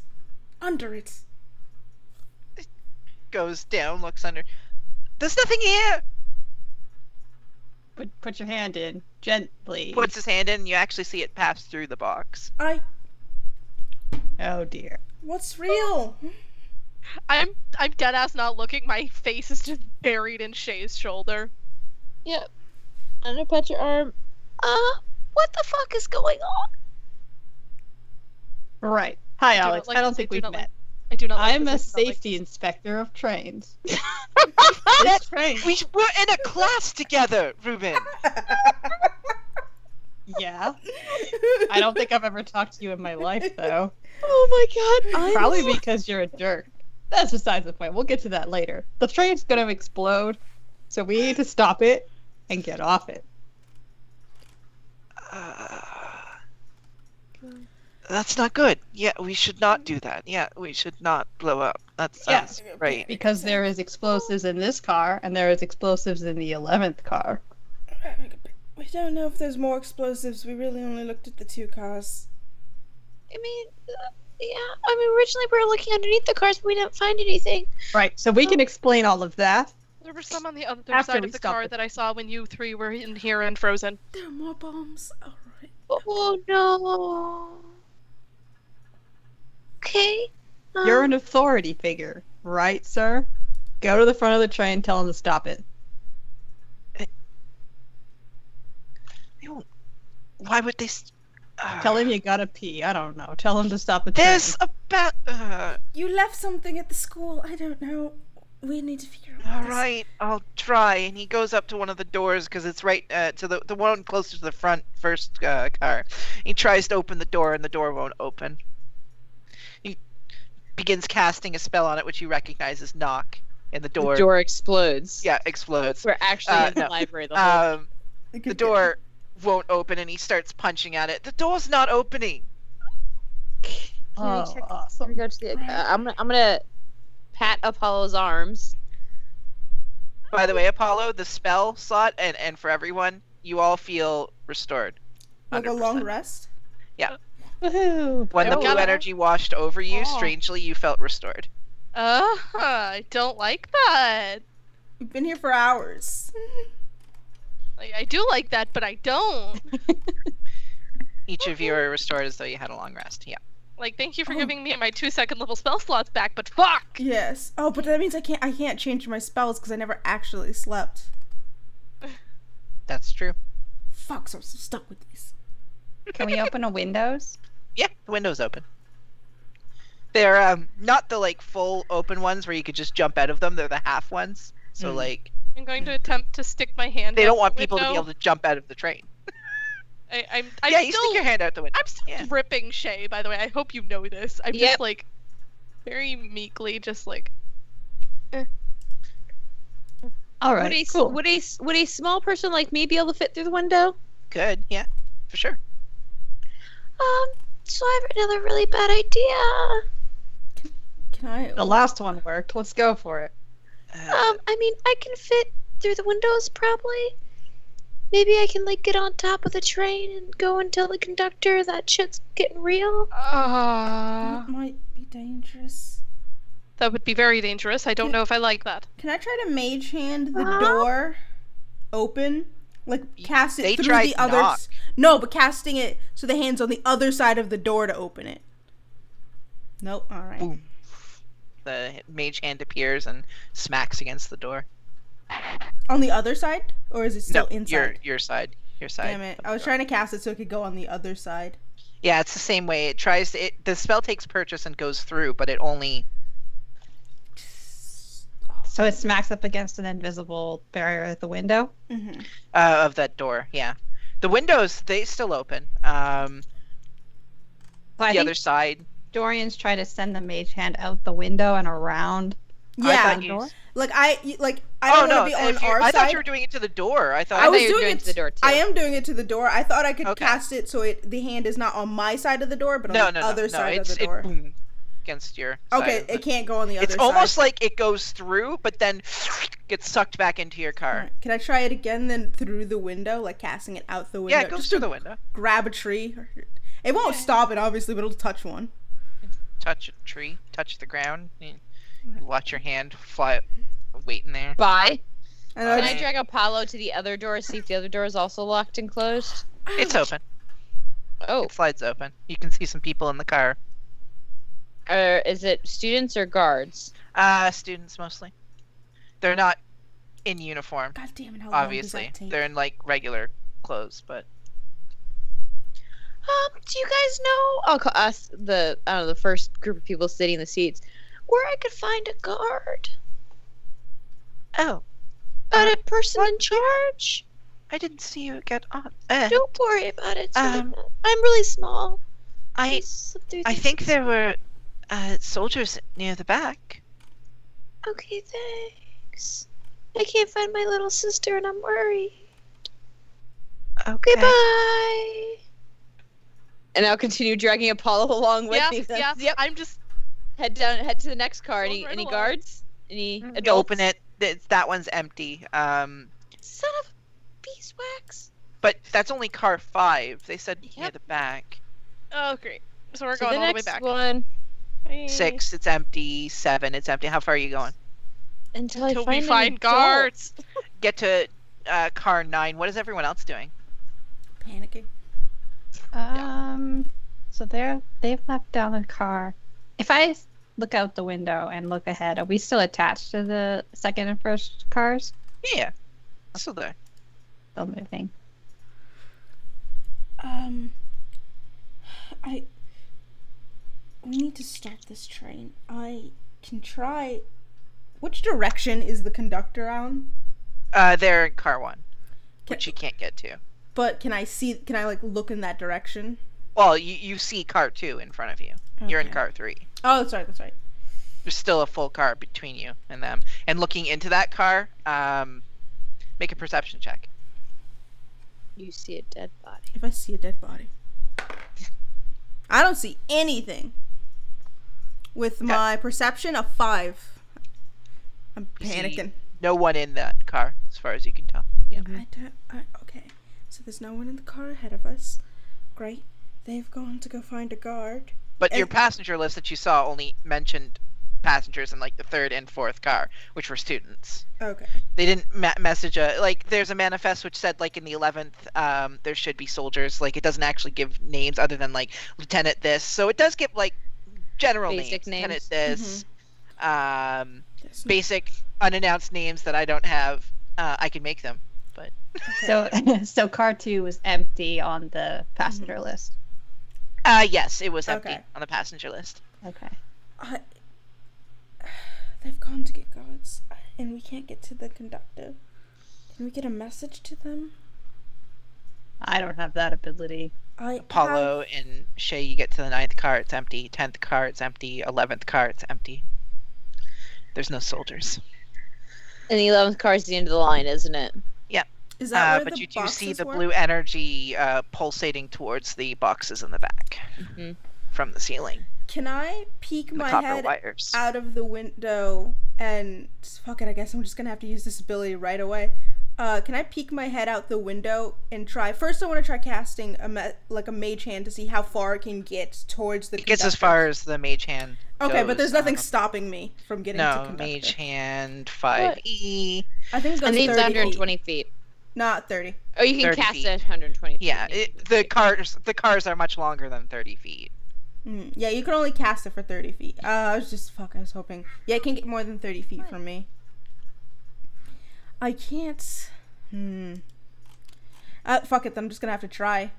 Under it. Goes down, looks under. There's nothing here. Put your hand in gently. Puts his hand in, and you actually see it pass through the box. Oh dear. What's real? I'm dead ass not looking. My face is just buried in Shay's shoulder. Yep. I'm gonna pet your arm. What the fuck is going on? Right. Hi, do not Alex. like I don't this, think I do we've not like- met. I do not. Like I'm a this, I do not like safety this. inspector of trains. This train. We're in a class together, Ruben. Yeah. I don't think I've ever talked to you in my life, though. Oh my god, Probably because you're a jerk. That's besides the point. We'll get to that later. The train's gonna explode, so we need to stop it and get off it. That's not good. Yeah, we should not do that. Yeah, we should not blow up. That sounds right. Because there is explosives in this car, and there is explosives in the 11th car. We don't know if there's more explosives. We really only looked at the two cars. I mean, originally we were looking underneath the cars, but we didn't find anything. Right, so we can explain all of that. There were some on the other After side we of the stop car it. that I saw when you three were in here and frozen. There are more bombs. All right. Oh no. Okay. You're an authority figure, right, sir? Go to the front of the train, tell them to stop it. Why would they? Tell him you gotta pee. I don't know. Tell him to stop the train. There's about. You left something at the school. I don't know. We need to figure out. All this. right, I'll try. And he goes up to one of the doors because it's right to the one closer to the first car. He tries to open the door, and the door won't open. He begins casting a spell on it, which you recognize as knock, and the door. The door explodes. Yeah, explodes. We're actually in the no. library the whole The door won't open, and he starts punching at it. The door's not opening. Oh, Let me awesome. go to the. I'm gonna pat Apollo's arms. By the way, Apollo, the spell slot, and for everyone, you all feel restored. Like a long 100%. rest. Woohoo! When the Oh, blue God. energy washed over you, Oh. strangely, you felt restored. I don't like that. We've been here for hours. I do like that, but I don't. Each of you are restored as though you had a long rest. Yeah. Like, thank you for Oh. giving me my 2-second level spell slots back, but fuck! Yes. Oh, but that means I can't change my spells because I never actually slept. That's true. Fuck, so I'm so stuck with these. Can we open a windows? Yeah, the window's open. They're not the like full open ones where you could just jump out of them. They're the half ones. So like I'm going to attempt to stick my hand they out don't want the people to be window. able to jump out of the train. I'm Yeah, you still, stick your hand out the window. I'm still Yeah. gripping Shay, by the way. I hope you know this. I'm Yep. just like very meekly just like All Would right, a cool. would a small person like me be able to fit through the window? Good. Yeah, for sure. So I have another really bad idea. Can I? The last one worked. Let's go for it. I mean, I can fit through the windows probably. Maybe I can like get on top of the train and go and tell the conductor that shit's getting real. That might be dangerous. That would be very dangerous. I don't know if I like that. Can I try to mage hand the door open? Like, cast it They through tried the other... knock. No, but casting it so the hand's on the other side of the door to open it. Nope, alright. Boom. The mage hand appears and smacks against the door. On the other side? Or is it still inside? your side. Your side. Damn it. I was trying to cast it so it could go on the other side. Yeah, it's the same way. It tries to... the spell takes purchase and goes through, but it only... So it smacks up against an invisible barrier at the window? Mm-hmm. Of that door, yeah. The windows, they still open. So I The think other side... Dorian's trying to send the mage hand out the window and around. I Yeah. thought you... Like, I don't want to be on our I sid. thought you were doing it to the door. I thought... I was you were doing doing it to the door, too. I am doing it to the door. I thought I could Okay. cast it so the hand is not on my side of the door, but on the other side of the door. It boom against your side Okay, of the- it can't go on the other It's side. almost like it goes through, but then gets sucked back into your car. Alright, can I try it again then through the window, like casting it out the window? Yeah, it goes Just through to the window. grab a tree. It won't stop it, obviously, but it'll touch one. Touch a tree, touch the ground. You watch your hand fly, waiting there. Bye. And Can I I drag Apollo to the other door, see if the other door is also locked and closed? It's open. Oh. It slides open. You can see some people in the car. Is it students or guards? Students mostly. They're not in uniform, God damn it, how long obviously. does that take? They're in like regular clothes, but Do you guys know? I'll ask the first group of people sitting in the seats where I could find a guard, oh, A person in charge. I didn't see you get on. Don't worry about it. It's really Um, not- I'm really small. I Please slip through I the- think there were soldiers near the back. Okay, thanks. I can't find my little sister and I'm worried. Okay. Goodbye. And I'll continue dragging Apollo along with Yeah, me. yeah. Yep. I'm just Head to the next car. Goes Any right along. guards? Any You adults? open it. That one's empty. Son of beeswax. But that's only car 5. They said near Yep. the back. oh great. So we're So going the all the way next back. one 6, it's empty. 7, it's empty. How far are you going? until I Until find we an find adult. guards. Get to car 9. What is everyone else doing? Panicking. So they've left down the car. If I look out the window and look ahead, are we still attached to the second and first cars? Yeah. Still there. Still moving. We need to stop this train. I can try... Which direction is the conductor on? They're in car 1, which you can't get to. But can I like look in that direction? Well, you see car 2 in front of you. You're in Okay. car 3. Oh, that's right. There's still a full car between you and them. And looking into that car, make a perception check. You see a dead body. If I see a dead body. I don't see anything. With Okay. my perception of 5. I'm You see panicking. No one in that car, as far as you can tell. Yeah. Okay. So there's no one in the car ahead of us. Great. They've gone to go find a guard. But your And- passenger list that you saw only mentioned passengers in like the 3rd and 4th car, which were students. Okay. They didn't message there's a manifest which said like in the 11th there should be soldiers. Like it doesn't actually give names other than like Lieutenant this. So it does give like general Basic Lieutenant names. this. There's no- Basic unannounced names that I don't have. I can make them. But Okay. So car 2 was empty on the passenger list. yes, it was empty Okay. on the passenger list. Okay. They've gone to get guards, and we can't get to the conductor. Can we get a message to them? I don't have that ability. Apollo and Shay, you get to the 9th car, it's empty. 10th car, it's empty. 11th car, it's empty. There's no soldiers. And the 11th car is the end of the line, isn't it? Is that where But the you do see boxes the were? blue energy pulsating towards the boxes in the back Mhm. from the ceiling. Can I peek The my copper head wires. out of the window and fuck it? I guess I'm just gonna have to use this ability right away. Can I peek my head out the window and try? First, I want to try casting a mage hand to see how far it can get towards the. It gets as far as the mage hand. Okay, goes. but there's nothing stopping me from getting to No, conductor. mage hand 5e. I think it goes I think it's 30 120 feet. Not 30. Oh, you can 30 cast feet. it at 120 feet. Yeah, the cars are much longer than 30 feet. Yeah, you can only cast it for 30 feet. I was hoping. Yeah, it can get more than 30 feet from me. I can't. Fuck it, I'm just gonna have to try.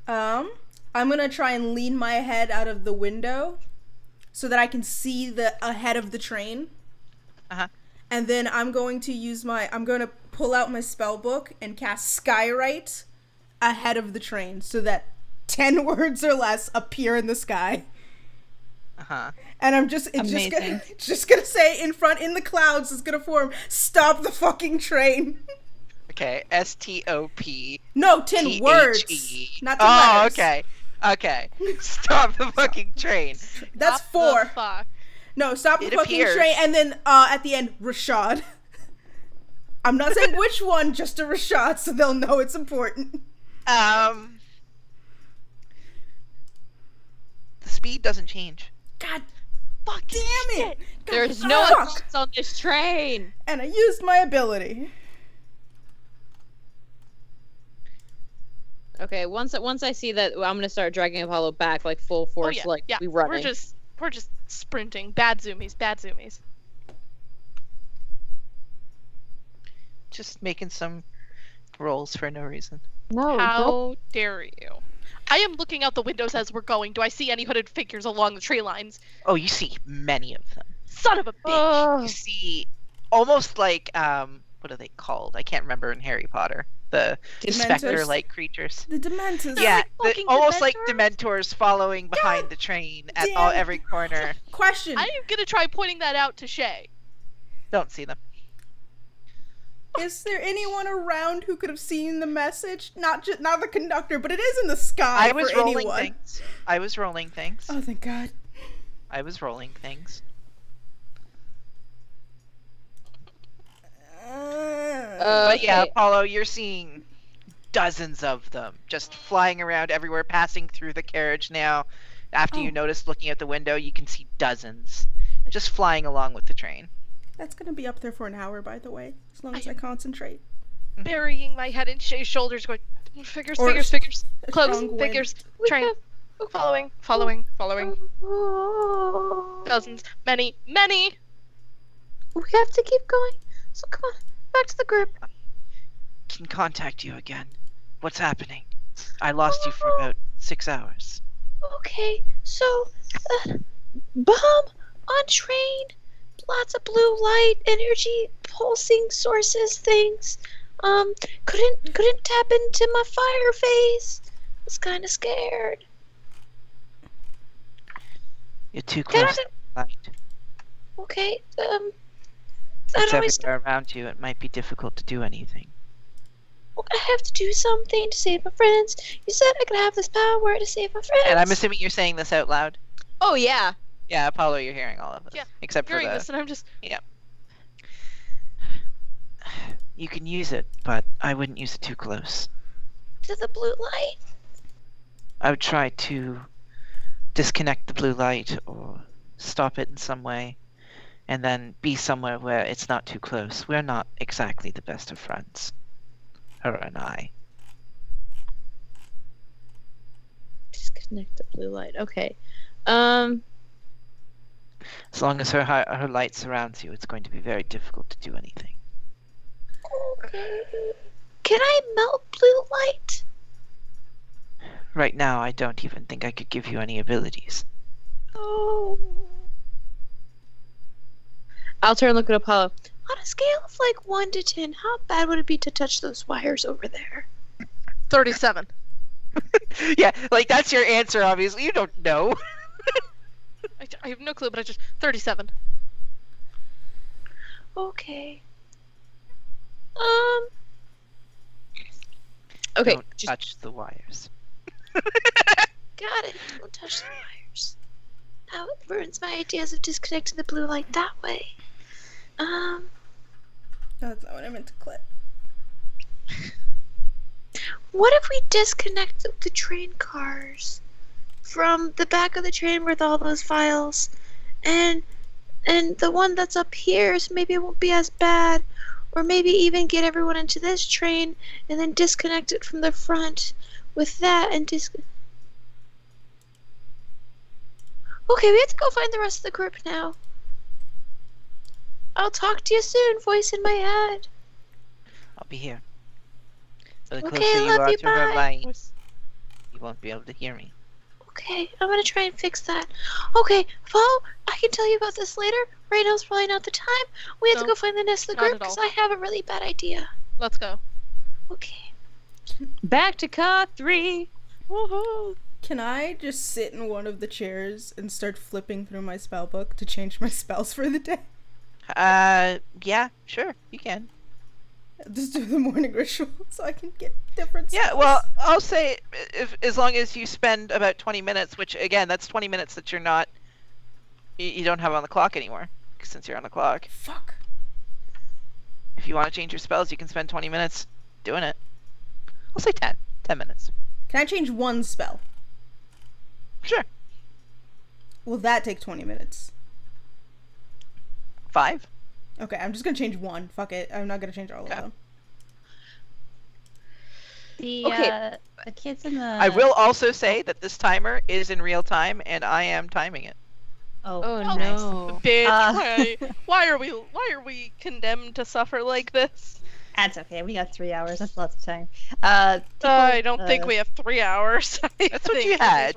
I'm gonna try and lean my head out of the window so that I can see the ahead of the train. Uh-huh. And then I'm going to pull out my spell book and cast Skywrite ahead of the train so that 10 words or less appear in the sky. Uh-huh. And it's just gonna say in the clouds, it's gonna form, stop the fucking train. Okay, S-T-O-P. No, 10 words. T-H-E. Not 10 letters. Okay. Stop the fucking train. That's What 4. the fuck? No, stop the It fucking appears. train, and then at the end, Rashad. I'm not saying which one, just a Rashad, so they'll know it's important. The speed doesn't change. God damn it! God, There's no fuck. adults on this train. And I used my ability. Okay, once I see that, I'm gonna start dragging Apollo back like full force, we running. We're just sprinting. Bad zoomies. Just making some rolls for no reason. No, How dare you? I am looking out the windows as we're going. Do I see any hooded figures along the tree lines? Oh, you see many of them. Son of a bitch! Oh. You see almost like, what are they called? I can't remember in Harry Potter. The Dementors. specter-like creatures. The Dementors. Yeah, fucking almost like Dementors? Dementors following behind the train at damn. every corner. Question. I am gonna try pointing that out to Shay. Don't see them. Is there anyone around who could have seen the message? Not the conductor, but it is in the sky I was for rolling anyone. things. I was rolling things. Oh, thank God. But yeah, Apollo, you're seeing dozens of them just flying around everywhere, passing through the carriage now. After you notice looking out the window, you can see dozens just flying along with the train. That's gonna be up there for an hour, by the way, as long as I concentrate. Burying my head in Shay's shoulders, going figures, Or figures, a close, strong wind. figures, We train, have- following, Oh. dozens, many. We have to keep going. So come on, back to the group. Can contact you again. What's happening? I lost you for about 6 hours. Okay, so bomb on train, lots of blue light, energy, pulsing sources, things. Couldn't tap into my fire face. Was kind of scared. You're too close to the light. Okay, It's always everywhere around you. It might be difficult to do anything. I have to do something to save my friends. You said I could have this power to save my friends. And I'm assuming you're saying this out loud? Oh yeah. Yeah, Apollo, you're hearing all of this. Yeah, Except for Hearing the... this, and I'm just You can use it, but I wouldn't use it too close. To the blue light. I would try to disconnect the blue light or stop it in some way, and then be somewhere where it's not too close. We're not exactly the best of friends. Her and I. Disconnect the blue light. Okay. As long as her light surrounds you, it's going to be very difficult to do anything. Okay. Can I melt blue light? Right now, I don't even think I could give you any abilities. Oh. I'll turn and look at Apollo. On a scale of like 1 to 10, how bad would it be to touch those wires over there? 37. Yeah, like that's your answer, obviously. You don't know. I have no clue, but I just 37. Okay. Okay. Don't touch the wires. Got it. Don't touch the wires. Now it ruins my ideas of disconnecting the blue light that way. That's not what I meant to clip. What if we disconnect the train cars from the back of the train with all those files, and the one that's up here, so maybe it won't be as bad, or maybe even get everyone into this train and then disconnect it from the front with that and Okay, we have to go find the rest of the group now. I'll talk to you soon, voice in my head. I'll be here. The Okay, closer you love are you, to her bye. light, you won't be able to hear me. Okay, I'm gonna try and fix that. Okay, Vo, I can tell you about this later. Right now's probably not the time. We have to No, go find the rest of the not group at all. because I have a really bad idea. Let's go. Okay. Back to car 3. Woohoo! Can I just sit in one of the chairs and start flipping through my spell book to change my spells for the day? Yeah, sure, you can. Just do the morning ritual so I can get different spells. Yeah, well, I'll say as long as you spend about 20 minutes, which again, that's 20 minutes that you're not, you don't have on the clock anymore, since you're on the clock. Fuck. If you want to change your spells, you can spend 20 minutes doing it. I'll say 10 minutes. Can I change one spell? Sure. Will that take 20 minutes? 5. Okay, I'm just gonna change one. Fuck it. I'm not gonna change all Okay. of them. Okay. The kids in the. I will also say that this timer is in real time, and I am timing it. Oh, Oh, nice. no. Bitch, why are we condemned to suffer like this? That's okay. We got 3 hours. That's lots of time. I don't think we have 3 hours. That's what you had.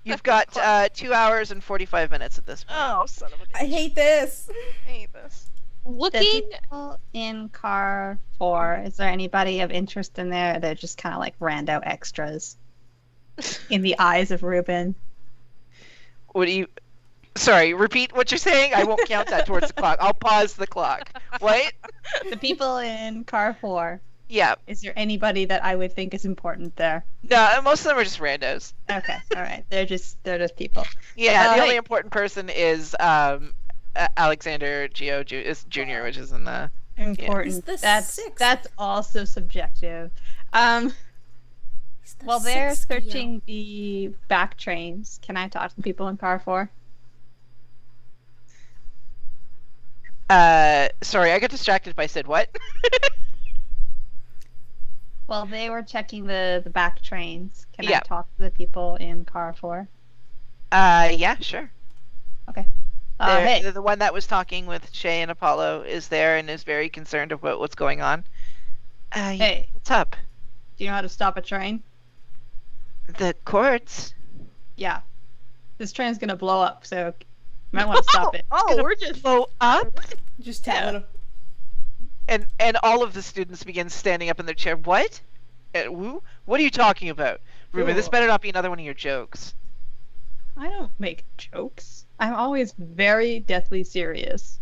You've got 2 hours and 45 minutes at this point. Oh, son of a bitch. I hate this. I hate this. The Looking. people in car 4, is there anybody of interest in there? They're just kind of like rando extras in the eyes of Ruben. What do you... Sorry, repeat what you're saying? I won't count that towards the clock. I'll pause the clock. What? The people in car 4, Yeah. is there anybody that I would think is important there? No, most of them are just randos. Okay, all right. They're just people. Yeah, the only Hey. important person is Alexander Geo Jr., which is in the... Important. He's the That's sixth. that's also subjective. He's the While they're sixth Geo. searching the back trains, can I talk to people in car 4? Sorry, I got distracted by Sid. What? Well, they were checking the back trains. Can Yeah. I talk to the people in car 4? Yeah, sure. Hey, The one that was talking with Shay and Apollo is there and is very concerned about what's going on. hey, What's up? do you know how to stop a train? The courts? Yeah. This train's gonna blow up, so you might want to stop it. We're just blow up? Just tell him. And all of the students begin standing up in their chair. What? Woo? What are you talking about? Ruben, this Ooh. better not be another one of your jokes. I don't make jokes. I'm always very deathly serious.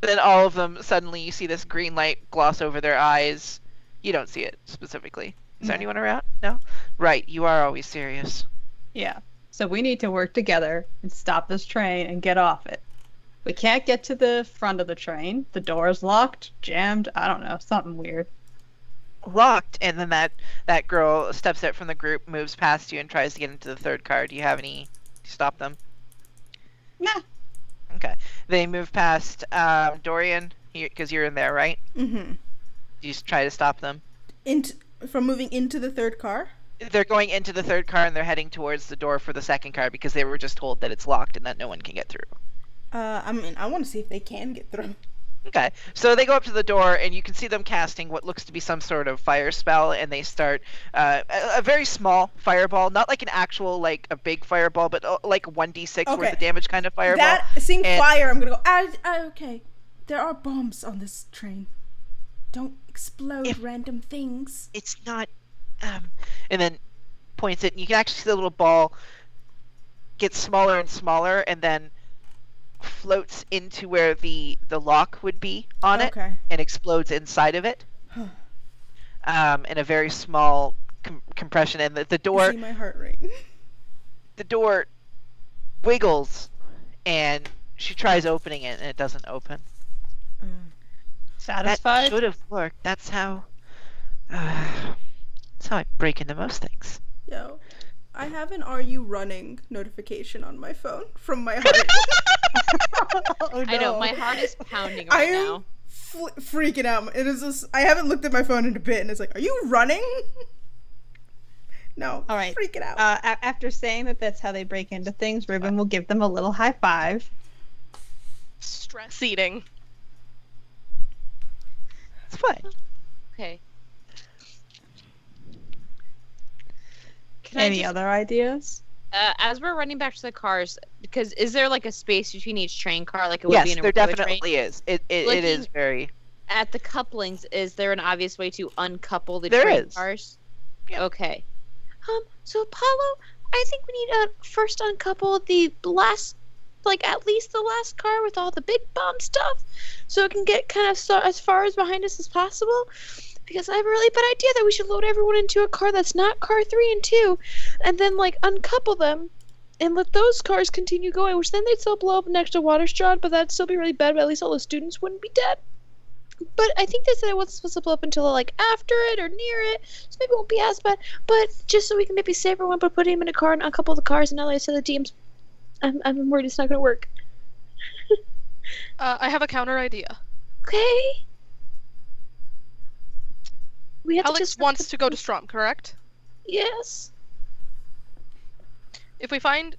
Then all of them, suddenly you see this green light gloss over their eyes. You don't see it specifically. Is there No. anyone around? No? Right, you are always serious. Yeah. So we need to work together and stop this train and get off it. We can't get to the front of the train. The door is locked, jammed, I don't know, something weird. Locked, and then that girl steps out from the group, moves past you, and tries to get into the third car. Do you have any to stop them? Nah. Okay. They move past Dorian, because you're in there, right? Mm-hmm. You just try to stop them. From moving into the third car? They're going into the third car, and they're heading towards the door for the second car because they were just told that it's locked and that no one can get through. I mean, I want to see if they can get through. Okay, so they go up to the door, and you can see them casting what looks to be some sort of fire spell, and they start a very small fireball, not like an actual, like, a big fireball, but like 1d6 worth Okay. of damage kind of fireball. Seeing and- fire, I'm gonna go, okay. There are bombs on this train. Don't explode If- random things. It's not, and then points it, and you can actually see the little ball get smaller and smaller, and then floats into where the lock would be on it, Okay. and explodes inside of it. In a very small compression, and the door See my heart rate. the door wiggles, and she tries opening it, and it doesn't open. Satisfied? That should have worked. That's how I break into most things. Yo, I have an "Are you running" notification on my phone from my heart. Oh, I know no. my heart is pounding I right am now. freaking out. It is just, I haven't looked at my phone in a bit, and it's like, "Are you running?" No. All right. Freaking out. After saying that that's how they break into things, Ruben will give them a little high five. Stress eating. It's fine. Okay. Can Any other ideas? As we're running back to the cars, because is there like a space between each train car, like it would be Yes, in a there regular definitely train? is. It Looking is very. At the couplings, is there an obvious way to uncouple the There train is. cars? Yeah. Okay. So Apollo, I think we need to first uncouple the last, like at least the last car with all the big bomb stuff, so it can get kind of as far as behind us as possible. Because I have a really bad idea that we should load everyone into a car that's not car 3 and 2, and then like uncouple them, and let those cars continue going. Which then they'd still blow up next to Waterstrahd, but that'd still be really bad. But at least all the students wouldn't be dead. But I think they said it wasn't supposed to blow up until like after it or near it, so maybe it won't be as bad. But just so we can maybe save everyone by putting him in a car and uncouple the cars, and now that I said the DMs, I'm worried it's not gonna work. I have a counter idea. Okay. We have to Alex just wants to go to Strom, correct? Yes. If we find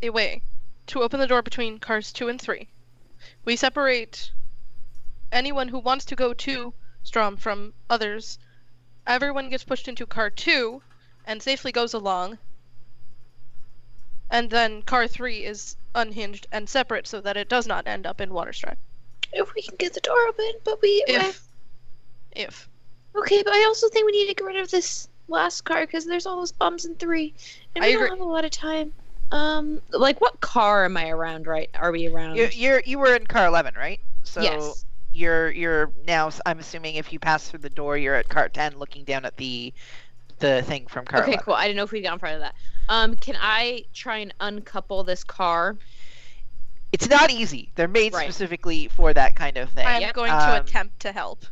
a way to open the door between cars 2 and 3, we separate anyone who wants to go to Strom from others. Everyone gets pushed into car 2 and safely goes along. And then car 3 is unhinged and separate so that it does not end up in Waterstrahd. If we can get the door open, but we. If. Okay, but I also think we need to get rid of this last car because there's all those bombs in 3, and I we agree. don't have a lot of time. Like what car am I around? Right? Are we around? You were in car 11, right? So Yes. you're now. I'm assuming if you pass through the door, you're at car 10, looking down at the thing from car Okay, 11. cool. I didn't know if we got in front of that. Can I try and uncouple this car? It's not easy. They're made Right. specifically for that kind of thing. I am Yep. going to attempt to help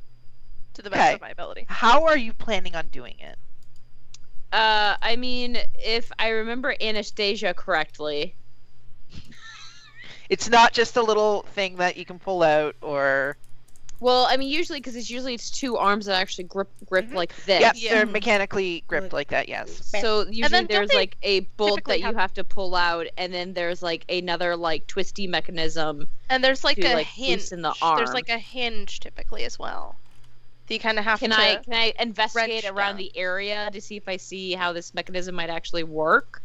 to the best Okay. of my ability. How are you planning on doing it? I mean, if I remember Anastasia correctly, It's not just a little thing that you can pull out, or well, I mean, usually because it's 2 arms that actually grip Mhm. like this. yeah, Yeah. they're mechanically gripped Like- like that. Yes. So usually then don't there's they like a bolt typically that you have- have to pull out, and then there's like another like twisty mechanism. And there's like To, a like, hinge. loosen the There's arm. like a hinge typically as well. So you kind of have Can to. I investigate wrench around down. the area to see if I see how this mechanism might actually work?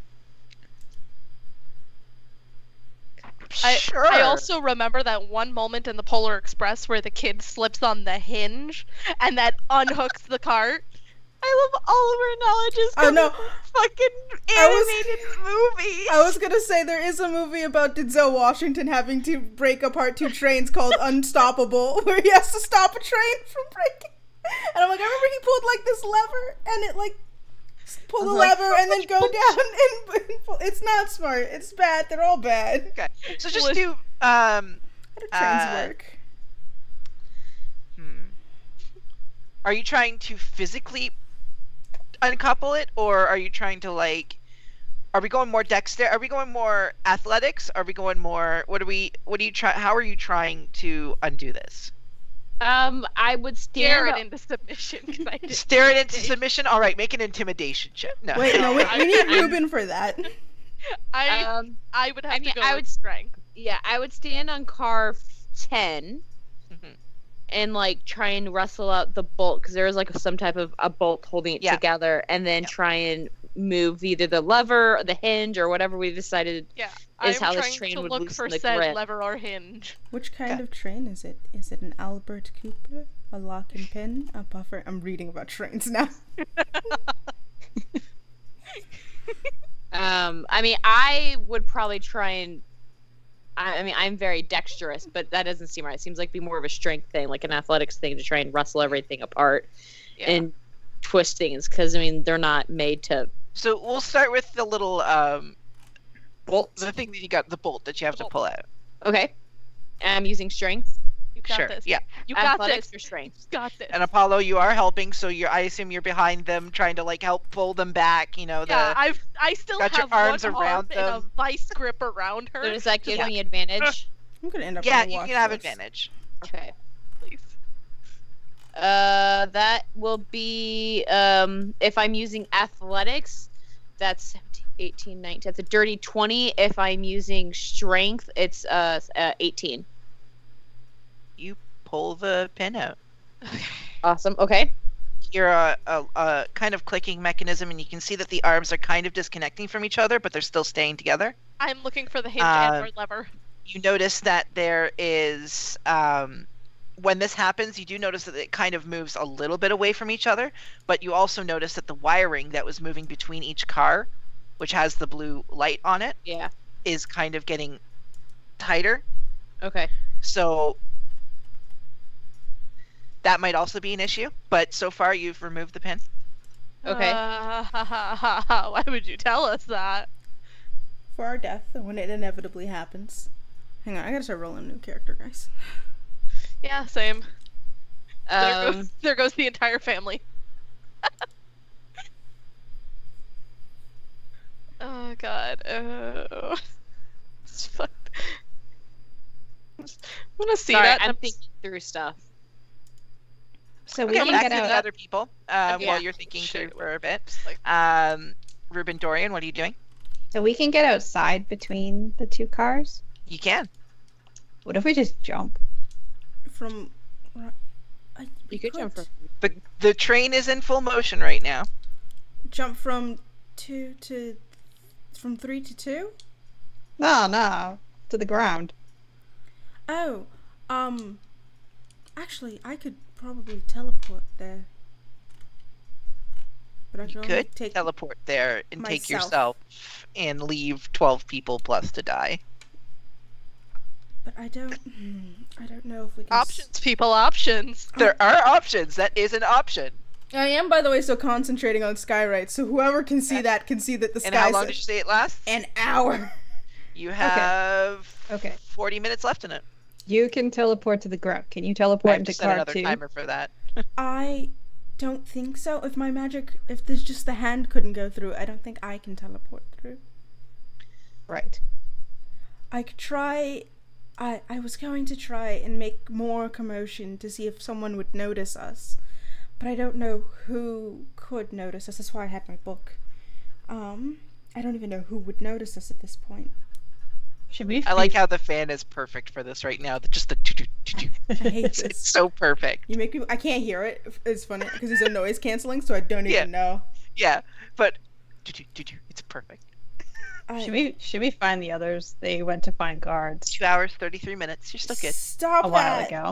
Sure. I also remember that one moment in the Polar Express where the kid slips on the hinge and that unhooks the cart. I love all of our knowledge. Oh no, Fucking I was- animated movie. I was gonna say there is a movie about Denzel Washington having to break apart 2 trains called Unstoppable, where he has to stop a train from breaking. And I'm like, I remember he pulled like this lever, and it like pull the Like, lever and then go down, and pull. It's not smart. It's bad. They're all bad. Okay. So just Listen- do How do trains work? Are you trying to physically uncouple it, or are you trying to like? Are we going more dexter? Are we going more athletics? Are we going more? What are you try? How are you trying to undo this? I would Stare stand it into submission. 'Cause I did- Stare it into submission. All right, make an intimidation check. No. Wait, no, we need I'm- Ruben for that. I would have I mean, to go I with would- strength. Yeah, I would stand on car 10 Mhm. and like try and wrestle out the bolt because there is like some type of a bolt holding it Yeah. together, and then Yeah. try and move either the lever, or the hinge, or whatever we decided. Yeah, Is I'm how this trying train to would look loosen for the said grip. lever or hinge. Which kind Okay. of train is it? Is it an Albert Cooper, a lock and pin, a buffer? I'm reading about trains now. I mean, I would probably try and. I mean, I'm very dexterous, but that doesn't seem right. It seems like be more of a strength thing, like an athletics thing, to try and wrestle everything apart Yeah. and twist things. Because I mean, they're not made to So we'll start with the little bolt. the thing that you got, the bolt that you have to pull out. Okay, I'm using strength. You got Sure. this. Yeah. You got Athletics this. or strength? You got this. And Apollo, you are helping, so I assume you're behind them, trying to like help pull them back. You know, Yeah, I still got your have arms one around arm and a them. vice grip around her. So does that give Yeah. me advantage? I'm gonna end up. Yeah, on the you watch can have list. advantage. Okay. Please. That will be if I'm using athletics, that's 17, 18, 19. That's a dirty 20. If I'm using strength, it's 18. You pull the pin out. Awesome. Okay. You're a kind of clicking mechanism, and you can see that the arms are kind of disconnecting from each other, but they're still staying together. I'm looking for the hinge and or lever. You notice that there is, when this happens, you do notice that it kind of moves a little bit away from each other, but you also notice that the wiring that was moving between each car, which has the blue light on it, Yeah. is kind of getting tighter. Okay. So that might also be an issue, but so far you've removed the pin. Okay. Why would you tell us that? For our death, when it inevitably happens. Hang on, I gotta start rolling a new character, guys. Yeah, same. Um, There goes the entire family. Oh god. Oh. It's fucked. I want to see sorry, that. I'm thinking through stuff. So we Okay, can back get to the out. other people Yeah. while you're thinking Shit. through for a bit. Just like, Ruben, Dorian, what are you doing? So we can get outside between the two cars. You can. What if we just jump? From. You could jump from. The train is in full motion right now. Jump from 2 to. From 3 to 2? No, to the ground. Oh, actually, I could probably teleport there. But I You can only could take teleport there and take myself. yourself and leave 12 people plus to die. But I don't know if we can. options, people, options. There are options. That is an option. I am, by the way, still concentrating on Skyrite, so whoever can see that can see that the And sky's how long did you say it lasts? an hour. You have Okay. 40 minutes left in it. You can teleport to the ground. Can you I teleport have into to set car another 2? timer for that. I don't think so. If there's just the hand couldn't go through, I don't think I can teleport through. Right. I could try. I was going to try and make more commotion to see if someone would notice us, but I don't know who could notice us. That's why I had my book. I don't even know who would notice us at this point. Should we? I like how the fan is perfect for this right now. Just the I hate it's this. so perfect. You make me. I can't hear it. It's funny because it's a noise canceling, so I don't Yeah. even know. Yeah, but it's perfect. Should we find the others? They went to find guards 2 hours, 33 minutes. You're still good. Stop a while that. ago.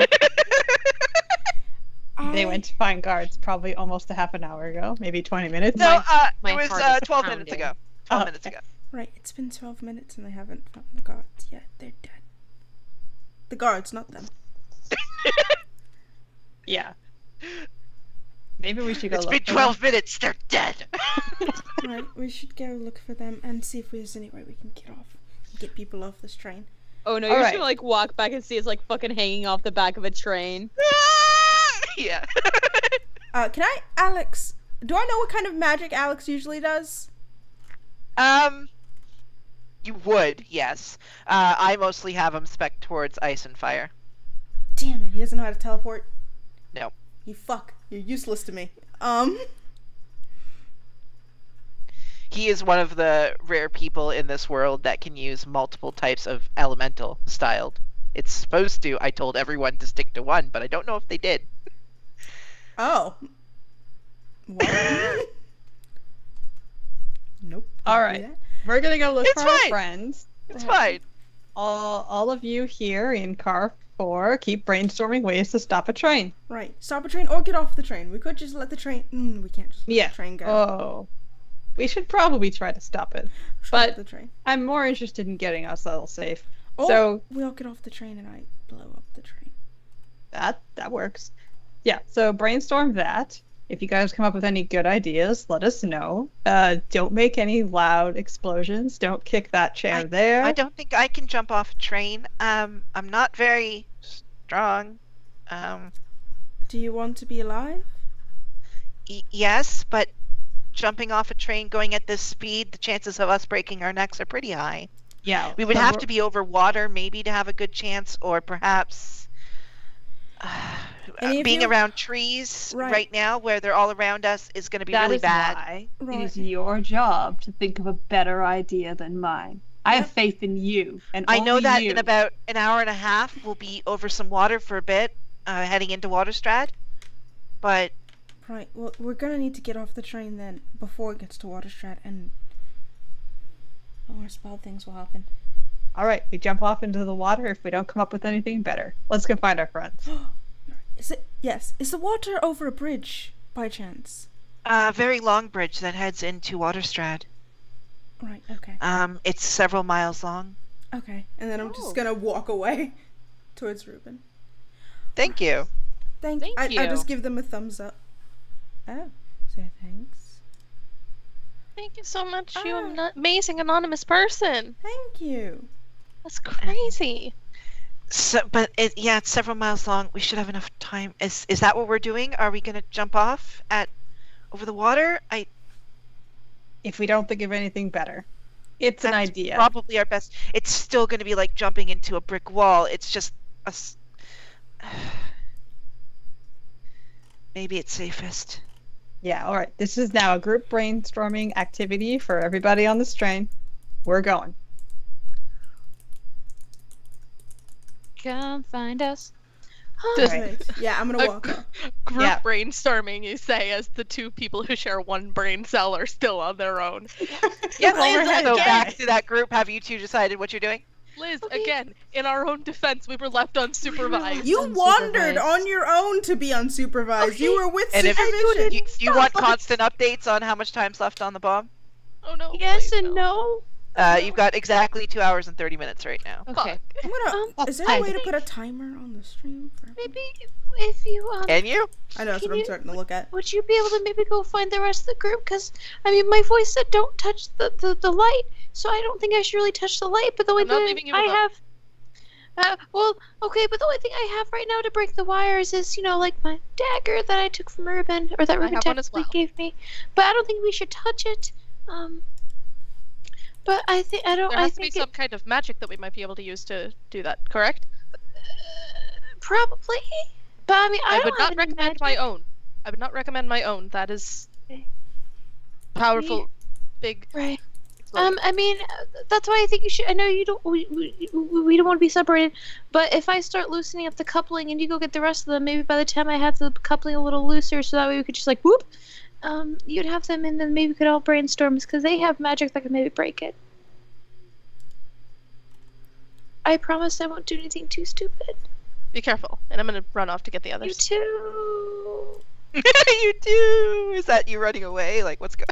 They went to find guards probably almost a half an hour ago, maybe 20 minutes. No, my it was heart is 12 minutes pounding. ago. 12 Oh, minutes okay. ago. Right, it's been 12 minutes and they haven't found the guards yet. They're dead. The guards, not them. Yeah. Maybe we should go It's look been for 12 minutes. They're dead. Right, we should go look for them and see if there's any way we can get people off this train. Oh no, you're All just right. gonna like walk back and see it's like fucking hanging off the back of a train. Yeah. Can I, Alex? Do I know what kind of magic Alex usually does? You would, yes. I mostly have him spec towards ice and fire. Damn it, he doesn't know how to teleport. No. You fuck. You're useless to me. He is one of the rare people in this world that can use multiple types of elemental styled. It's supposed to. I told everyone to stick to one, but I don't know if they did. Oh. What? Nope. All didn't do right. that. We're gonna go look It's for our fine. friends. It's fine. All of you here in car 4, keep brainstorming ways to stop a train. Right. Stop a train or get off the train. We could just let the train. We can't just let Yeah. the train go. Oh. We should probably try to stop it. Stop but- the train. I'm more interested in getting us all safe. Or So we all get off the train and I blow up the train. that works. Yeah, so brainstorm that. If you guys come up with any good ideas, let us know. Don't make any loud explosions. Don't kick that chair there. I don't think I can jump off a train. I'm not very strong. Do you want to be alive? Yes, but jumping off a train going at this speed, the chances of us breaking our necks are pretty high. Yeah. We would so have we're- to be over water maybe to have a good chance, or perhaps Any of being you- around trees Right. right now where they're all around us is going to be That really is bad. why Right. it is your job to think of a better idea than mine. I have faith in you, and I know only that you. in about an hour and a half we'll be over some water for a bit, heading into Waterstrad. But Right. Well, we're gonna need to get off the train then before it gets to Waterstrat, and worse bad things will happen. All right, we jump off into the water if we don't come up with anything better. Let's go find our friends. Is it? Yes. Is the water over a bridge by chance? a very long bridge that heads into Waterstrad. Right. Okay. It's several miles long. Okay. And then I'm Oh. just gonna walk away towards Ruben. Thank you. Thank I you. just give them a thumbs up. Oh. Say thanks. Thank you so much, you Ah. amazing anonymous person. Thank you. That's crazy. So, but it's several miles long. We should have enough time. Is that what we're doing? Are we gonna jump off over the water? If we don't think of anything better. It's an That's idea. Probably our best. It's still gonna be like jumping into a brick wall. It's just maybe it's safest. Yeah, all right. This is now a group brainstorming activity for everybody on this train. We're going. Come find us. Right. Yeah, I'm gonna walk up. Group Yeah. brainstorming, you say, as the two people who share one brain cell are still on their own. Yeah, Liz, so again. back to that group. Have you two decided what you're doing? Liz, Okay. again, in our own defense, we were left unsupervised. You Unsupervised. wandered on your own to be unsupervised. You were with And if supervision. you want constant updates on how much time's left on the bomb? Oh no. Yes please, and no. You've got exactly 2 hours and 30 minutes right now. Okay. I'm gonna. Is there a I way to think- put a timer on the stream? Maybe if you Can you? I know that's Can what I'm you- starting to look at. would you be able to maybe go find the rest of the group? Because I mean, my voice said don't touch the light, so I don't think I should really touch the light. But the only I'm not thing leaving you I alone. have, well, okay, but the only thing I have right now to break the wires is, like my dagger that I took from Ruben, or that I Ruben have one as technically well. gave me. But I don't think we should touch it. But I think I don't. There I has to be think some kind of magic that we might be able to use to do that, correct? probably. But I mean, I would don't not have any recommend magic. my own. I would not recommend my own. That is Okay. powerful, big. Right. explosion. I mean, that's why I think you should. I know you don't. We don't want to be separated, but if I start loosening up the coupling and you go get the rest of them, maybe by the time I have the coupling a little looser, so that way we could just like whoop, you'd have them, and then maybe we could all brainstorm because they have magic that could maybe break it. I promise I won't do anything too stupid. Be careful, and I'm gonna run off to get the You others. too. You do. Is that you running away? Like what's going?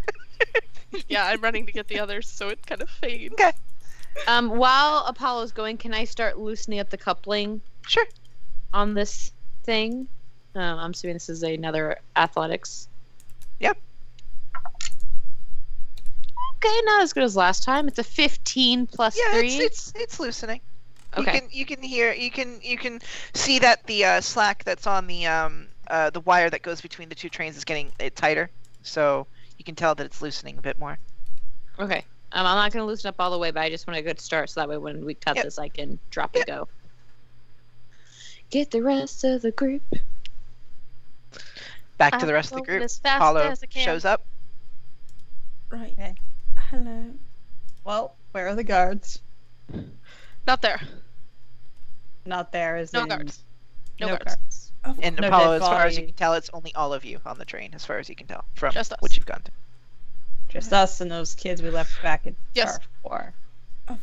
Yeah, I'm running to get the others, so it kind of fades. Okay. While Apollo's going, can I start loosening up the coupling Sure. on this thing? I'm assuming this is another athletics. Yep. Okay, not as good as last time. It's a 15 plus Yeah, 3. it's loosening. Okay. You can see that the slack that's on the wire that goes between the two trains is getting tighter, so you can tell that it's loosening a bit more. Okay. I'm not going to loosen up all the way, but I just want a good start so that way when we cut Yep. this, I can drop and Yep. go. Get the rest of the group. Back to the rest of the going group. as fast Apollo as I can. shows up. Right. Okay. Hello. Well, where are the guards? Not there. Not there, as No in guards. No no guards. guards. Of And No Apollo, dead as far as you body. can tell, it's only all of you on the train, as far as you can tell from Just us. what you've gone to. Just us and those kids we left back at Yes. Star 4.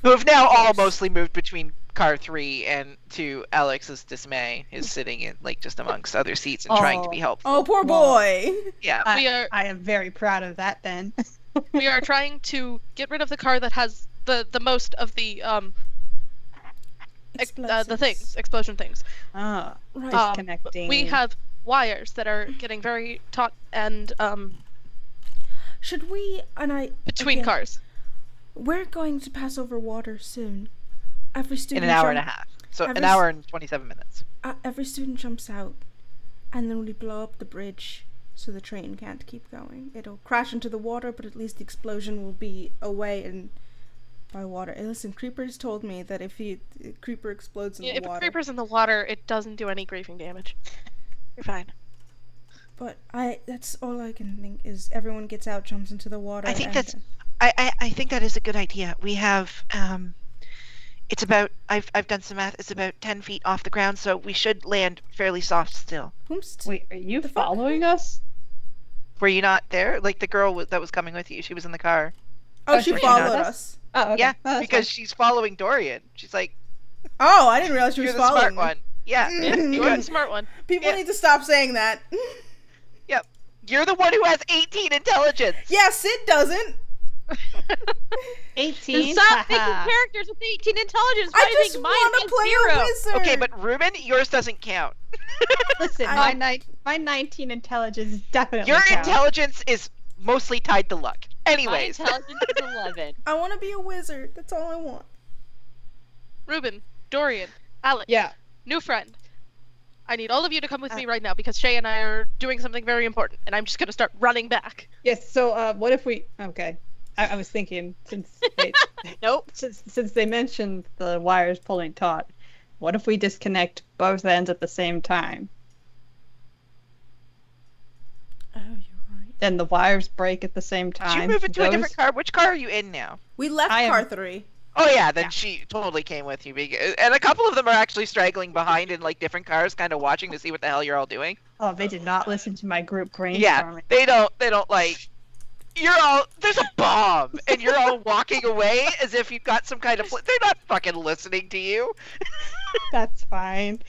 Who have now all course. mostly moved between car 3 and to Alex's dismay, is sitting in like just amongst other seats and trying to be Oh. helpful. Oh, poor Well, boy. Yeah. I am very proud of that then. We are trying to get rid of the car that has the most of the the things, explosion things. Ah, Right. disconnecting. We have wires that are getting very taut and Should we? And I. between again, cars. We're going to pass over water soon. Every In student. an hour and a jump- half. So Every an hour and 27 minutes. Every student jumps out, and then we blow up the bridge so the train can't keep going. It'll crash into the water, but at least the explosion will be away and by water. Hey, listen, Creeper's told me that if Creeper explodes in the If water... a creeper's in the water, it doesn't do any griefing damage. You're fine. But that's all I can think is everyone gets out, jumps into the water. I think I think that is a good idea. We have it's about I've done some math. It's about 10 feet off the ground, so we should land fairly soft still. Wait, are you following us? Were you not there? Like the girl that was coming with you, she was in the car. Oh, she she followed not? us. Oh, okay. Yeah, Oh, because she's following Dorian. She's like, Oh, I didn't realize she you're was the smart following me. one. Yeah, You are the smart one. People Yeah. need to stop saying that. Yep. You're the one who has 18 intelligence. Yeah, Sid doesn't. 18. Stop making characters with 18 intelligence. Why I do you just think mine want to is play zero? a wizard. Okay, but Ruben, yours doesn't count. Listen, I- my 19 intelligence definitely Your counts. intelligence is mostly tied to luck. My Anyways, intelligence is 11. I want to be a wizard. That's all I want. Ruben, Dorian, Alex, Yeah. new friend. I need all of you to come with me right now because Shay and I are doing something very important, and I'm just gonna start running back. Yes. So, what if we? Okay. I was thinking since they, Nope. since they mentioned the wires pulling taut, what if we disconnect both ends at the same time? Oh, you're right. Then the wires break at the same did time. you move into a Those- different car? Which car are you in now? We left I am- car 3. Oh yeah, then Yeah. she totally came with you. And a couple of them are actually straggling behind in like different cars, kind of watching to see what the hell you're all doing. Oh, they did not listen to my group brainstorming. Yeah, they don't like. You're all there's a bomb, and you're all walking away as if you've got some kind of. They're not fucking listening to you. That's fine.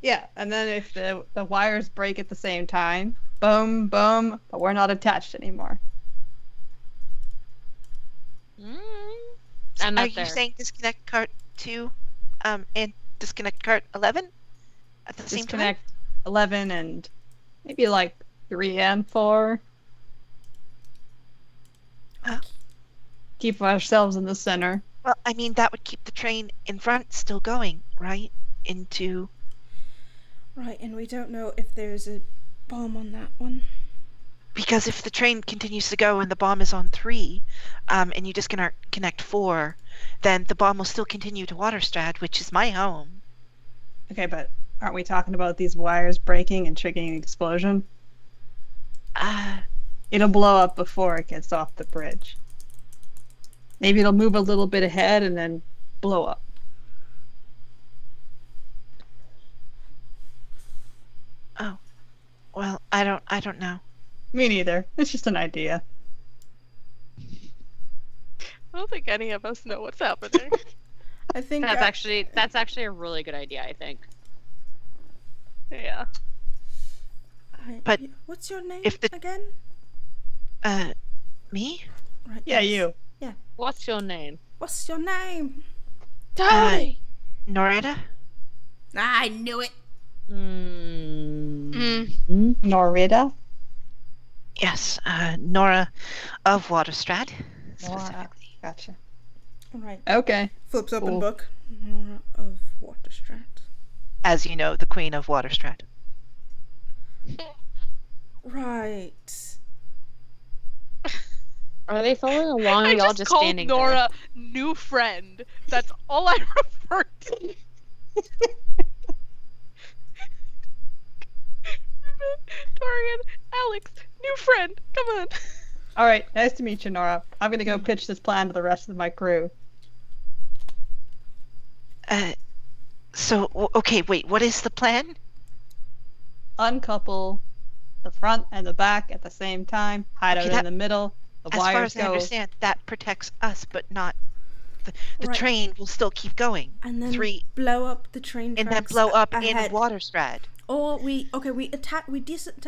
Yeah, and then if the wires break at the same time, boom, boom, but we're not attached anymore. I'm Are not you there. saying disconnect cart 2, and disconnect cart 11 at the same time? Disconnect 11 and maybe like 3 and 4. Oh. Keep ourselves in the center. Well, I mean that would keep the train in front still going, right? Into. Right, and we don't know if there's a bomb on that one. Because if the train continues to go and the bomb is on 3, and you disconnect 4, then the bomb will still continue to Waterstrad, which is my home. Okay, but aren't we talking about these wires breaking and triggering an explosion? It'll blow up before it gets off the bridge. Maybe it'll move a little bit ahead and then blow up. Oh, well, I don't know. Me neither. It's just an idea. I don't think any of us know what's happening. I think That's actually a really good idea, I think. Yeah. But what's your name if the- again? Me? Right, Yeah, yes. you. What's your name? What's your name? Die! Noretta? I knew it. Norita? Yes, Nora of Waterstrad, Nora. specifically. Gotcha. All right. Okay. Flips open Cool. book. Nora of Waterstrat. As you know, the Queen of Waterstrad. Right. Are they following along? Or I are y'all just just called standing Nora new friend. That's all I refer to. Dorian, Alex, new friend. Come on. All right. Nice to meet you, Nora. I'm gonna go pitch this plan to the rest of my crew. Okay, wait, what is the plan? Uncouple the front and the back at the same time. Hide Okay, out in the middle. The As far wires as I go. understand, that protects us, but not... The Right. train will still keep going. And then 3, blow up the train and then tracks blow up ahead. in Waterstrad. Or we disattach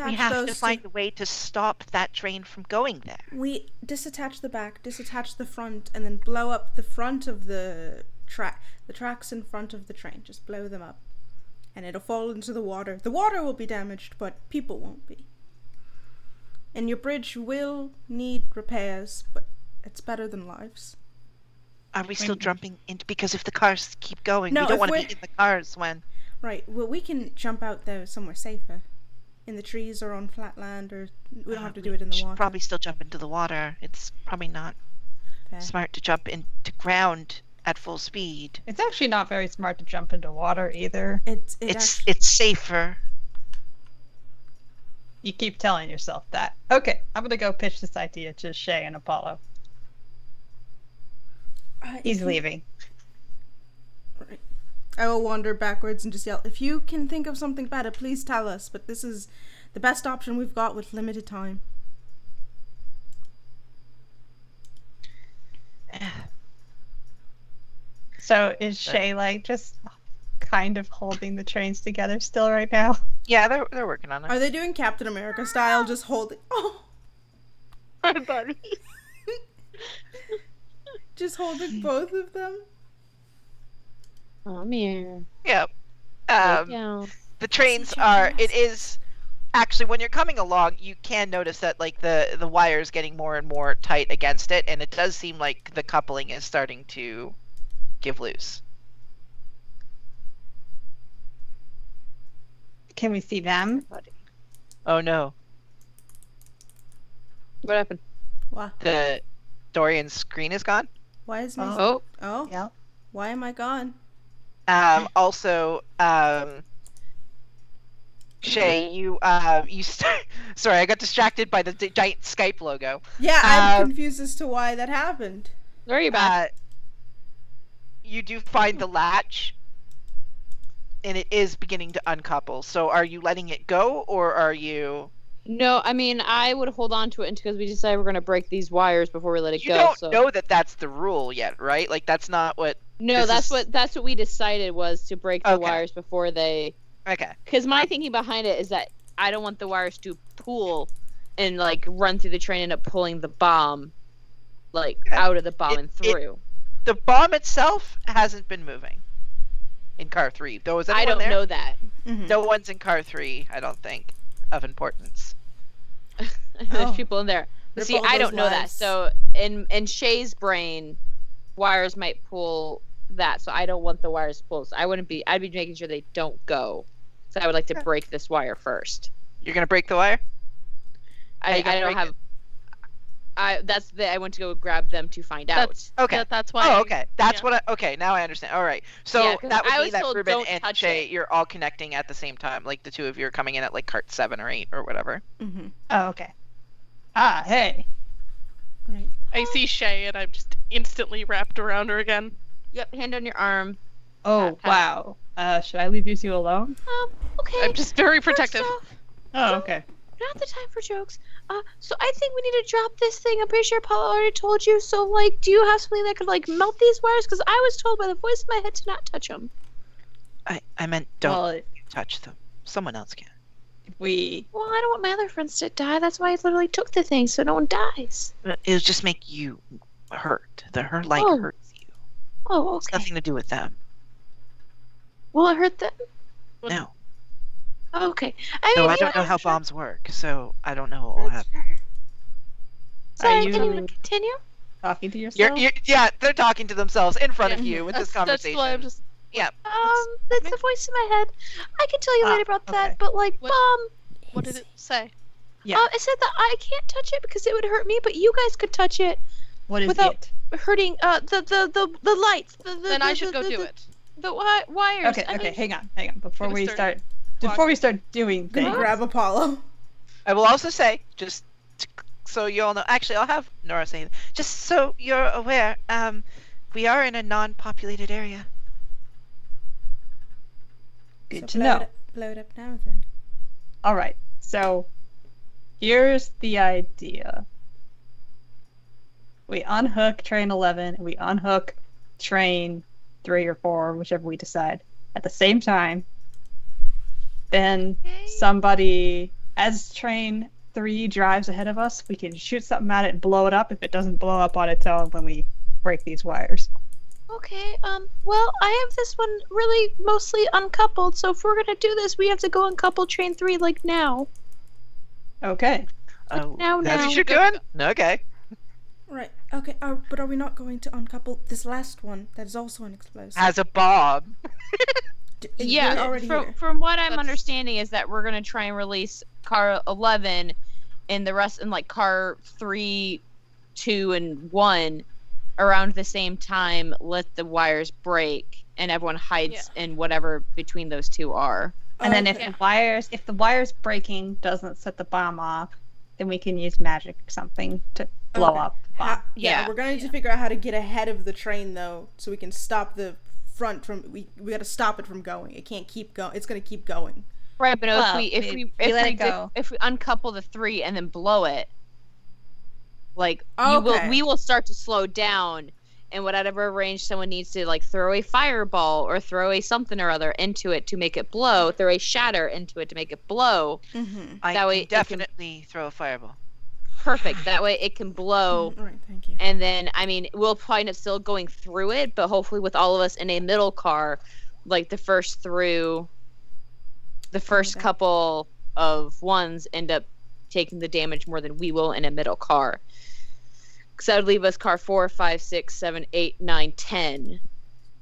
We have those to find a way to stop that train from going there. we disattach the back, disattach the front, and then blow up the front of the tracks in front of the train. Just blow them up. And it'll fall into the water. The water will be damaged, but people won't be. And your bridge will need repairs, but it's better than lives. Are we still jumping into? Because if the cars keep going, No, we don't if want to we're- be in the cars when. Right. Well, we can jump out there somewhere safer, in the trees or on flat land, or we don't have to do it in the should water. probably still jump into the water. It's probably not Fair. smart to jump into ground at full speed. It's actually not very smart to jump into water either. It's safer. You keep telling yourself that. Okay, I'm gonna go pitch this idea to Shay and Apollo. He's leaving. Right. I will wander backwards and just yell, if you can think of something better, please tell us, but this is the best option we've got with limited time. So is Shay like just kind of holding the trains together still right now? Yeah, they're working on it. Are they doing Captain America style, just holding... Oh! Just holding both of them? Come here. Yep. Yeah. The trains Such a are. mess. It is actually when you're coming along, you can notice that like the wires getting more and more tight against it, and it does seem like the coupling is starting to give loose. Can we see them? Oh no! What happened? Wow. The Dorian's screen is gone. Why is my... Oh, Oh? Yeah. Why am I gone? Also, Shay, you sorry, I got distracted by the giant Skype logo. Yeah, I'm confused as to why that happened. there you back. You do find the latch, and it is beginning to uncouple. So, are you letting it go, or are you? No, I mean I would hold on to it because we decided we're gonna break these wires before we let it You go. don't so know that that's the rule yet, right? Like that's not what. no, this that's what we decided was to break the Okay. wires before they. Okay. Because my thinking behind it is that I don't want the wires to pull and like run through the train and end up pulling the bomb, like Okay. out of the bomb It- and through. The bomb itself hasn't been moving. In car 3, though, is anyone I don't there? know that. Mhm. No one's in car 3. I don't think of importance. There's Oh. people in there. But Rip see, all I those don't know that. lives. So in Shay's brain, wires might pull that. So I don't want the wires to pull. So I'd be making sure they don't go. So I would like to Okay. break this wire first. You're gonna break the wire? How you I gonna don't break have. I went to go grab them to find out. That's Okay. That's why. Oh, okay. That's yeah. what I. Okay, now I understand. All right. So Yeah, 'cause that would I mean was that told Ruben don't and touch Shay, it. you're all connecting at the same time. Like the two of you are coming in at like cart 7 or 8 or whatever. Mhm. Oh, okay. Ah, hey. Right. I see Shay and I'm just instantly wrapped around her again. Yep, hand on your arm. Oh, Pat, wow. Should I leave you two alone? Okay. I'm just very protective. First off, Oh, okay. not the time for jokes. So I think we need to drop this thing. I'm pretty sure Paula already told you. So, like, do you have something that could, like, melt these wires? Because I was told by the voice in my head to not touch them. I meant don't Well, touch them. Someone else can. if we... Well, I don't want my other friends to die. That's why I literally took the thing, so no one dies. It'll just make you hurt. Her light Oh. hurts you. Oh, It's okay. nothing to do with them. Will it hurt them? No. Oh, okay. No, mean, I you don't know how sure. bombs work, so I don't know what will That's happen. fair. Sorry, you- can you continue? Talking to yourself? Yeah, they're talking to themselves in front of Yeah. you with this That's conversation. why I'm just. Yeah. That's the voice in my head. I can tell you Ah, later about that, okay. but, like, What- What did it say? Yeah. It said that I can't touch it because it would hurt me, but you guys could touch it What is without- it? hurting the lights. Then I should go do it. The wires. Okay, I okay, mean, hang on. Before Gonna we start start doing Gonna things. grab Apollo. I will also say, just so you all know, actually, I'll have Nora say it. Just so you're aware, we are in a non-populated area. Good So to blow know. It up, blow it up now, then. All right. So here's the idea. We unhook train 11 and we unhook train 3 or 4, whichever we decide, at the same time. Then somebody, as train 3 drives ahead of us, we can shoot something at it and blow it up if it doesn't blow up on its own when we break these wires. Okay. Well, I have this one really mostly uncoupled, so if we're gonna do this, we have to go uncouple train 3 like now. Okay. Oh, now, that's now. what you're doing? Okay. Right. Okay, but are we not going to uncouple this last one that is also an explosive? Has a bomb. Yeah, You're already here. from what I'm That's- understanding is that we're gonna try and release car 11 and the rest in like car 3, 2, and 1 around the same time. Let the wires break and everyone hides in whatever between those two are. And then if the wires breaking doesn't set the bomb off, then we can use magic or something to blow Okay. up the bomb. We're going to figure out how to get ahead of the train though, so we can stop the front from. We got to stop it from going. It can't keep going. It's going to keep going. Right, but Well, if we we let it go. if we uncouple the 3 and then blow it, like Okay. we will start to slow down, and whatever range someone needs to like throw a fireball or throw a something or other into it to make it blow, throw a shatter into it to make it blow. Mm-hmm. I That way can it can- definitely throw a fireball. Perfect. That way it can blow. All right, thank you. And then, I mean, we'll find it still going through it, but hopefully with all of us in a middle car, like the first Okay. couple of ones end up taking the damage more than we will in a middle car. Because that would leave us car 4, 5, 6, 7, 8, 9, 10.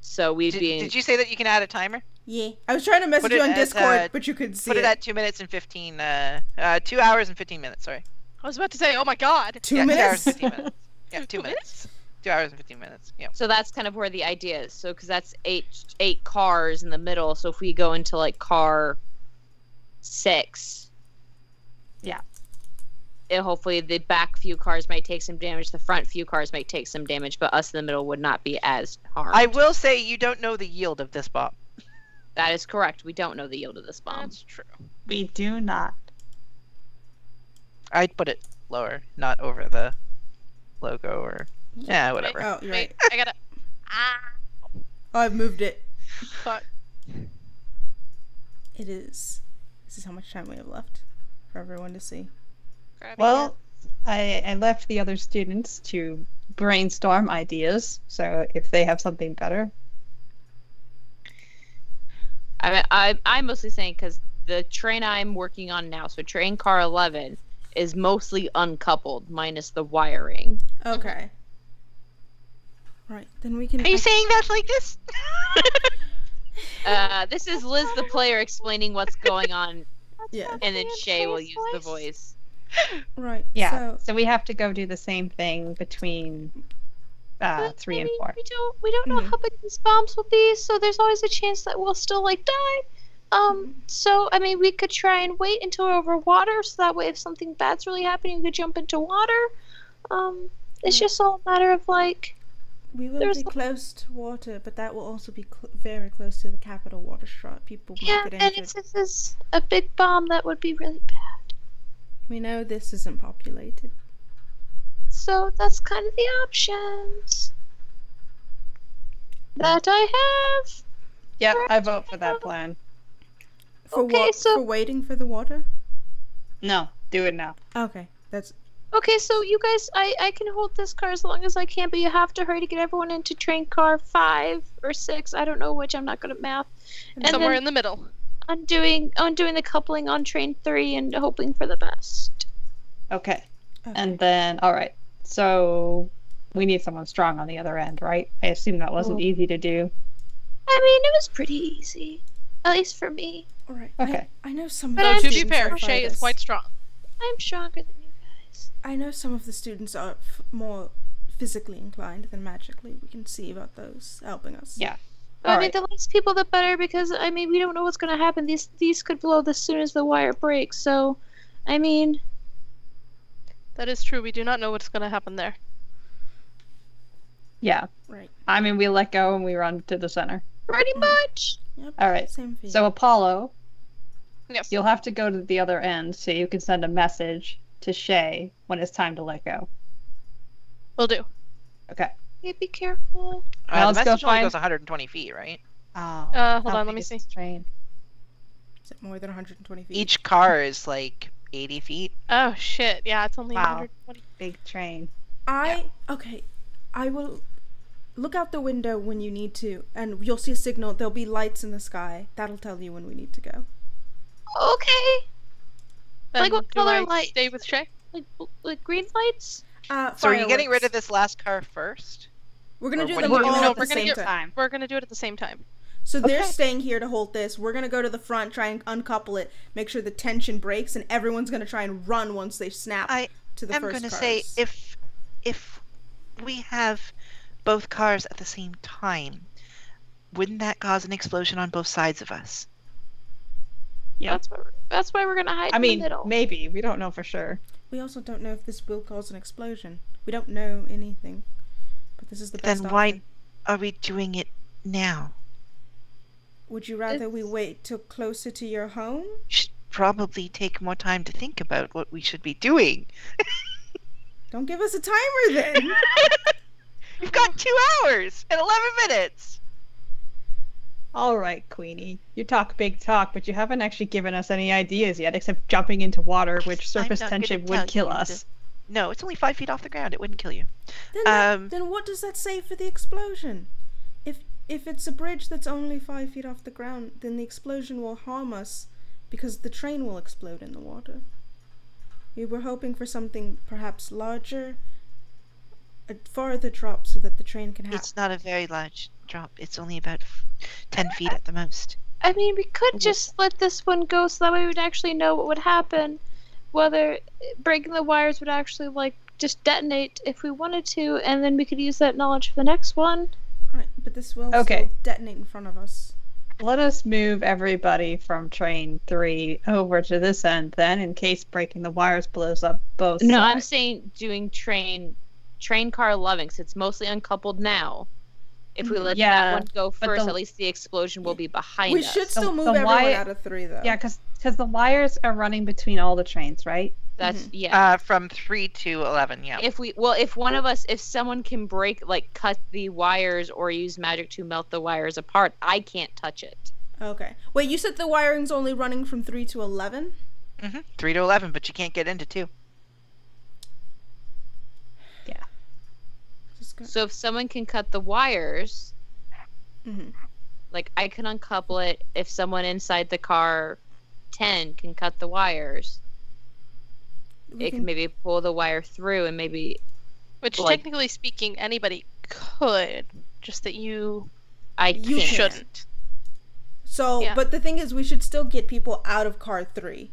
So we'd be in... Did you say that you can add a timer? Yeah, I was trying to message Put it you on at, Discord, but you couldn't see Put it at 2 minutes and 15. 2 hours and 15 minutes. Sorry. I was about to say, oh my god. 2 Yeah, 2 hours minutes. and 15 minutes. Yeah, 2 minutes. 2 hours and 15 minutes. Yeah. So that's kind of where the idea is. So, because that's eight cars in the middle. So if we go into like car 6, Yeah. hopefully the back few cars might take some damage. The front few cars might take some damage, but us in the middle would not be as harmed. I will say you don't know the yield of this bomb. That is correct. We don't know the yield of this bomb. That's true. We do not. I'd put it lower, not over the logo or yeah, whatever. Oh, you're right. Wait, I gotta. Oh, I've moved it. Fuck. It is. This is how much time we have left for everyone to see. Grabbing Well, I left the other students to brainstorm ideas, so if they have something better. I'm mostly saying because the train I'm working on now, so train car 11, is mostly uncoupled, minus the wiring. Okay. Right, then we can. Are you saying that like this? This is Liz, the player, explaining what's going on, Yeah. and then Shay will use the voice. Right. Yeah. So, So we have to go do the same thing between But, 3 I and mean, 4. We don't know Mhm. how big these bombs will be, so there's always a chance that we'll still like die. So I mean, we could try and wait until we're over water, so that way if something bad's really happening, we could jump into water. It's just all a matter of like, we will there's be no- close to water, but that will also be very close to the capital water strike. People might yeah, get and injured. if this is a big bomb, that would be really bad. We know this isn't populated. So that's kind of the options that I have. Yep, I vote for that plan. For Okay, what? so- For waiting for the water? No, do it now. Okay, that's Okay, so you guys, I can hold this car as long as I can, but you have to hurry to get everyone into train car 5 or 6. I don't know which. I'm not good at math. And somewhere then in the middle. undoing the coupling on train 3 and hoping for the best. Okay. okay. And then, all right. So we need someone strong on the other end, right? I assume that wasn't Oh. easy to do. I mean, it was pretty easy, at least for me. All right. Okay. I know some. But of I'm the To be students fair, are Shay is fighters. quite strong. I'm stronger than you guys. I know some of the students are more physically inclined than magically. We can see about those helping us. Yeah. But I mean, Alright. the less people, the better, because I mean, we don't know what's gonna happen. These could blow as soon as the wire breaks. So, I mean, That is true. We do not know what's going to happen there. Yeah. Right. I mean, we let go and we run to the center. pretty much. Yep. All right. Same for you. So Apollo, Yes. you'll have to go to the other end so you can send a message to Shay when it's time to let go. Will do. Okay. Okay, be careful. Now The let's go message only find- goes 120 feet, right? Oh, Hold how on, let big me is see. this Train. Is it more than 120 feet? Each car is like 80 feet. Oh shit! Yeah, it's only Wow. 120. Big train. Okay. I will look out the window when you need to, and you'll see a signal. There'll be lights in the sky. That'll tell you when we need to go. Okay, Then Like what do color I light? stay with Shay? like green lights. So are you getting rid fireworks. of this last car first? We're gonna or do what them are you all doing? at We're the gonna same get- time. We're gonna do it at the same time. So they're Okay. staying here to hold this. We're gonna go to the front, try and uncouple it, make sure the tension breaks, and everyone's gonna try and run once they snap I to the I'm first going to cars. say if we have both cars at the same time, wouldn't that cause an explosion on both sides of us? Yeah. That's why we're gonna hide I in mean, the middle. maybe. We don't know for sure. We also don't know if this will cause an explosion. We don't know anything, but this is the best Then why option. are we doing it now? Would you rather we wait till closer to your home? Should probably take more time to think about what we should be doing. Don't give us a timer then. You've got 2 hours and 11 minutes. All right, Queenie. You talk big talk, but you haven't actually given us any ideas yet, except jumping into water, which surface not gonna tension tell would kill you us. No, it's only 5 feet off the ground. It wouldn't kill you. Then what does that say for the explosion? If it's a bridge that's only 5 feet off the ground, then the explosion will harm us because the train will explode in the water. We were hoping for something perhaps larger, a farther drop so that the train can have. It's not a very large drop. It's only about 10 feet at the most. I mean, we could just let this one go so that way we'd actually know what would happen. Whether breaking the wires would actually, like, just detonate if we wanted to, and then we could use that knowledge for the next one. Right, but this will Okay. still detonate in front of us. Let us move everybody from train 3 over to this end, then, in case breaking the wires blows up both No, I'm sides. saying doing train car 11, 'cause it's mostly uncoupled now. If we let Yeah, that one go but first, the- at least the explosion will be behind We us. should still move the everyone wire- out of 3, though. Yeah, because the wires are running between all the trains, right? That's yeah. From 3 to 11, yeah. If someone can cut the wires or use magic to melt the wires apart, I can't touch it. Okay. Wait, you said the wiring's only running from 3 to 11? 3 to 11, but you can't get into 2. Just go. So if someone can cut the wires, Mhm. like I can uncouple it. If someone inside the car 10 can cut the wires, We it can maybe pull the wire through and maybe Which, Like- technically speaking, anybody could. Just that you I You can't. shouldn't. So, Yeah. but the thing is, we should still get people out of car 3.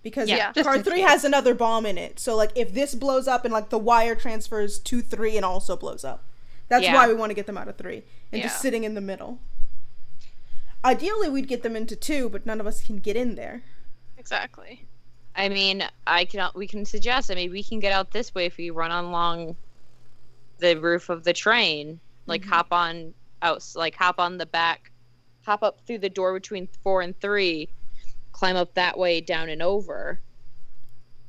Because Yeah. Just car in 3 case. has another bomb in it. So, like, if this blows up and, like, the wire transfers to 3 and also blows up. That's Yeah. why we want to get them out of 3. And just Yeah. sitting in the middle. Ideally, we'd get them into 2, but none of us can get in there. Exactly. I mean, we can suggest. I mean, we can get out this way if we run along the roof of the train, like hop on the back, hop up through the door between 4 and 3, climb up that way down and over,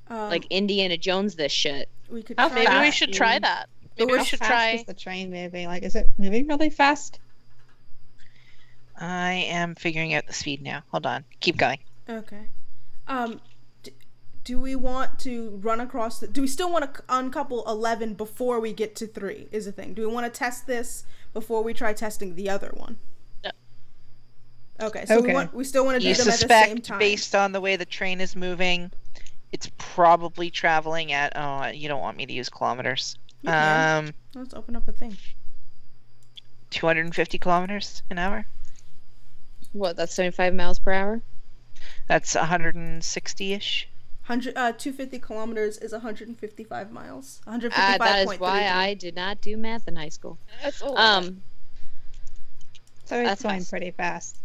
like Indiana Jones. This shit. We could How try Maybe we fast should do try you- that. But Maybe we're we should How fast try. is the train moving? Like, is it moving really fast? I am figuring out the speed now. Hold on. Keep going. Okay. Do we want to run across do we still want to uncouple 11 before we get to 3 is the thing. Do we want to test this before we try testing the other one? No. Okay, so Okay. we still want to do You them at the same suspect, time. based on the way the train is moving, it's probably traveling at, oh, you don't want me to use kilometers. You can. Let's open up a thing. 250 kilometers an hour? What? That's 75 miles per hour. That's 160-ish. 250 kilometers is 155 miles. 155.33. That is why I did not do math in high school. That's old. So That's it's going fast. pretty fast.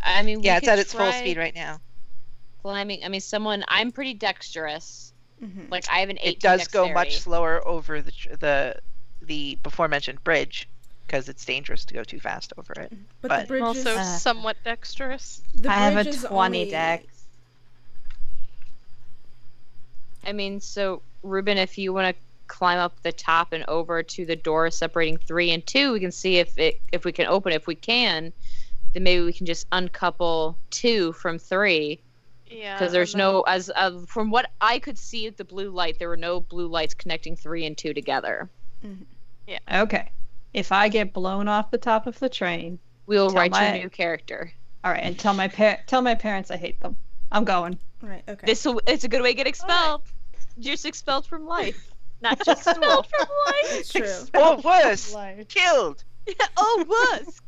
I mean, we Yeah, it's could at its full try speed right now. climbing. I mean, I'm pretty dexterous. Like I have an 18 It does go much dexterity. slower over the before mentioned bridge because it's dangerous to go too fast over it. But But- the bridge I'm is also somewhat dexterous. the I have a bridge is 20 only- dex. I mean, so Ruben, if you want to climb up the top and over to the door separating 3 and 2, we can see if we can open it. If we can, then maybe we can just uncouple 2 from 3. Yeah. Because there's and then- no, from what I could see at the blue light, there were no blue lights connecting 3 and 2 together. Okay. If I get blown off the top of the train, We'll Tell write you my- a new character. all right, and tell my parents I hate them. I'm going. Right, okay. It's a good way to get expelled. Just expelled from life. not just expelled from life. It's true. Or worse, Life. killed. Oh, worse.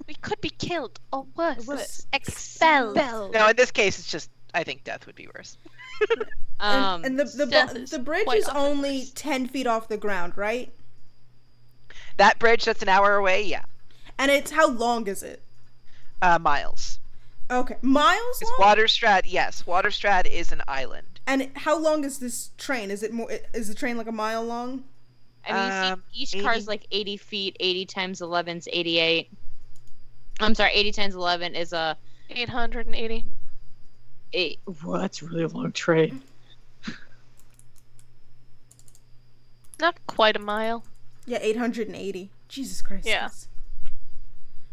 We could be killed, or worse, Expelled. No, in this case, it's just, I think death would be worse. And death is the bridge quite is often only worse. 10 feet off the ground, right? That bridge that's an hour away, yeah. And it's how long is it? Miles. Okay, miles It's long. Waterstrad, yes. Waterstrad is an island. And how long is this train? Is the train like a mile long? I mean, you see, each 80. car's like 80 feet. 80 times 11 is 88. I'm sorry, 80 times 11 is a 880. 8. Well, that's a really long train. Not quite a mile. Yeah, 880. Jesus Christ. Yeah. yes.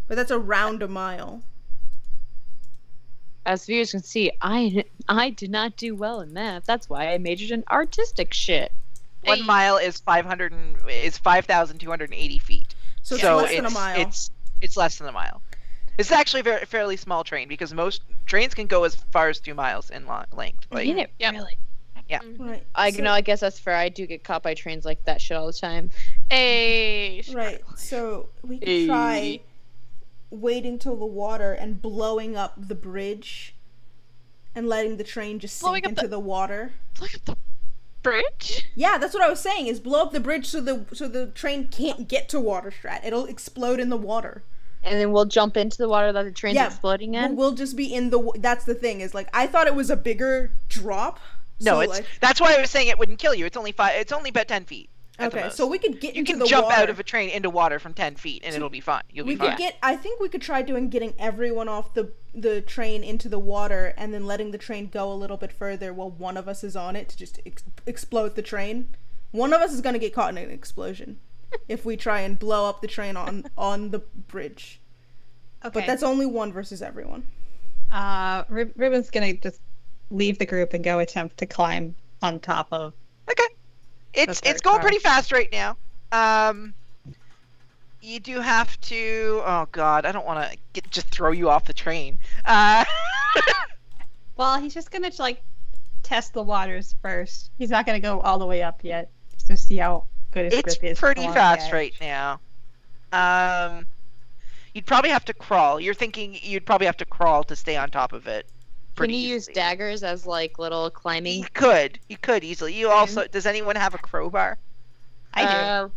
But that's around a mile. As viewers can see, I did not do well in math. That's why I majored in artistic shit. 1 Hey. mile is 5,280 feet. So it's less than a mile. It's less than a mile. It's actually a fairly small train because most trains can go as far as 2 miles in length. Like, Ain't it Yep. really? Right. I so, know. I guess that's fair. I do get caught by trains like that shit all the time. Hey. Right. So we could try waiting till the water and blowing up the bridge and letting the train just Blowing sink up into the water. Look at the bridge. Yeah, that's what I was saying. Is blow up the bridge so the train can't get to Waterstrat. It'll explode in the water. And then we'll jump into the water that the train's Yeah, exploding in. We'll just be in the. That's the thing. Is like I thought it was a bigger drop. no, so, it's like, that's why I was saying it wouldn't kill you. It's only about 10 feet. At the okay. most. So we could get You into can the jump water. out of a train into water from 10 feet, and it'll be fine. You'll We be fine. could get. I think we could try getting everyone off the train into the water, and then letting the train go a little bit further while one of us is on it to just explode the train. One of us is gonna get caught in an explosion if we try and blow up the train on the bridge. Okay. But that's only one versus everyone. Ribbon's gonna just leave the group and go attempt to climb on top of. Okay. It's third going car. pretty fast right now. You do have to. Oh God, I don't want to just throw you off the train. Well, he's just gonna like test the waters first. He's not gonna go all the way up yet, just to see how good his It's grip is. pretty along the fast edge. right now. You'd probably have to crawl. You're thinking you'd probably have to crawl to stay on top of it. Can pretty you use easily. daggers as like little climbing? You could easily. You also. Does anyone have a crowbar? I do.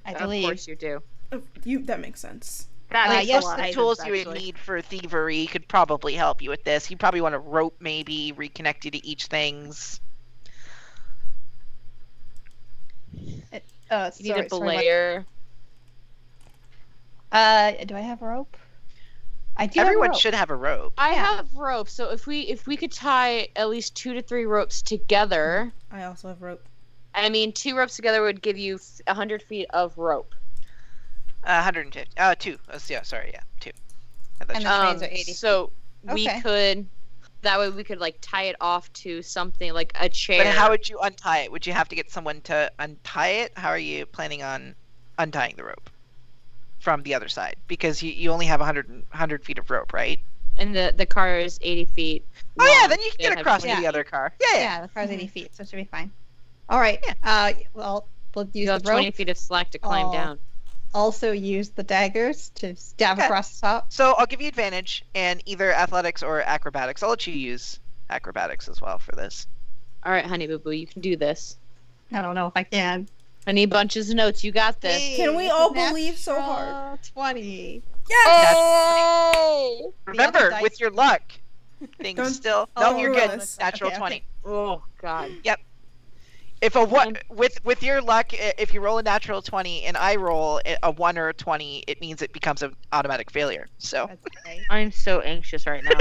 I Of believe. course you do. That makes sense. That makes yes, a lot The of tools sense, you would actually. need for thievery could probably help you with this. You probably want a rope, maybe reconnect you to each things. You need a Sorry, what- belayer. do I have rope? I do. Everyone have rope. should have a rope. I Yeah. have rope, so if we could tie at least 2 to 3 ropes together, I also have rope. I mean 2 ropes together would give you 100 feet of rope. 150. 2. Yeah, sorry, yeah, 2. I thought And you- the trains are 80 So we Okay. could. That way we could like tie it off to something like a chair. But how would you untie it? Would you have to get someone to untie it? How are you planning on untying the rope from the other side? Because you only have 100 feet of rope, right? And the car is 80 feet. Oh yeah, long. then you can They get have across to 20 the other car. Yeah. Yeah, the car's 80 feet, so it should be fine. All right. Well, we'll use You have the rope. 20 feet of slack to climb Oh. down. Also use the daggers to stab Okay. across the top. So I'll give you advantage in either athletics or acrobatics. I'll let you use acrobatics as well for this. All right, honey boo boo, you can do this. I don't know if I can. I need bunches of notes. You got this. Can we It's all a believe so natural hard? 20. Yes! Oh! Remember, other dice- with your luck, things Don't- still. oh, No, don't you're ruin good. this. Natural Okay, 20. Oh God. If a one with your luck, if you roll a natural 20 and I roll a 1 or a 20, it means it becomes an automatic failure. So That's okay. I'm so anxious right now.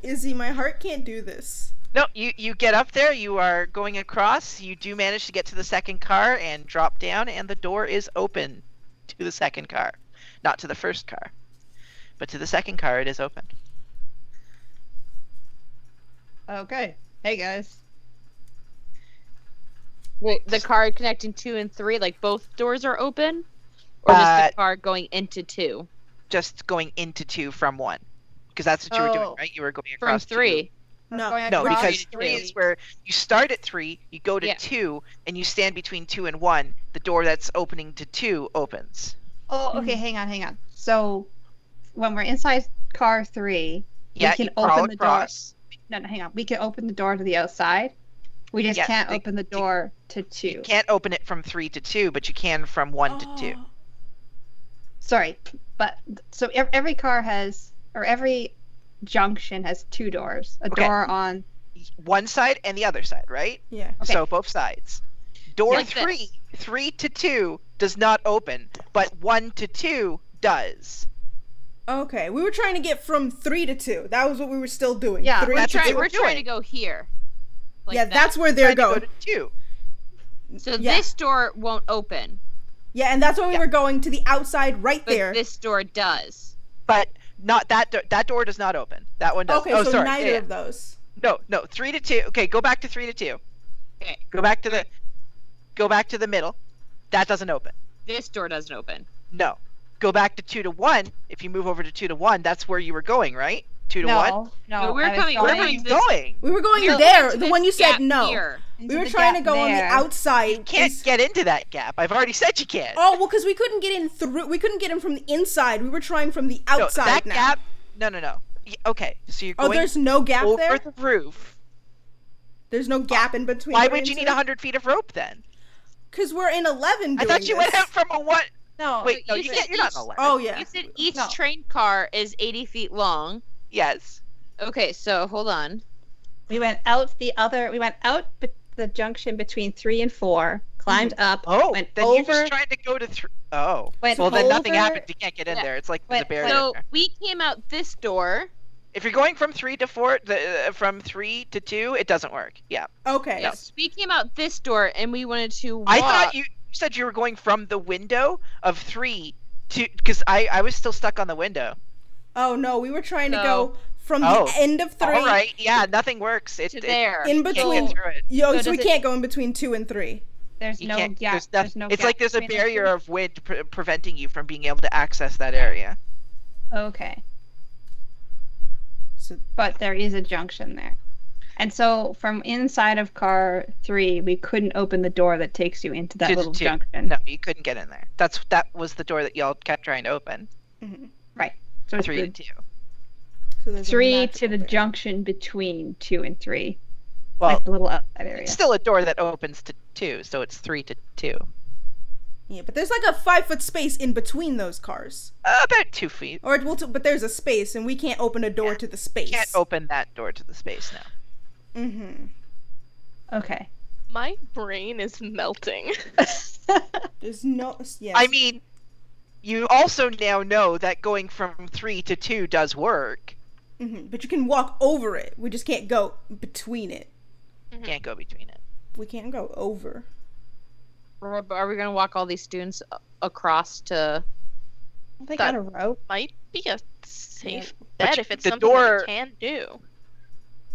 Izzy, my heart can't do this. no, you get up there. You are going across. You do manage to get to the second car and drop down, and the door is open to the second car, not to the first car, but to the second car. It is open. Okay. Hey guys. Wait, the car connecting 2 and 3, like both doors are open, or just the car going into 2 Just going into 2 from 1, because that's what you were doing, Oh. right? You were going from across 3. No, Going No, across because 3 is where you start at 3, you go to Yeah. 2, and you stand between 2 and 1. The door that's opening to 2 opens. Oh, okay. Hang on. So when we're inside car 3, Yeah, we can you crawl open the door. across. No, hang on. We can open the door to the outside. We just Yes, can't they- open the door to 2. You can't open it from 3 to 2, but you can from 1 to 2. Oh. Sorry, but so every car has, or every junction has 2 doors. A Okay. door on. One side and the other side, right? Yeah. Okay. So both sides. Door Like this. 3 to 2 does not open, but 1 to 2 does. Okay, we were trying to get from 3 to 2. That was what we were still doing. Yeah, 3 that's to what 2. we're We're trying to doing. go here. Like Yeah, that. that's where they're Trying to going. go to 2. So Yeah. this door won't open, Yeah, and that's when we Yeah. were going to the outside right but there. this door does. But not that door does not open. That one does. Okay, oh, so sorry. neither Yeah, of those. No, 3 to 2. Okay, go back to 3 to 2. Okay. Go back to the middle. That doesn't open. This door doesn't open. No. Go back to 2 to 1. If you move over to 2 to 1, that's where you were going, right? 2 to 1. No. No, we're I was coming- Where we're were going you to this- going? We were going We're there, going to the this one you said gap no. here. We were trying to go on the outside. Can't and- get into that gap. I've already said you can't. Oh, well, because we couldn't get in through. We couldn't get in from the inside. We were trying from the No, outside that now. gap. No. Okay, so you're Oh, going there's no gap over there. the roof. There's no gap in between. Why would you need 100 feet of rope then? Because we're in 11. I Doing thut you went this. out from a what? No. Wait, no, you you said can't. You're not each- in 11. Oh yeah. You said each No. train car is 80 feet long. Yes. Okay, so hold on. We went out the junction between 3 and 4, climbed up, Oh, went then you're over, just trying to go to 3. Oh. went Well, then nothing over- happens. You can't get in Yeah. there. It's like there's a Went- barrier So there. we came out this door. If you're going from 3 to 4, from 3 to 2, it doesn't work. Yeah. Okay. Yes, we came out this door and we wanted to walk. I thought you said you were going from the window of 3 to, because I was still stuck on the window. Oh no, we were trying to No. go from Oh. the end of 3 All right. Yeah, nothing works. to there. in Can't between. get through it. Yo, So so we does it- can't go in between 2 and 3. there's You no can't. gap. There's There's no it's gap like there's a between the barrier two? of wind preventing you from being able to access that area. Okay. So But there is a junction there. And so from inside of car 3, we couldn't open the door that takes you into that To the little 2. junction. No, you couldn't get in there. That was the door that y'all kept trying to open. mhm. So it's 3 the to 2. So there's a 3 magical to the barrier. junction between 2 and 3. Well, Like the little outside area. it's still a door that opens to 2, so it's 3 to 2. Yeah, but there's like a 5-foot space in between those cars. About 2 feet. Or but there's a space, and we can't open a door Yeah. to the space. Can't open that door to the space now. Mm-hmm. Okay. My brain is melting. There's no. Yes. I mean, you also now know that going from 3 to 2 does work. hmm But you can walk over it. We just can't go between it. Can't go between it. We can't go over. Are we going to walk all these students across to... They got a rope. Might be a safe But bet if it's the something door- that we can do.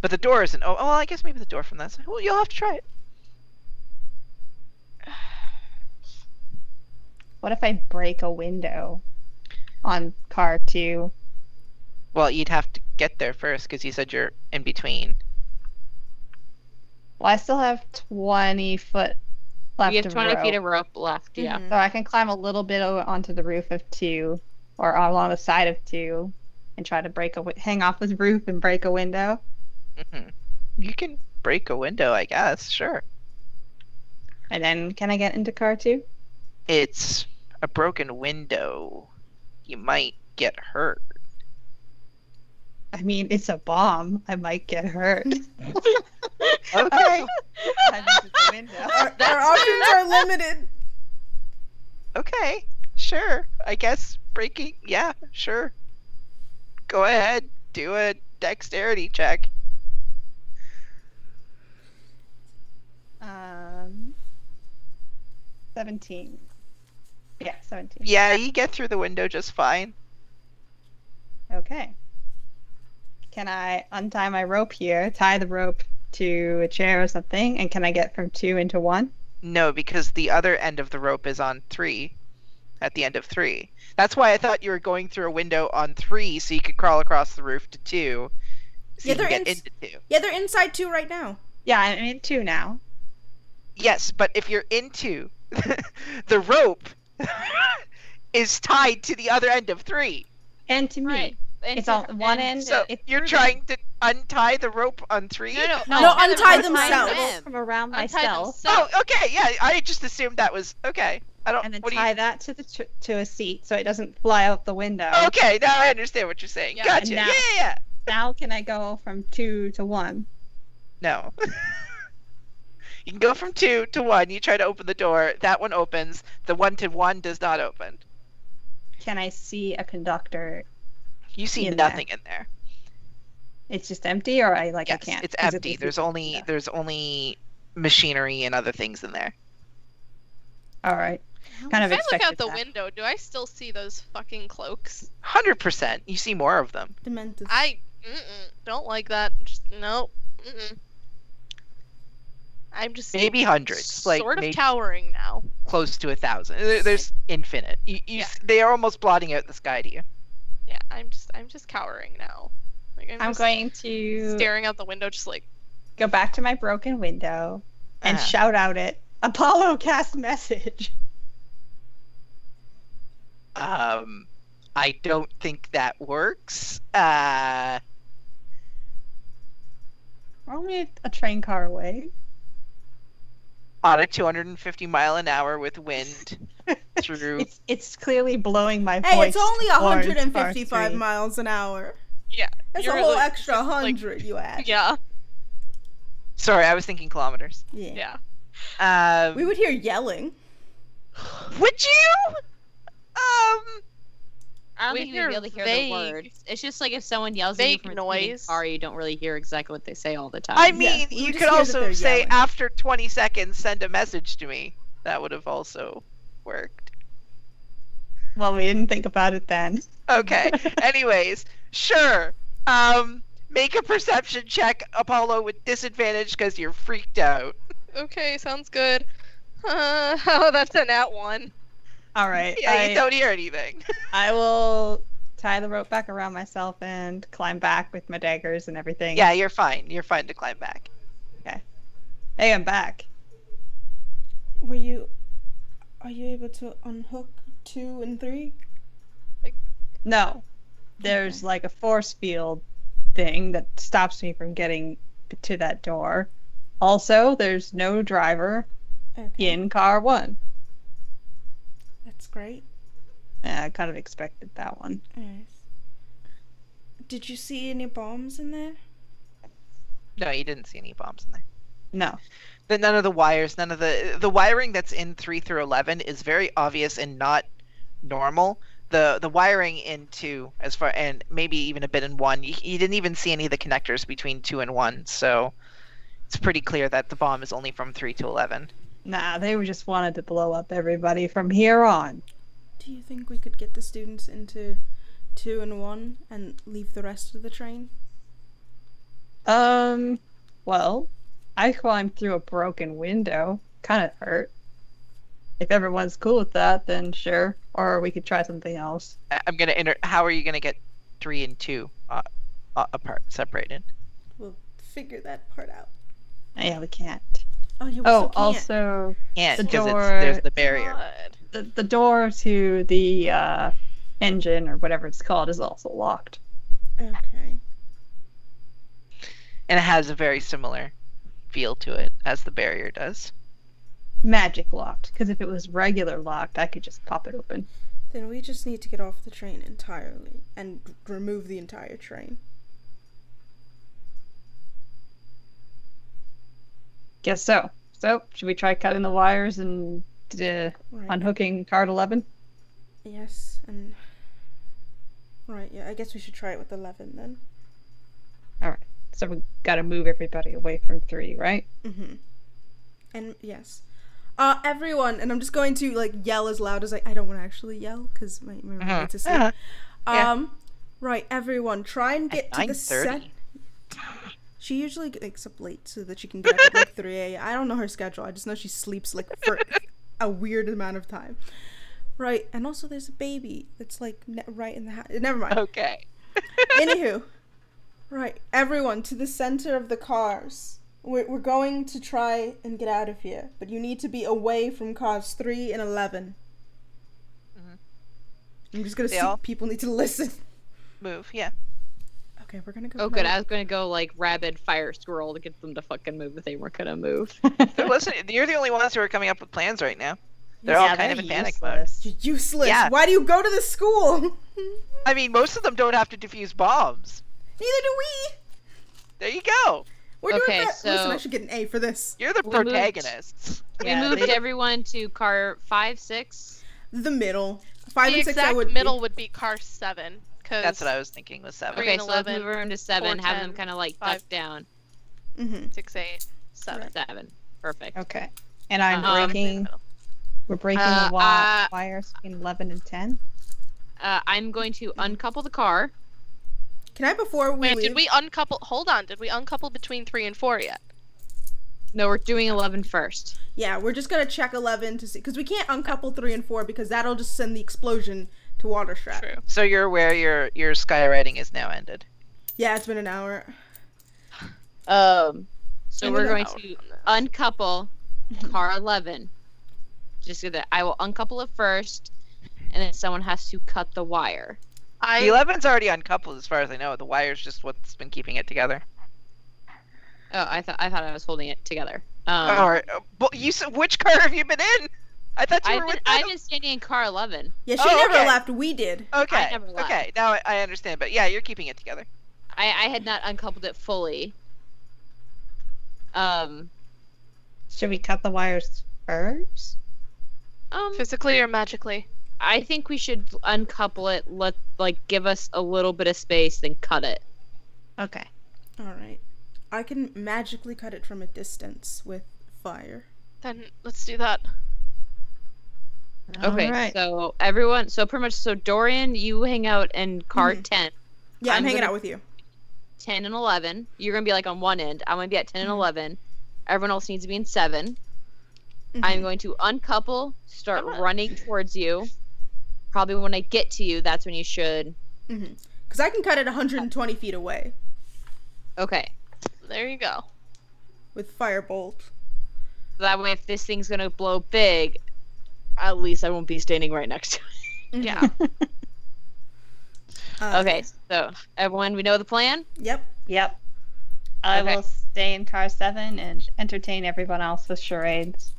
But the door isn't. Oh, well, I guess maybe the door from that side. Well, you'll have to try it. What if I break a window on car 2? Well, you'd have to get there first because you said you're in between. Well, I still have 20 foot left We have of 20 rope. feet of rope left, yeah. Mhm. So I can climb a little bit onto the roof of 2, or along the side of 2, and try to hang off the roof and break a window. Hmm. You can break a window, I guess. Sure. And then can I get into car 2? It's a broken window. You might get hurt. I mean, it's a bomb. I might get hurt. Okay. I think it's a window. Our options are limited. Okay. Sure. I guess breaking. Yeah, sure. Go ahead. Do a dexterity check. 17. Yeah, 17. Yeah, you get through the window just fine. Okay. Can I untie my rope here, tie the rope to a chair or something, and can I get from 2 into 1? No, because the other end of the rope is on 3. At the end of 3. That's why I thought you were going through a window on 3 so you could crawl across the roof to 2. So Yeah, you can they're get in- into 2. Yeah, they're inside 2 right now. Yeah, I'm in 2 now. Yes, but if you're in 2, the rope is tied to the other end of 3. And to me. Right. And It's to- on one and- end. So it's you're through trying to untie the rope on 3? No, No, untie them themselves. them. from around Untie myself. themselves. Oh, okay, yeah. I just assumed that was okay. I don't. And then what do tie you? that to to a seat so it doesn't fly out the window. Okay, now I understand what you're saying. Yeah, Gotcha. and now- Yeah. Now can I go from 2 to 1? No. You can go from 2 to 1. You try to open the door. That one opens. The 1 to 1 does not open. Can I see a conductor? You see In there. nothing in there. It's just empty, or I Yes, can't. it's 'cause empty. it's- There's only machinery and other things in there. All right. Kind of If I look out expected the that. window, do I still see those fucking cloaks? 100%. You see more of them. Demented. I don't like that. Just no. I'm just Maybe hundreds. Like sort of maybe cowering now. close to 1,000. There's infinite. Yeah. They are almost blotting out the sky to you. Yeah, I'm just cowering now. Like I'm I'm just going to staring out the window, just like go back to my broken window and Uh-huh. shout out it. Apollo cast message. I don't think that works. We're only a train car away. On a 250-mile-an-hour with wind through. It's clearly blowing my Hey, voice. it's only towards 155 Bar 3. miles an hour. yeah. That's you're a whole like- extra like- 100 you add. Yeah. Sorry, I was thinking kilometers. Yeah. Yeah. We would hear yelling. Would you? I don't We think you'd be able to hear hear the vague- words. It's just like if someone yells at you vague from a speeding noise. car, you don't really hear exactly what they say all the time. I mean, we you just could hear that also they're say yelling. after 20 seconds, send a message to me. That would have also worked. Well, we didn't think about it then. Okay. Anyways, sure. Make a perception check, Apollo, with disadvantage because you're freaked out. Okay, sounds good. Oh, that's a nat 1. All right. Yeah, you don't hear anything. I will tie the rope back around myself and climb back with my daggers and everything. Yeah, you're fine. You're fine to climb back. Hey, I'm back. Are you able to unhook 2 and 3? No. There's like a force field thing that stops me from getting to that door. Also, there's no driver Okay. in car 1. That's great. I kind of expected that one. Nice. Did you see any bombs in there? No, you didn't see any bombs in there. No. None of the wires, none of the wiring that's in 3 through 11 is very obvious and not normal. The wiring in 2, as far, and maybe even a bit in 1, you didn't even see any of the connectors between 2 and 1, so it's pretty clear that the bomb is only from 3 to 11. Nah, they just wanted to blow up everybody from here on. Do you think we could get the students into 2 and 1 and leave the rest of the train? Well, I climbed through a broken window. Kind of hurt. If everyone's cool with that, then sure. Or we could try something else. I'm gonna how are you gonna get 3 and 2 apart, separated? We'll figure that part out. Yeah, we can't. Oh, you Oh, also can't. also, Can't, The because door- there's the barrier. God. the door to the engine, or whatever it's called, is also locked. Okay. And it has a very similar feel to it as the barrier does. Magic locked, because if it was regular locked, I could just pop it open. Then we just need to get off the train entirely and remove the entire train. Guess so. So, should we try cutting the wires and Right. unhooking card 11? Yes, and... Right, yeah, I guess we should try it with 11 then. So we gotta move everybody away from 3, right? Mm-hmm. And, yes. Everyone, and I'm just going to, like, yell as loud as I don't want to actually yell, because my roommate's asleep. Yeah. Right, everyone, try and get to the 9:30. set. She usually wakes up late so that she can get up at like 3 a.m. I don't know her schedule. I just know she sleeps like for a weird amount of time. Right, and also there's a baby that's like right in the house. Never mind. Okay. Anywho, Right, everyone to the center of the cars. We're going to try and get out of here, but you need to be away from cars 3 and 11. I'm just gonna people need to listen. Move, yeah. Okay, we're gonna go. Oh, good. I was gonna go like rabid fire squirrel to get them to fucking move if they weren't gonna move. Listen, you're the only ones who are coming up with plans right now. They're all kind of in panic mode. useless. You're useless. Yeah. Why do you go to the school? I mean, most of them don't have to defuse bombs. Neither do we. There you go. We're doing Okay, that. so- Listen, I should get an A for this. You're the We moved- protagonists. Yeah, we moved they- everyone to car 5, 6. The middle. 5 The and 6 I exact would middle would be car 7. Cause That's what I was thinking was 7. Three Okay, and so let's 11, move them to 7. 4, Have them 10, kind of like 5. tucked down. Mm-hmm. 6, 8, 7. 7. Perfect. Okay. And I'm Um, breaking. We're breaking Uh, the wires between 11 and 10. I'm going to uncouple the car. Can I, before we Wait, leave? did we uncouple? Hold on, did we uncouple between 3 and 4 yet? No, we're doing 11 first. Yeah, we're just gonna check 11 to see, because we can't uncouple 3 and 4 because that'll just send the explosion to Waterstrap. True. So you're aware your skywriting is now ended. Yeah, it's been an hour. So I'm we're gonna- going to uncouple car 11. Just so that I will uncouple it first, and then someone has to cut the wire. The I 11's already uncoupled as far as I know. The wire's just what's been keeping it together. Oh, I thought I was holding it together. Alright. But you said, which car have you been in? I thought you were with I've them. been standing in car 11. Yeah, she Oh, never okay. left. We did. Okay. I never left. Okay, now I understand. But yeah, you're keeping it together. I had not uncoupled it fully. Should we cut the wires first? physically or magically? I think we should uncouple it. Give us a little bit of space, then cut it. Okay. Alright. I can magically cut it from a distance with fire. Then let's do that. Okay, Alright. so everyone, so pretty much, so Dorian, you hang out in car Mhm. 10. Yeah, I'm I'm hanging gonna- out with you. 10 and 11. You're going to be like on one end. I'm going to be at 10 and Mhm. 11. Everyone else needs to be in 7. Mhm. I'm going to uncouple, start I'm not- running towards you. Probably when I get to you, that's when you should. Because I can cut it 120 feet away Okay. There you go. with firebolt. That way, if this thing's going to blow big, at least I won't be standing right next to it. Yeah. Okay, so everyone, we know the plan? Yep. Yep. I Okay. will stay in car 7 and entertain everyone else with charades.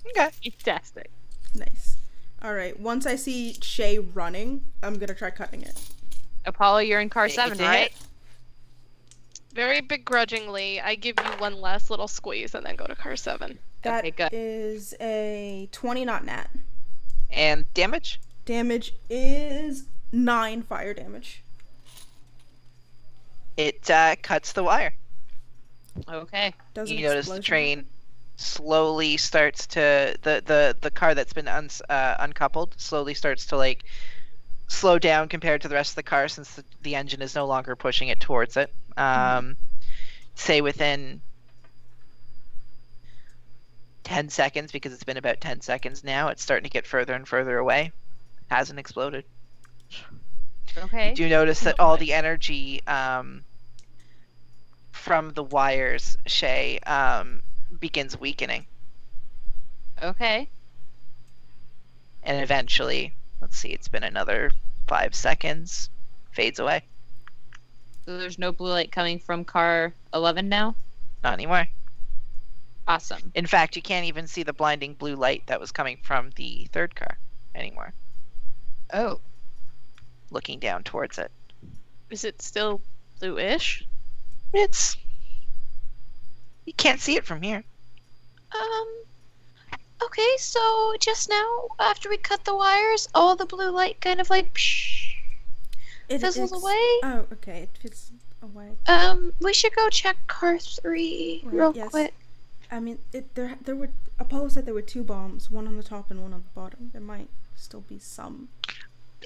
Okay. Fantastic. Nice. Alright, once I see Shay running, I'm gonna try cutting it. Apollo, you're in car It's 7, a right? hit. Very begrudgingly, I give you one last little squeeze and then go to car 7. That Okay, good. is a 20 not nat. And damage? Damage is 9 fire damage. It cuts the wire. Okay. Doesn't You notice the explosion. train slowly starts to the car that's been uncoupled slowly starts to like slow down compared to the rest of the car since the engine is no longer pushing it towards it. Say within 10 seconds, because it's been about 10 seconds now, it's starting to get further and further away. Hasn't exploded. Okay. You do notice that all the energy from the wires, Shay, begins weakening. Okay. And eventually, let's see, it's been another 5 seconds, fades away. So there's no blue light coming from car 11 now? Not anymore. Awesome. In fact, you can't even see the blinding blue light that was coming from the third car anymore, Oh. looking down towards it. Is it still blue-ish? It's... You can't see it from here. Okay, so just now, after we cut the wires, all the blue light kind of like fizzles away. Oh, okay. It fizzles away. We should go check car 3 Right, real yes. quick. I mean, there were... Apollo said there were 2 bombs, one on the top and one on the bottom. There might still be some.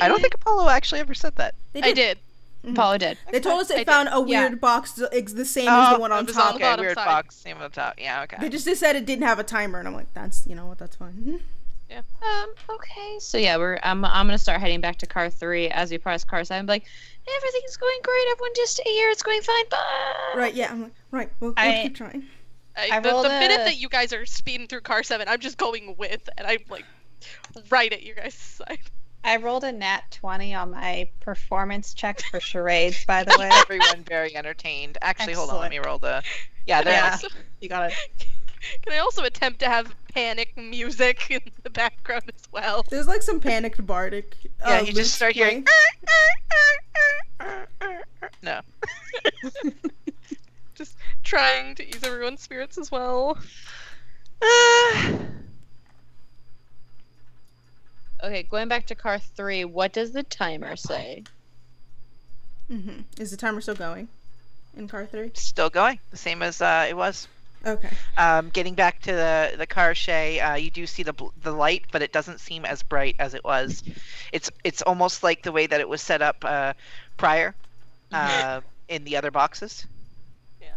I don't think Apollo actually ever said that. They I did. Mhm. Apollo did. They told us I they did. found a Yeah. weird box the same as the one on it was on top. the bottom weird side. box, same on the top. Yeah, okay. They just said it didn't have a timer, and I'm like, that's, you know what, that's fine. Okay. So yeah, I'm gonna start heading back to car 3 as we press car 7. Like, everything's going great. Everyone just stay here. It's going fine. Bye. Right, yeah, I'm like, right, we'll keep trying. The minute that you guys are speeding through car 7, I'm just going with, and I'm like right at your guys' side. I rolled a nat 20 on my performance checks for charades, by the way. Everyone very entertained. Actually, hold on, let me roll the. Yeah, there. Yeah, you got it. Can I also attempt to have panic music in the background as well? There's like some panicked bardic. Yeah, you just loops start hearing. playing. No. Just trying to ease everyone's spirits as well. Okay, going back to car 3. What does the timer say? Is the timer still going in car 3? Still going, the same as it was. Okay. Getting back to the car, Shay, you do see the light, but it doesn't seem as bright as it was. It's almost like the way that it was set up prior in the other boxes. Yeah.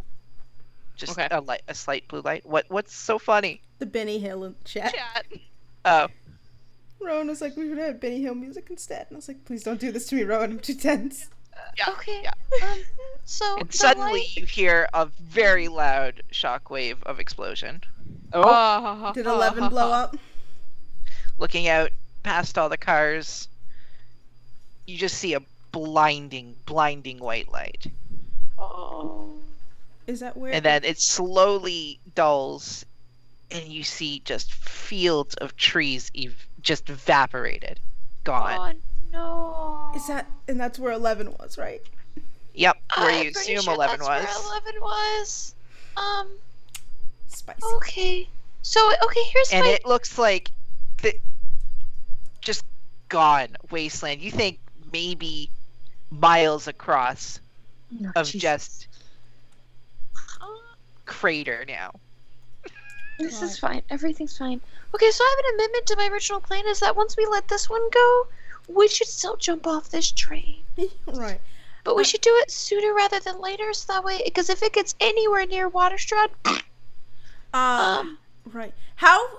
Just Okay. a slight blue light. What's so funny? The Benny Hill in chat. Oh, Rowan was like, we would have Benny Hill music instead. And I was like, please don't do this to me, Rowan. I'm too tense. yeah. Okay. Yeah. So And the suddenly light- you hear a very loud shockwave of explosion. Oh. Did 11 blow up? Looking out past all the cars, you just see a blinding white light. Oh. Is that where? And then it slowly dulls, and you see just fields of trees just evaporated. Gone. Oh no. Is that? And that's where 11 was, right? Yep, where I'm you pretty assume sure 11 that's was. Where 11 was. Spicy. Okay. So here's And my. it looks like just gone wasteland. You think maybe miles across of just crater now. This is fine. Everything's fine. Okay, so I have an amendment to my original plan. Is that once we let this one go, we should still jump off this train. Right. But we should do it sooner rather than later, so that way, because if it gets anywhere near Waterstrad, Right. How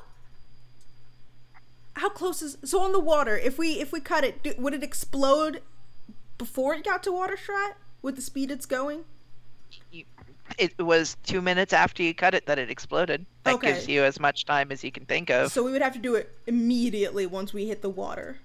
close is so on the water? If we cut it, would it explode before it got to Waterstrat with the speed it's going? It was 2 minutes after you cut it that it exploded. That Okay. gives you as much time as you can think of. So we would have to do it immediately once we hit the water.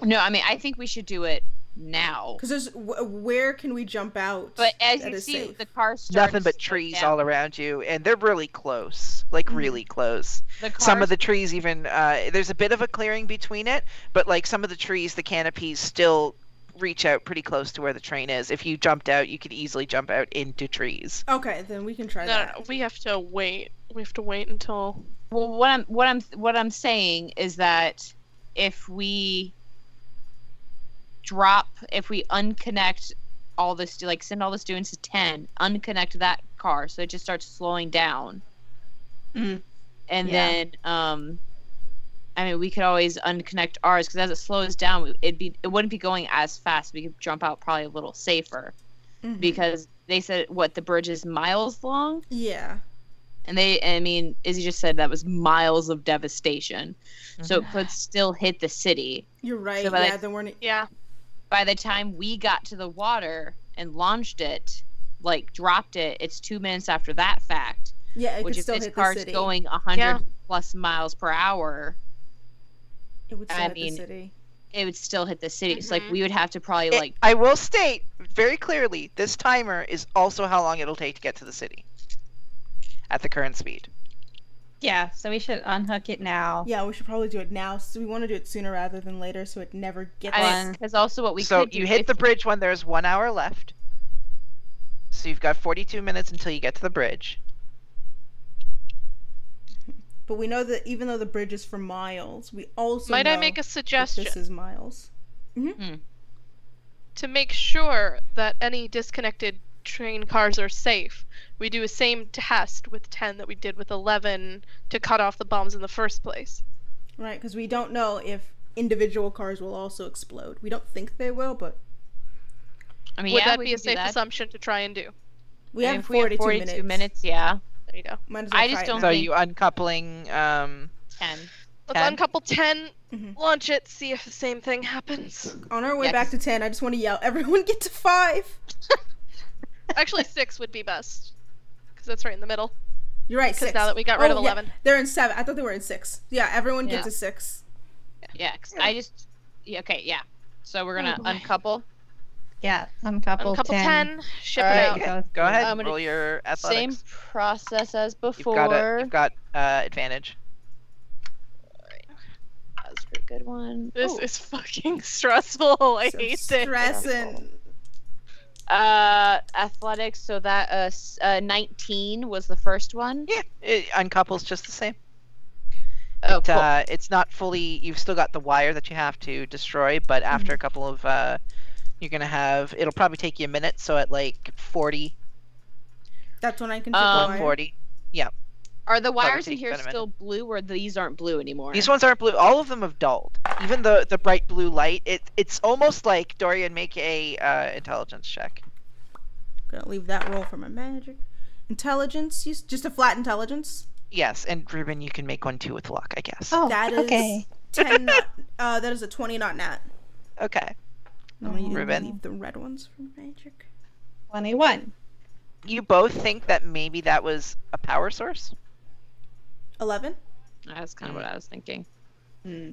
No, I mean, I think we should do it now. Because there's where can we jump out? But as that you is see, safe? the car starts Nothing but to trees slow all down. around you, and they're really close. Like, really close. The Some car of the trees even, there's a bit of a clearing between it, but like some of the trees, the canopies still reach out pretty close to where the train is. If you jumped out, you could easily jump out into trees. Okay, then we can try No, that. no, we have to wait. We have to wait until. Well, what I'm saying is that if we unconnect all this, like send all the students to 10, unconnect that car, so it just starts slowing down, and then I mean, we could always unconnect ours because as it slows down, it wouldn't be going as fast. We could jump out probably a little safer because they said the bridge is miles long. Yeah. And Izzy just said that was miles of devastation. So it could still hit the city. You're right. So by yeah, the- then we're Yeah. By the time we got to the water and launched it, like dropped it, it's 2 minutes after that fact. yeah. It Which could if still this hit the car's city. going 100 Yeah. plus miles per hour, It would still I hit mean, the city. it would still hit the city. So like we would have to probably I will state very clearly, this timer is also how long it'll take to get to the city at the current speed. Yeah, so we should unhook it now. Yeah, we should probably do it now. So we want to do it sooner rather than later, so it never gets. because also what we So could do you hit if- the bridge when there's 1 hour left. So you've got 42 minutes until you get to the bridge. But we know that even though the bridge is for miles, we also Might know I make a that suggestion? this is miles. To make sure that any disconnected train cars are safe, we do the same test with 10 that we did with 11 to cut off the bombs in the first place. Right, because we don't know if individual cars will also explode. We don't think they will, but I mean, Would yeah, that we be a could do safe that. assumption to try and do? we And have if we have 42 minutes, yeah. There you go. Might as well I try just it don't now. So think- you uncoupling 10. Let's 10? uncouple 10, Mhm. launch it, see if the same thing happens. On our way Yeah, back 'cause- to 10, I just want to yell, everyone get to 5! Actually, 6 would be best. Because that's right in the middle. You're right, Because 6. now that we got rid of yeah, 11. they're in 7. I thought they were in 6. Yeah, everyone gets Yeah. a 6. Yeah, 'cause I just. Yeah, okay, yeah. So we're gonna boy. uncouple. Yeah, uncouple, Uncouple 10, ship All it right. out. Go ahead. I'm gonna- Roll your Same athletics. process as before. You've got advantage. That's a pretty good one. This Ooh. is fucking stressful. I So hate this. stressing. Athletics. So that 19 was the first one. Yeah, it uncouples just the same. Oh, cool. It's not fully. You've still got the wire that you have to destroy, but after a couple of, you're gonna have. It'll probably take you a minute. So at like 40, That's when I can take the wire. 140. Are the probably wires in take here about a minute. still blue, or these aren't blue anymore? These ones aren't blue. All of them have dulled. Even the bright blue light. It's almost like Dorian, make a intelligence check. Gonna leave that roll for my magic. Intelligence, just a flat intelligence. Yes, and Ruben, you can make one too with luck, I guess. Oh, That is okay. 10 not, that is a 20 not nat. Okay. I'm gonna Ruben. leave the red ones for magic. 21. You both think that maybe that was a power source? 11? That's kind of what I was thinking. Hmm.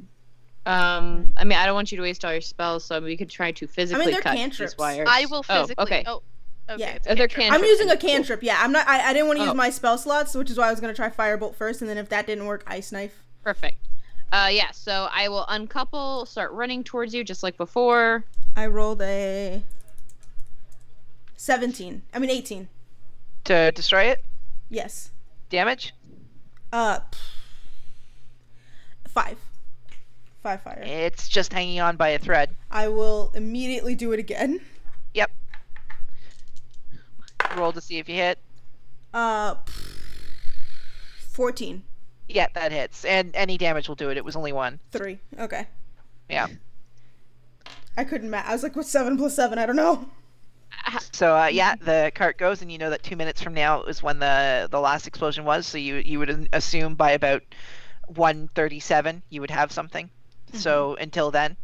I mean, I don't want you to waste all your spells, so we could try to physically they're cut cantrips. these wires. I will physically. okay. Oh, okay. Yeah. It's a Oh, they're cantrip. cantrips. I'm using a Cool. cantrip, yeah. I'm not I didn't want to Oh. use my spell slots, which is why I was gonna try firebolt first, and then if that didn't work, ice knife. Perfect. Yeah. So I will uncouple, start running towards you, just like before. I rolled a 18. To destroy it? Yes. Damage? 5. 5 fire. It's just hanging on by a thread. I will immediately do it again. Yep. Roll to see if you hit. 14. Yeah, that hits. And any damage will do it. It was only 1. 3. Okay. Yeah. I couldn't I was like, what's 7 plus 7? I don't know. So yeah, the cart goes, and you know that 2 minutes from now is when the last explosion was. So you would assume by about 1:37 you would have something. So until then,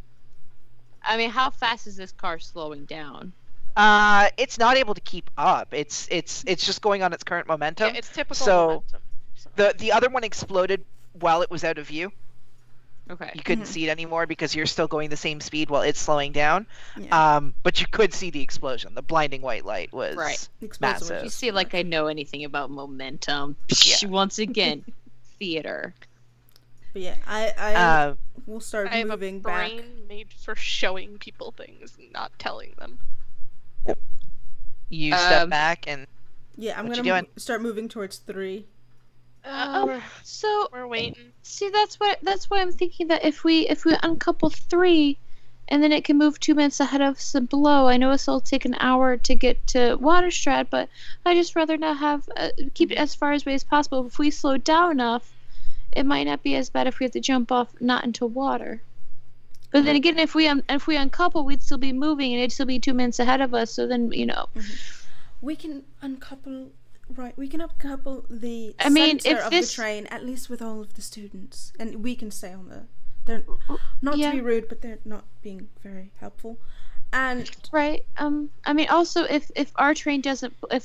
I mean, how fast is this car slowing down? it's not able to keep up. It's just going on its current momentum. Yeah, it's typical So- momentum. The other one exploded while it was out of view. Okay. You couldn't see it anymore because you're still going the same speed while it's slowing down. Yeah. But you could see the explosion. The blinding white light was Right. The explosive was massive. You just- see, like I know anything about momentum. Yeah. Once again, theater. But yeah, I Uh, will start I have a moving back. brain made for showing people things, not telling them. you step Um, back and Yeah, I'm What gonna you doing? start moving towards 3. So We're waiting. see, that's why I'm thinking that if we uncouple 3, and then it can move 2 minutes ahead of us and below. I know it'll take an hour to get to Waterstrat, but I just rather not have keep it as far away as possible. If we slow down enough, it might not be as bad if we have to jump off not into water. But then again, if we uncouple, we'd still be moving, and it'd still be 2 minutes ahead of us. So then, We can uncouple. Right, we can uncouple the I mean, center if of this- the train, at least with all of the students, and we can stay on the. They're not Yeah. to be rude, but they're not being very helpful. And right. I mean, also if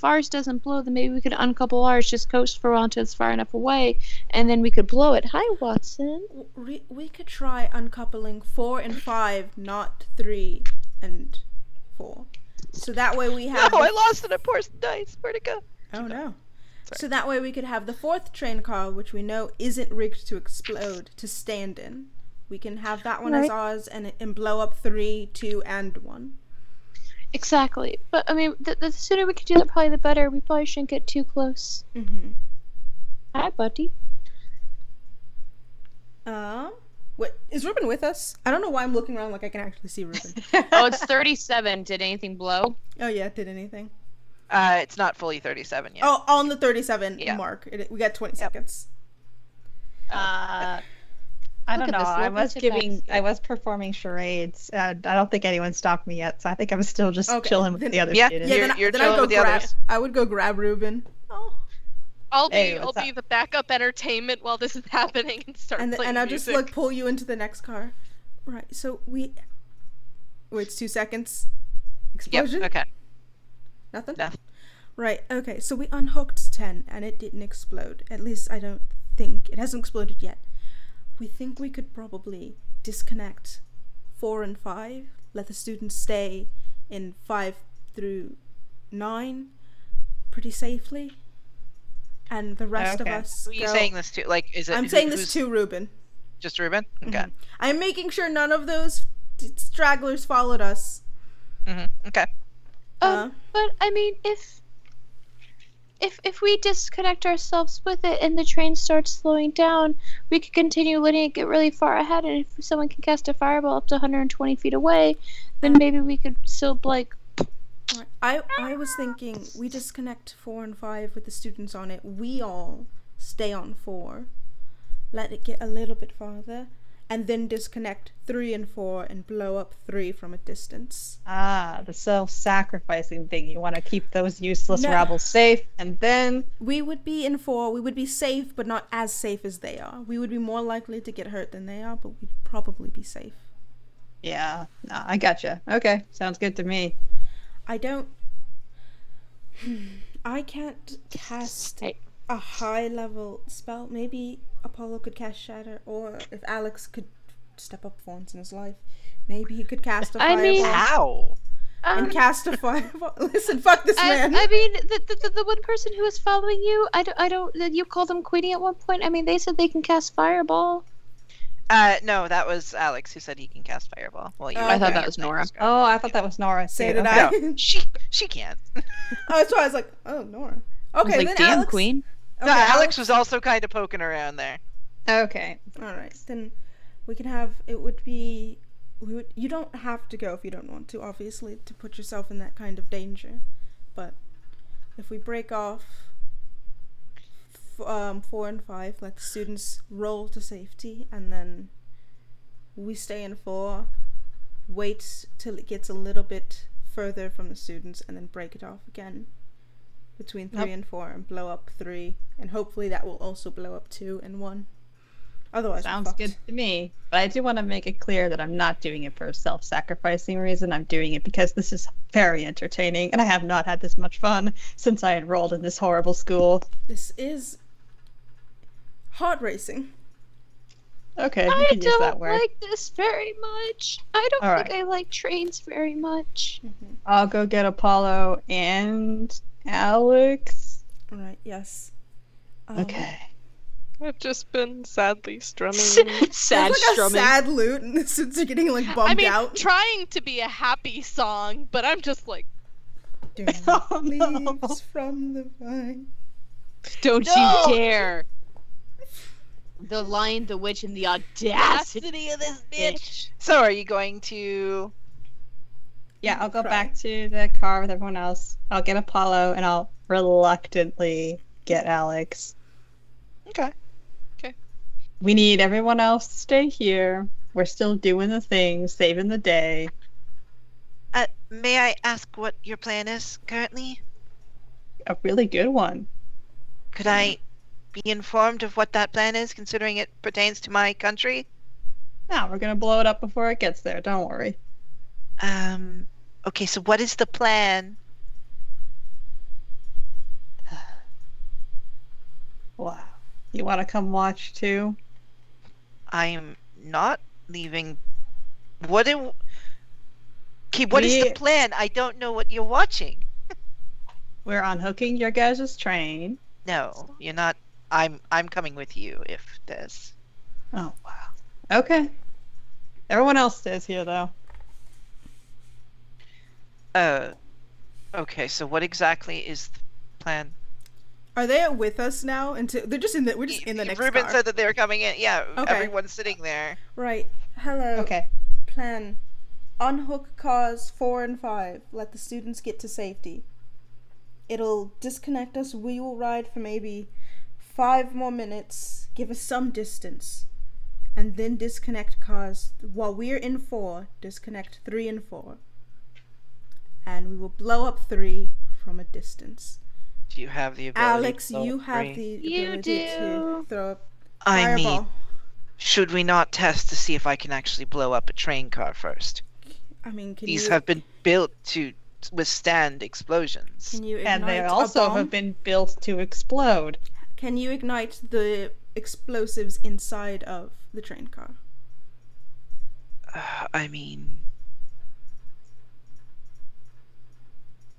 ours doesn't blow, then maybe we could uncouple ours, just coast for onto it's far enough away, and then we could blow it. Hi, Watson. we could try uncoupling 4 and 5, not 3 and 4. So that way we have. no, I lost an important dice. Where'd it go? Oh no. Sorry. So that way we could have the 4th train car, which we know isn't rigged to explode, to stand in. We can have that one as Right. ours and blow up 3, 2, and 1. Exactly. But I mean, the sooner we could do that, probably the better. We probably shouldn't get too close. Mm-hmm. Hi, buddy. What is Ruben with us? I don't know why I'm looking around like I can actually see Ruben. Oh, it's 37. Did anything blow? Oh yeah, did anything? It's not fully 37 yet. Oh, on the 37 Yeah. mark. We got 20 seconds. I Look don't at know. this I lovely was tip I was performing charades. I don't think anyone stopped me yet, so I think I'm still just Okay, chilling with then- the other Yeah, students. You're then chilling I'd go with the grab. others. I would go grab Ruben. Oh. I'll Hey, be what's the backup entertainment while this is happening and start playing and I'll music. just like pull you into the next car. Right. So we. Wait, it's 2 seconds. Explosion. Yep. Okay. Nothing. Nothing. Right. Okay. So we unhooked 10, and it didn't explode. At least I don't think it hasn't exploded yet. We think we could probably disconnect 4 and 5. Let the students stay in 5 through 9 pretty safely, and the rest of Okay. us. Who are you go- saying this to? Like, is it? I'm saying this to Ruben. Just Ruben. Okay. Mhm. I'm making sure none of those stragglers followed us. Okay. Uh, But I mean, if we disconnect ourselves with it and the train starts slowing down, we could continue letting it get really far ahead. And if someone can cast a fireball up to 120 feet away, then maybe we could still like. I was thinking we disconnect 4 and 5 with the students on it. We all stay on 4, let it get a little bit farther, and then disconnect 3 and 4 and blow up 3 from a distance. Ah, the self-sacrificing thing. You want to keep those useless No. rebels safe, and then We would be in 4. We would be safe, but not as safe as they are. We would be more likely to get hurt than they are, but we'd probably be safe. yeah, no, I gotcha. Okay, sounds good to me. I don't. I can't cast Hey. a high level spell. Maybe Apollo could cast Shatter, or if Alex could step up for once in his life, maybe he could cast a I fireball. mean- How? And cast a fireball. Listen, fuck this man. I mean, the one person who was following you, I don't. You called them Queenie at one point. I mean, they said they can cast fireball. No, that was Alex who said he can cast fireball. Well, you. Oh, I thought okay. that was Nora. Oh, I thought that was Nora. Say too. did Okay. I? No, she can't. Oh, that's why I was like, oh, Nora. I was Okay, like, then damn, Alex. Queen. Okay, No, Alex was also kind of poking around there. Okay. All right, then we can have. It would be. You don't have to go if you don't want to, obviously, to put yourself in that kind of danger. But if we break off 4 and 5, let the students roll to safety, and then we stay in 4, wait till it gets a little bit further from the students, and then break it off again between 3 Yep. and 4 and blow up 3, and hopefully that will also blow up 2 and 1. Otherwise, we're Sounds fucked. good to me. But I do want to make it clear that I'm not doing it for a self-sacrificing reason. I'm doing it because this is very entertaining, and I have not had this much fun since I enrolled in this horrible school. This is heart racing. Okay, you I can use that don't word. like this very much. I don't All think right. I like trains very much. I'll go get Apollo and Alex. Right, yes. Okay. I've just been sadly strumming. Sad It's like strumming. a sad loot, and the students are getting like bummed I mean, out. trying to be a happy song, but I'm just like, Oh, no. Leaves from the vine. Don't No! you dare. The Lion, the Witch, and the audacity of this bitch. So, are you going to? Yeah, I'll go Cry. back to the car with everyone else. I'll get Apollo, and I'll reluctantly get Alex. Okay. We need everyone else to stay here. We're still doing the thing, saving the day. May I ask what your plan is currently? A really good one. Could I be informed of what that plan is, considering it pertains to my country? No, we're gonna blow it up before it gets there. Don't worry. Okay, so what is the plan? Wow. You want to come watch too? I'm not leaving. What is the We- plan? I don't know what you're watching. We're unhooking your guys' train. No, you're not. I'm coming with you if there's. Oh wow. Okay. Everyone else stays here though. Okay, so what exactly is the plan? Are they with us now? They're just in the. We're just in the next Ruben car. said that they were coming in. Yeah, Okay. everyone's sitting there. Right. Hello. Okay. Plan. Unhook cars 4 and 5. Let the students get to safety. It'll disconnect us. We will ride for maybe 5 more minutes. Give us some distance. And then disconnect cars. While we're in 4, disconnect 3 and 4. And we will blow up 3 from a distance. Do you have the ability Alex, to blow you up have three? the You ability do. to throw a I fireball. mean, should we not test to see if I can actually blow up a train car first? I mean, can These you have been built to withstand explosions. can you ignite And they a also bomb? have been built to explode. Can you ignite the explosives inside of the train car? I mean,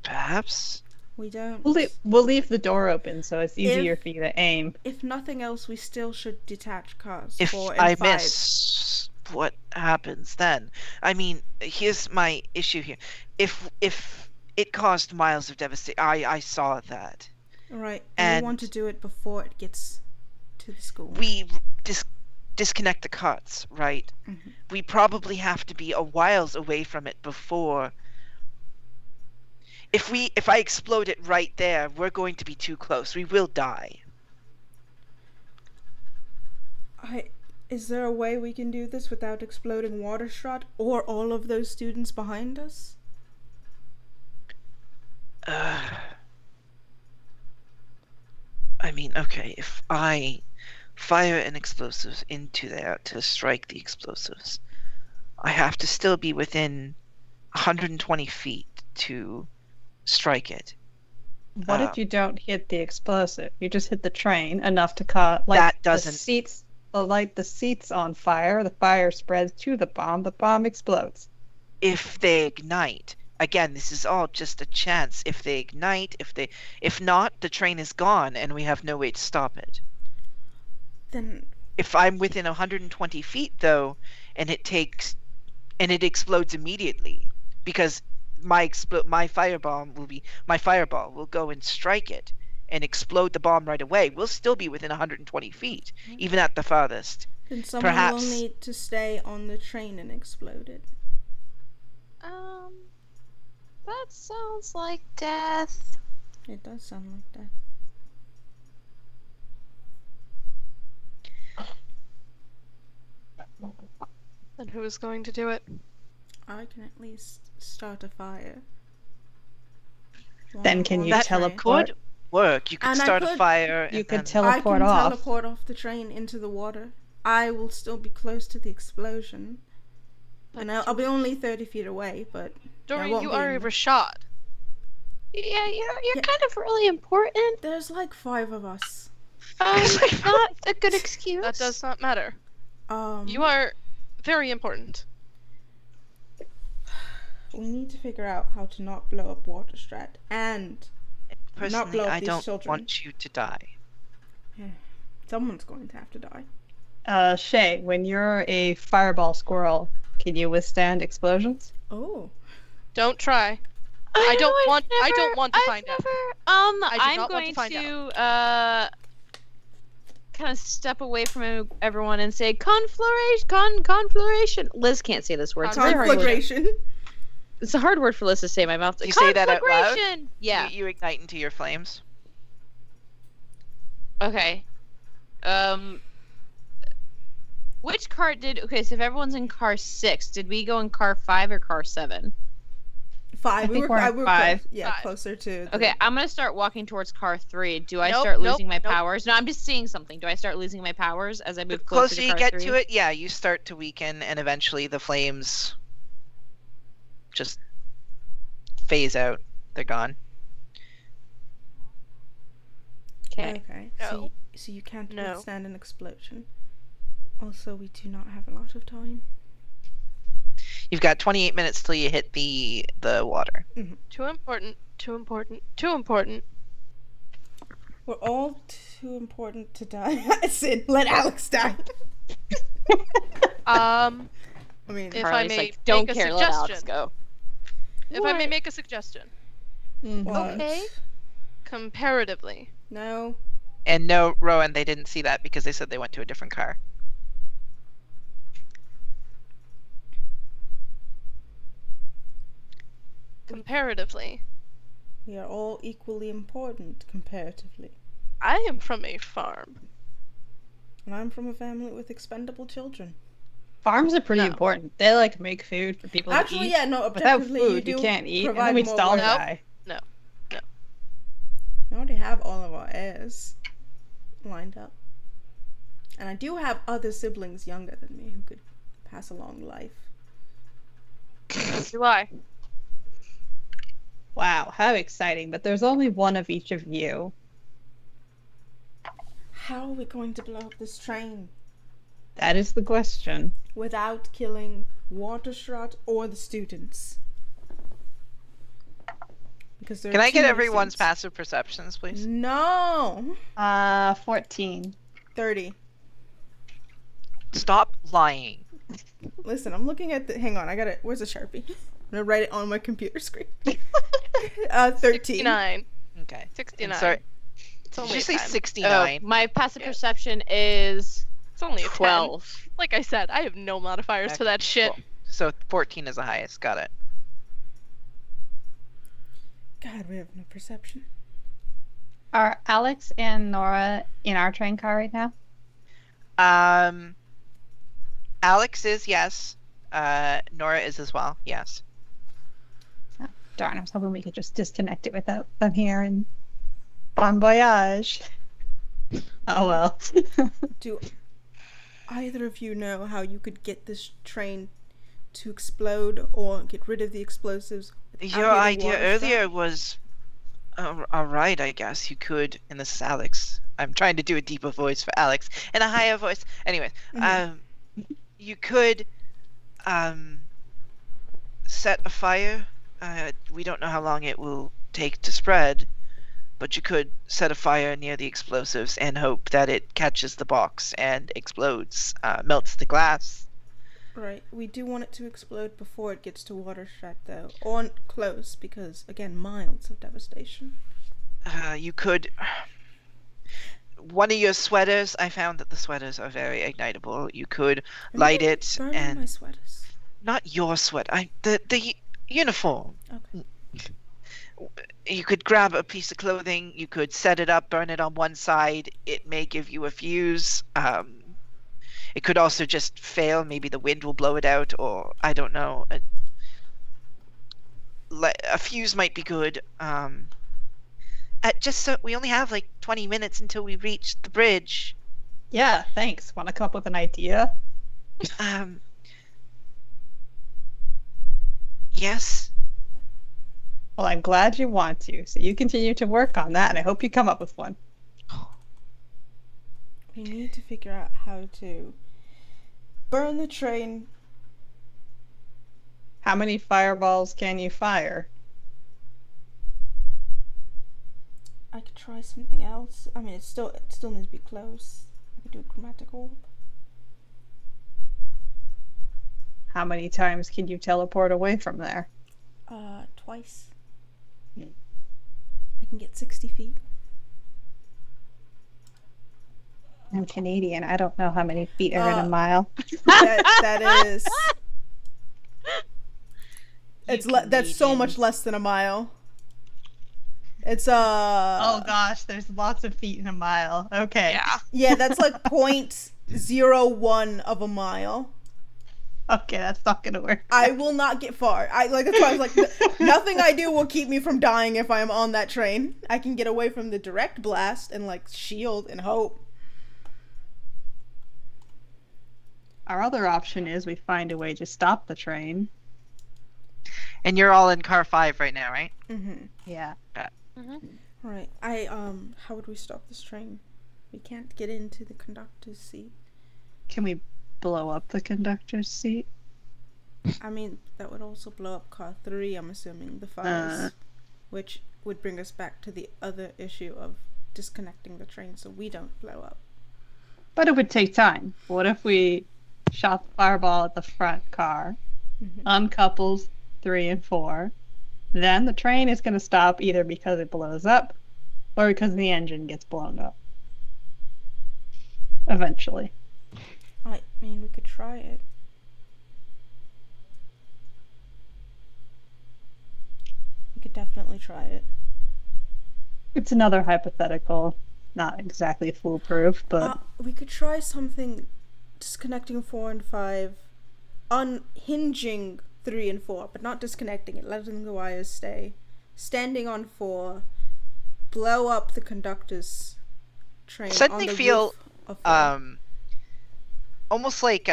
perhaps? We don't. We'll leave the door open so it's easier for you to aim. If nothing else, we still should detach cars. If 4 and I 5. miss, what happens then? I mean, here's my issue here. If it caused miles of devastation, I saw that. Right, and we want to and- do it before it gets to the school. We disconnect the cuts, right? Mhm. We probably have to be a whiles away from it before. If I explode it right there, we're going to be too close. We will die. Is there a way we can do this without exploding Waterstrahd or all of those students behind us? I mean, okay, if I fire an explosive into there to strike the explosives, I have to still be within 120 feet to strike it. What if you don't hit the explosive? You just hit the train enough to cause That doesn't- the seats. Light the seats on fire. The fire spreads to the bomb explodes. If they ignite, again, this is all just a chance. If they ignite, if not, the train is gone and we have no way to stop it. Then If I'm within 120 feet though, and it explodes immediately, because my fireball will go and strike it and explode the bomb right away. We'll still be within 120 feet, even at the farthest. then someone Perhaps- will need to stay on the train and explode it. That sounds like death. It does sound like that. Then who is going to do it? I can at least start a fire. Then can you That teleport? could work. You could And I start a could- fire. You and could then- teleport I can off. teleport off the train into the water. I will still be close to the explosion. And I'll be only 30 feet away, but Doreen, won't you be are a in- Rashad. Yeah, you're Yeah. kind of really important. there's like 5 of us. Not a good excuse. That does not matter. You are very important. We need to figure out how to not blow up Waterstrahd and Personally, blow up I these don't children. want you to die. someone's going to have to die. Shay, when you're a fireball squirrel, can you withstand explosions? Oh. Don't try. I don't know, want- I don't want to find out. out. do I'm not want going to find to kind of step away from everyone and say conflagration. Liz can't say this word. It's a very hard word. Conflagration. It's a hard word for Liz to say in my mouth. Do you say that out loud? Conflagration! Yeah. You ignite into your flames. Okay. Which car did? Okay, so if everyone's in car 6, did we go in car 5 or car 7? 5. think we're in 5. Yeah, Five. closer to. The... Okay, I'm gonna start walking towards car 3. Do I Nope, start nope, losing my nope. powers? No, I'm just seeing something. Do I start losing my powers as I The move closer closer to you car get 3? to it, yeah, you start to weaken, and eventually the flames just phase out. They're gone. Okay. Okay. No. So you can't No. withstand an explosion. Also, we do not have a lot of time. You've got 28 minutes till you hit the water. Too important. Too important. Too important. We're all too important to die. Sid, let Alex die. I mean, If Carly's may like, don't make a care, let Alex suggestion. go. If I may make a suggestion, what? Okay. comparatively, No. And no, Rowan, they didn't see that because they said they went to a different car. comparatively, We are all equally important comparatively. I am from a farm. And I'm from a family with expendable children. Farms are pretty No. important. They like make food for people to Actually, eat. yeah, no, Without objectively, food, you you do can't eat, and provide then we'd more starve work. die. No, already have all of our heirs lined up. And I do have other siblings younger than me who could pass along life. As do I. Wow, how exciting. But there's only one of each of you. How are we going to blow up this train That is the question. without killing Watershot or the students? Because there Can are I too get many everyone's students. passive perceptions, please? No! 14. 30. Stop lying. Listen, I'm looking at the... Hang on, I gotta... Where's the Sharpie? I'm gonna write it on my computer screen. 13. 69. Okay. 69. And sorry, It's did only you a say 10. 69? My passive Yeah. perception is It's only a 10. 12. Like I said, I have no modifiers to that shit. Cool. So 14 is the highest. Got it. God, we have no perception. Are Alex and Nora in our train car right now? Alex is yes. Nora is as well. Yes. Darn, I was hoping we could just disconnect it without them here and bon voyage. Oh well. Do either of you know how you could get this train to explode or get rid of the explosives? without Your getting idea water earlier shot? was alright, I guess. You could, and this is Alex. I'm trying to do a deeper voice for Alex and a higher voice. Anyways, Mhm. you could set a fire. We don't know how long it will take to spread, but you could set a fire near the explosives and hope that it catches the box and explodes, melts the glass. Right. We do want it to explode before it gets to Watershot, though. Or close, because, again, miles of devastation. You could... One of your sweaters, I found that the sweaters are very ignitable. You could light it Burn my and... sweaters. Not your sweater. The uniform. Okay. You could grab a piece of clothing, you could set it up, burn it on one side. It may give you a fuse. It could also just fail. Maybe the wind will blow it out, or I don't know. A fuse might be good. Just so we only have like 20 minutes until we reach the bridge. Yeah, thanks. Want to come up with an idea? Yes. Well, I'm glad you want to. So you continue to work on that, and I hope you come up with one. We need to figure out how to burn the train. How many fireballs can you fire? I could try something else. I mean, it still needs to be close. I could do a chromatic orb. How many times can you teleport away from there? Twice. Hmm. I can get 60 feet. I'm Canadian. I don't know how many feet are in a mile. That is. That's so much less than a mile. It's Oh gosh, there's lots of feet in a mile. Okay. Yeah. Yeah, that's like 0.01 of a mile. Okay, that's not gonna work. I will not get far. That's why I was like, nothing I do will keep me from dying if I am on that train. I can get away from the direct blast and like shield and hope. Our other option is we find a way to stop the train. And you're all in car 5 right now, right? Mm-hmm. Yeah. Right. How would we stop this train? We can't get into the conductor's seat. Can we blow up the conductor's seat? I mean, that would also blow up car 3, I'm assuming, the fires. Which would bring us back to the other issue of disconnecting the train so we don't blow up. But it would take time. What if we shot the fireball at the front car, uncouples 3 and 4, then the train is going to stop either because it blows up or because the engine gets blown up. Eventually. I mean, we could try it. We could definitely try it. It's another hypothetical, not exactly foolproof, but We could try something disconnecting 4 and 5, unhinging 3 and 4, but not disconnecting it, letting the wires stay. Standing on 4, blow up the conductor's train Suddenly on the feel roof of the... almost like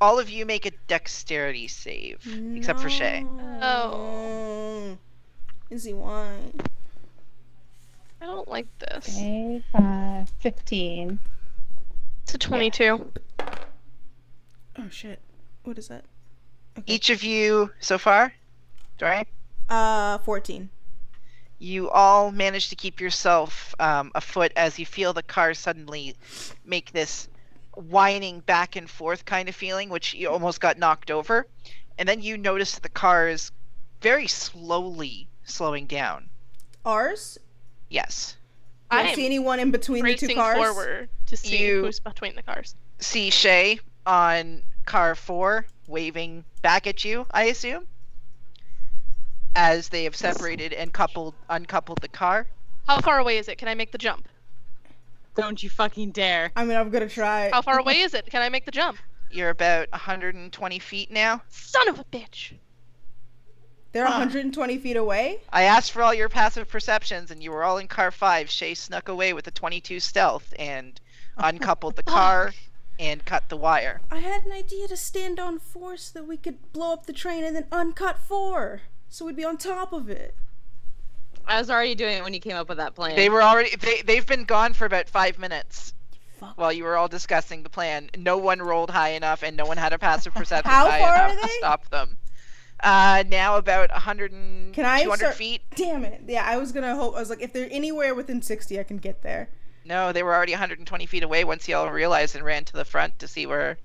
all of you make a dexterity save, except for Shay. Oh. Izzy, why? I don't like this. Okay, 15. It's a 22. Oh shit. What is that? Okay. Each of you so far, right? 14. You all manage to keep yourself afoot as you feel the car suddenly make this whining back and forth kind of feeling, which you almost got knocked over. And then you notice that the car is very slowly slowing down. Ours? Yes. Do I I'm see anyone in between the two racing cars? forward to see You- who's between the cars. See Shay on car 4 waving back at you, I assume, as they have separated and uncoupled the car. How far away is it? Can I make the jump? Don't you fucking dare. I mean, I'm gonna try. How far away is it? Can I make the jump? You're about 120 feet now. Son of a bitch! They're 120 feet away? I asked for all your passive perceptions, and you were all in car 5. Shay snuck away with a 22 stealth and uncoupled the car and cut the wire. I had an idea to stand on 4 so that we could blow up the train and then uncut 4. So we'd be on top of it. I was already doing it when you came up with that plan. They've been gone for about 5 minutes Fuck. while you were all discussing the plan. No one rolled high enough, and no one had a passive perception How high far enough are to they? stop them. Now about 100 and Can I 200 start- feet. Damn it. Yeah, I was gonna hope. I was like, if they're anywhere within 60, I can get there. No, they were already 120 feet away once y'all realized and ran to the front to see where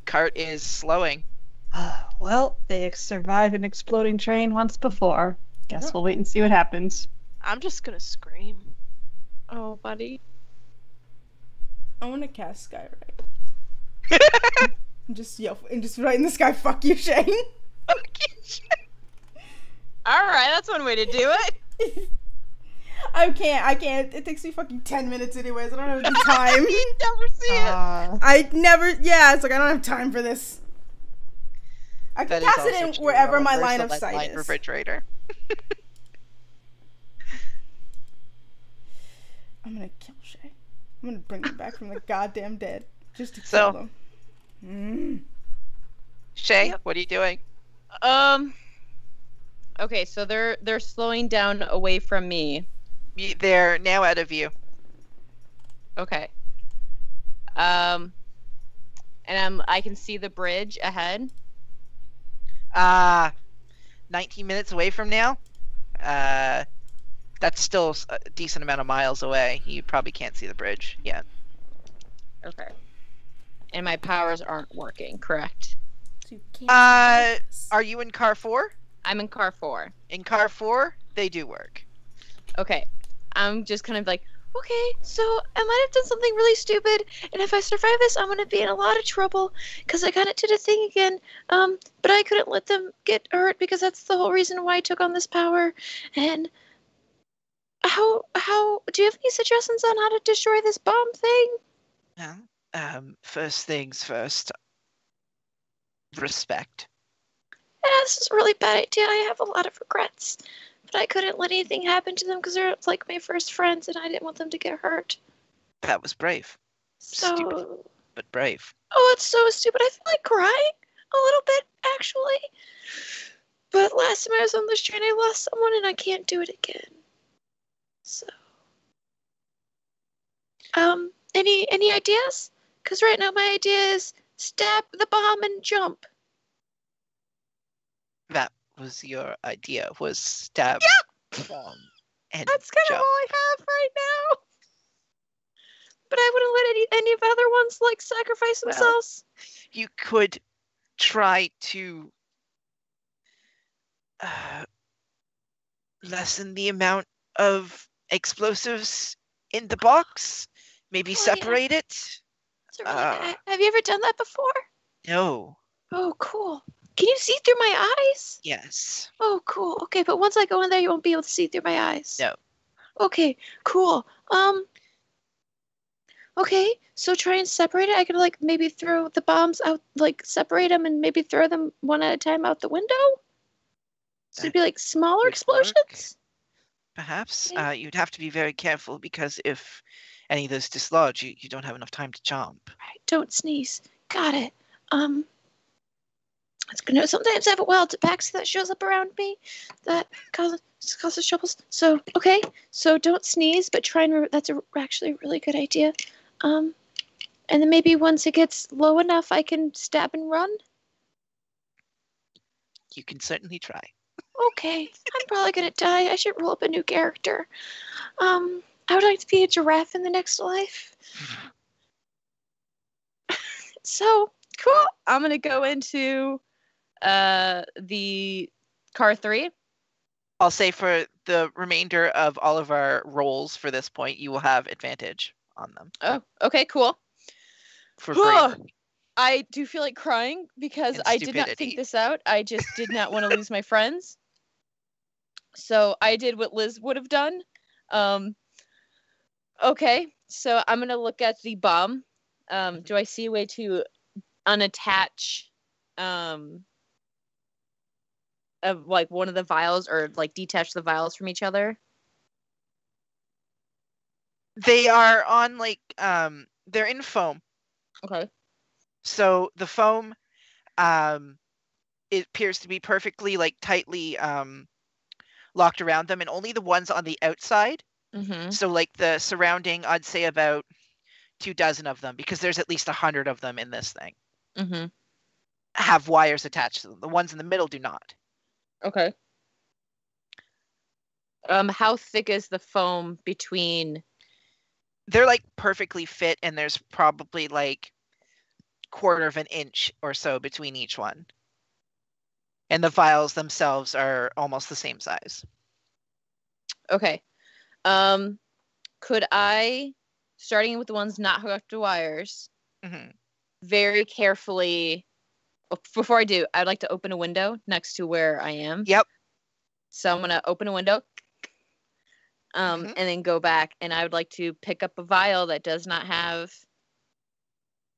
cart is slowing. Well, they survived an exploding train once before. Guess we'll wait and see what happens. I'm just gonna scream. Oh, buddy. I want to cast Skyride. And just yell and just write in the sky, "Fuck you, Shane." Alright, that's one way to do it. I can't. It takes me fucking 10 minutes anyways. I don't have any time. You never see it. I never. Yeah, it's like I don't have time for this. I can That is cast it also in true. wherever I'll my reverse line the of lead sight line is. refrigerator. I'm gonna kill Shay. I'm gonna bring them back from the goddamn dead just to So- kill them. Shay, what are you doing? Okay, so they're slowing down away from me. They're now out of view. Okay. And I can see the bridge ahead. 19 minutes away from now. That's still a decent amount of miles away. You probably can't see the bridge yet. Okay. And my powers aren't working, correct? So you can't Are you in car 4? I'm in car 4. In car 4, they do work. Okay. I'm just kind of like, okay, so I might have done something really stupid, and if I survive this, I'm gonna be in a lot of trouble, because I kind of did a thing again, but I couldn't let them get hurt, because that's the whole reason why I took on this power, and how, do you have any suggestions on how to destroy this bomb thing? First things first. Respect. Yeah, this is a really bad idea. I have a lot of regrets. But I couldn't let anything happen to them because they're like my first friends and I didn't want them to get hurt. That was brave, So, Stupid. but brave. oh, it's so stupid. I feel like crying a little bit, actually. But last time I was on this train, I lost someone and I can't do it again. So, any ideas? Because right now my idea is stab the bomb and jump. That was your idea, was stab bomb and That's kind of jump. all I have right now. But I wouldn't let any of the other ones like sacrifice Well, themselves. You could try to lessen the amount of explosives in the box. Maybe Oh, yeah. separate it. It's a really have you ever done that before? No. Oh, cool. Can you see through my eyes? Yes. Oh, cool. Okay, but once I go in there, you won't be able to see through my eyes. No. Okay, cool. Okay, so try and separate it. I could like maybe throw the bombs out, like separate them and maybe throw them one at a time out the window. So it'd be like smaller would work. explosions. Perhaps Okay. you'd have to be very careful because if any of those dislodge, you don't have enough time to jump. Right, don't sneeze. Got it. It's gonna sometimes I have a wild tabaxi that shows up around me that causes troubles. So okay, so don't sneeze, but try and that's actually a really good idea. And then maybe once it gets low enough, I can stab and run. You can certainly try. Okay, I'm probably gonna die. I should roll up a new character. I would like to be a giraffe in the next life. So Cool. I'm gonna go into the car 3. I'll say for the remainder of all of our rolls for this point, you will have advantage on them. Oh, okay, cool. For bravery. I do feel like crying because And I did not stupidity. think this out. I just did not want to lose my friends. So I did what Liz would have done. Okay, so I'm gonna look at the bomb. Do I see a way to unattach of like one of the vials or like detach the vials from each other? They are on like they're in foam. Okay. So the foam it appears to be perfectly like tightly locked around them, and only the ones on the outside. Mm-hmm. So like the surrounding, I'd say about 24 of them, because there's at least 100 of them in this thing, Mm-hmm. have wires attached to them. The ones in the middle do not. Okay. How thick is the foam between? They're like perfectly fit, and there's probably like 1/4 of an inch or so between each one. And the vials themselves are almost the same size. Okay. Could I, starting with the ones not hooked up to wires, Mhm. very carefully, before I do, I'd like to open a window next to where I am. Yep. So I'm gonna open a window, Mhm. and then go back, and I would like to pick up a vial that does not have.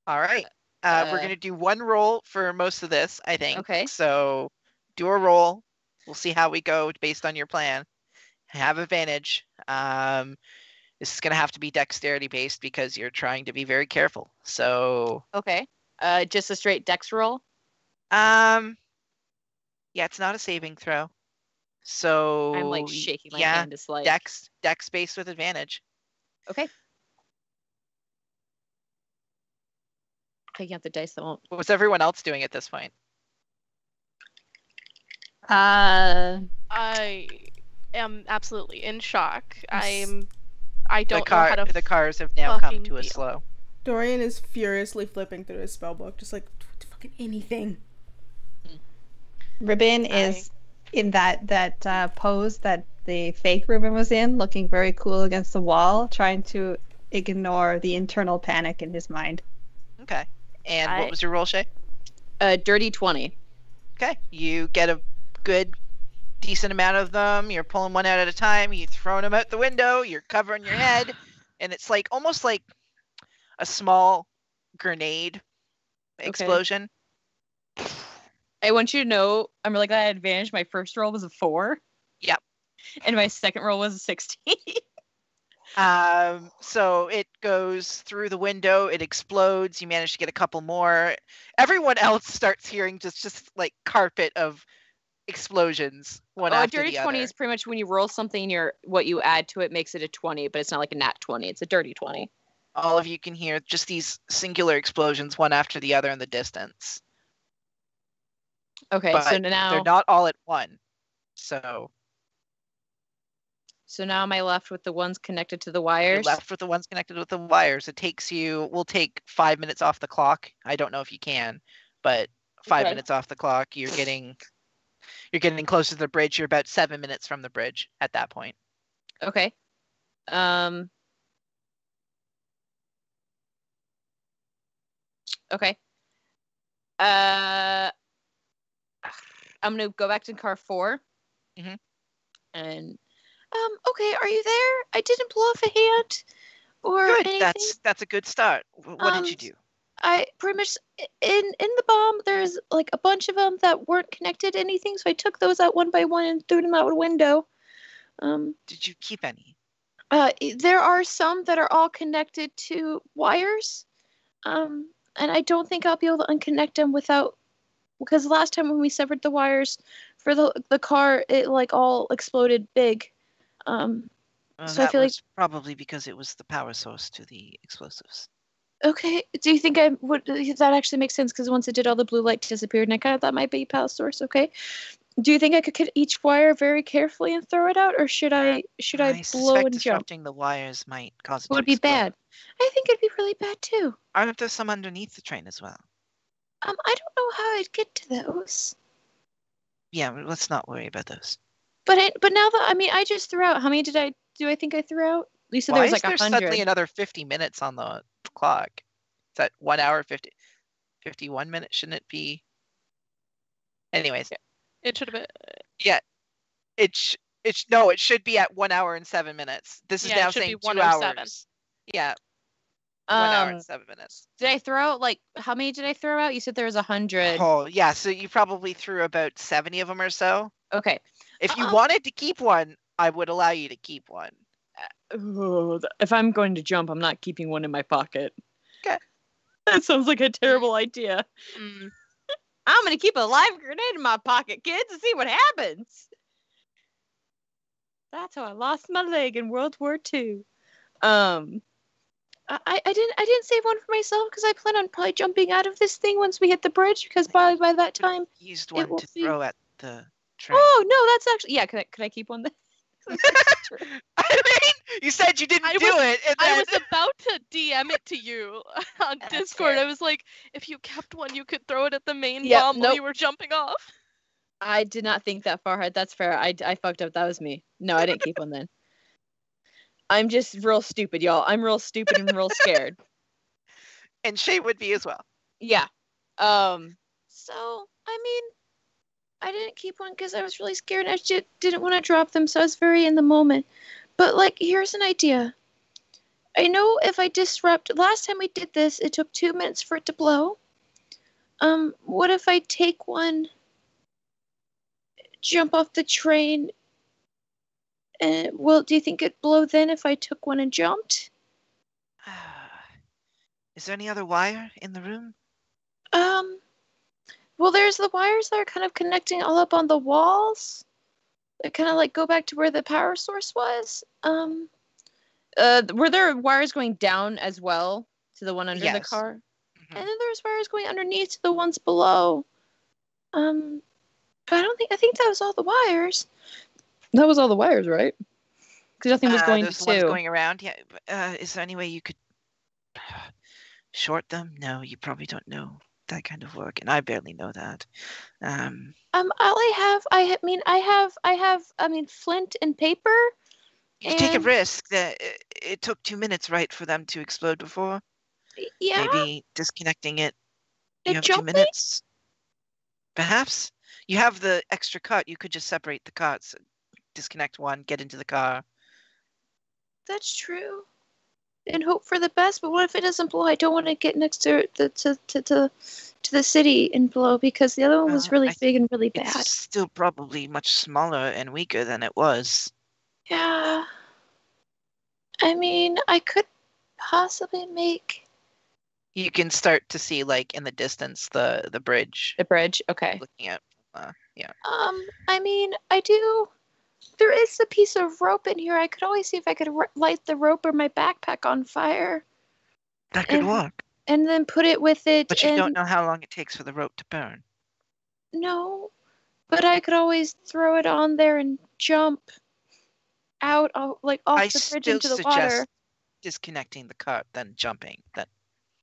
All right. We're going to do one roll for most of this, I think. Okay. So do a roll. We'll see how we go based on your plan. Have advantage. This is going to have to be dexterity based because you're trying to be very careful. So, Okay. Just a straight dex roll. yeah, it's not a saving throw. So I'm like shaking my yeah, hand. It's like dex based with advantage. Okay. Taking out the dice that won't. What's everyone else doing at this point? I am absolutely in shock. I don't know how to. The cars have now come fucking to a deal. slow. Dorian is furiously flipping through his spellbook, just like fucking anything. Ribbon is in that pose that the fake Ribbon was in, looking very cool against the wall, trying to ignore the internal panic in his mind. Okay. And what was your roll, Shay? Dirty 20. Okay. You get a good, decent amount of them. You're pulling one out at a time. You're throwing them out the window. You're covering your head. And it's like almost like a small grenade explosion. I want you to know, I'm really glad I had advantage. My first roll was a 4. Yep. And my second roll was a 16. So it goes through the window, it explodes, you manage to get a couple more. Everyone else starts hearing just like carpet of explosions one after a dirty the 20 other. is pretty much when you roll something, what you add to it makes it a 20, but it's not like a nat 20. It's a dirty 20. All of you can hear just these singular explosions one after the other in the distance. Okay, But so now they're not all at one. So now am I left with the ones connected to the you're wires? left with the ones connected with the wires. We'll take 5 minutes off the clock. I don't know if you can, but 5 minutes off the clock. You're getting closer to the bridge. You're about 7 minutes from the bridge at that point. Okay. Okay. I'm gonna go back to car 4. Mhm. And Okay, are you there? I didn't blow off a hand or Good. anything. That's a good start. What did you do? I pretty much in the bomb. There's like a bunch of them that weren't connected to anything, so I took those out one by one and threw them out a window. Did you keep any? There are some that are all connected to wires. And I don't think I'll be able to unconnect them without, because last time when we severed the wires for the car, it like all exploded big. So I That feel like, was probably because it was the power source to the explosives. okay, do you think I would, that actually makes sense, because once it did, all the blue light disappeared, and I kind of thought might be power source. Okay. Do you think I could get each wire very carefully and throw it out, or should I blow suspect and jump? disrupting the wires might cause it It to would be explode. bad. I think it'd be really bad too. Aren't there some underneath the train as well? I don't know how I'd get to those. Yeah, let's not worry about those. But now that, I mean, I just threw out. How many do I think I threw out? You said there was like Why is there 100. suddenly another 50 minutes on the clock? Is that 1 hour 51 minutes? Shouldn't it be? Anyways. It should have been. Yeah. It should be at 1 hour and 7 minutes. This is Yeah, it now should saying be 2 1:07. hours. Yeah. 1 hour and 7 minutes. Did I throw out, like, how many did I throw out? You said there was 100. Oh, yeah. So you probably threw about 70 of them or so. Okay. If you wanted to keep one, I would allow you to keep one. If I'm going to jump, I'm not keeping one in my pocket. Okay. That sounds like a terrible idea. Mm. I'm going to keep a live grenade in my pocket, kids, and see what happens. That's how I lost my leg in World War II. I didn't save one for myself because I plan on probably jumping out of this thing once we hit the bridge, because by that time. Used one will to be- throw at the train. Oh no, that's actually, yeah. Could I keep one then? I mean, you said you didn't do it, and I then was about to DM it to you on That's Discord. fair. I was like, if you kept one, you could throw it at the main Yep, bomb while nope. you were jumping off. I did not think that far ahead. That's fair. I fucked up. That was me. No, I didn't keep one then. I'm just real stupid, y'all. I'm real stupid and real scared. and Shay would be as well. Yeah. So I mean, I didn't keep one because I was really scared. I just didn't want to drop them, so I was very in the moment. But like, here's an idea. I know if I disrupt. Last time we did this, it took 2 minutes for it to blow. What if I take one, jump off the train, and do you think it'd blow then if I took one and jumped? Is there any other wire in the room? Well, there's the wires that are kind of connecting all up on the walls. They kind of like go back to where the power source was. Were there wires going down as well to the one under the Yes. car? Mhm. And then there's wires going underneath to the ones below. But I think that was all the wires. That was all the wires, right? Because nothing was going There's ones to. going around. Yeah. Is there any way you could short them? No, you probably don't know that kind of work, and I barely know that. All I have flint and paper. You take a And- risk that it took 2 minutes, right, for them to explode before. Yeah. Maybe disconnecting it. You It have 2 jumped me? minutes. Perhaps you have the extra cut. You could just separate the cuts, disconnect one, get into the car. That's true. And hope for the best, but what if it doesn't blow? I don't want to get next to the city and blow, because the other one was really I big and really It's bad. still probably much smaller and weaker than it was. Yeah. I mean, I could possibly make. You can start to see, like, in the distance, the bridge. The bridge? Okay. Looking at, yeah. I mean, I do. There is a piece of rope in here. I could always see if I could light the rope or my backpack on fire, That could And- work. and then put it with it. But you and don't know how long it takes for the rope to burn. No, but I could always throw it on there and jump out, off I the bridge still into the suggest water. disconnecting the cart, then jumping.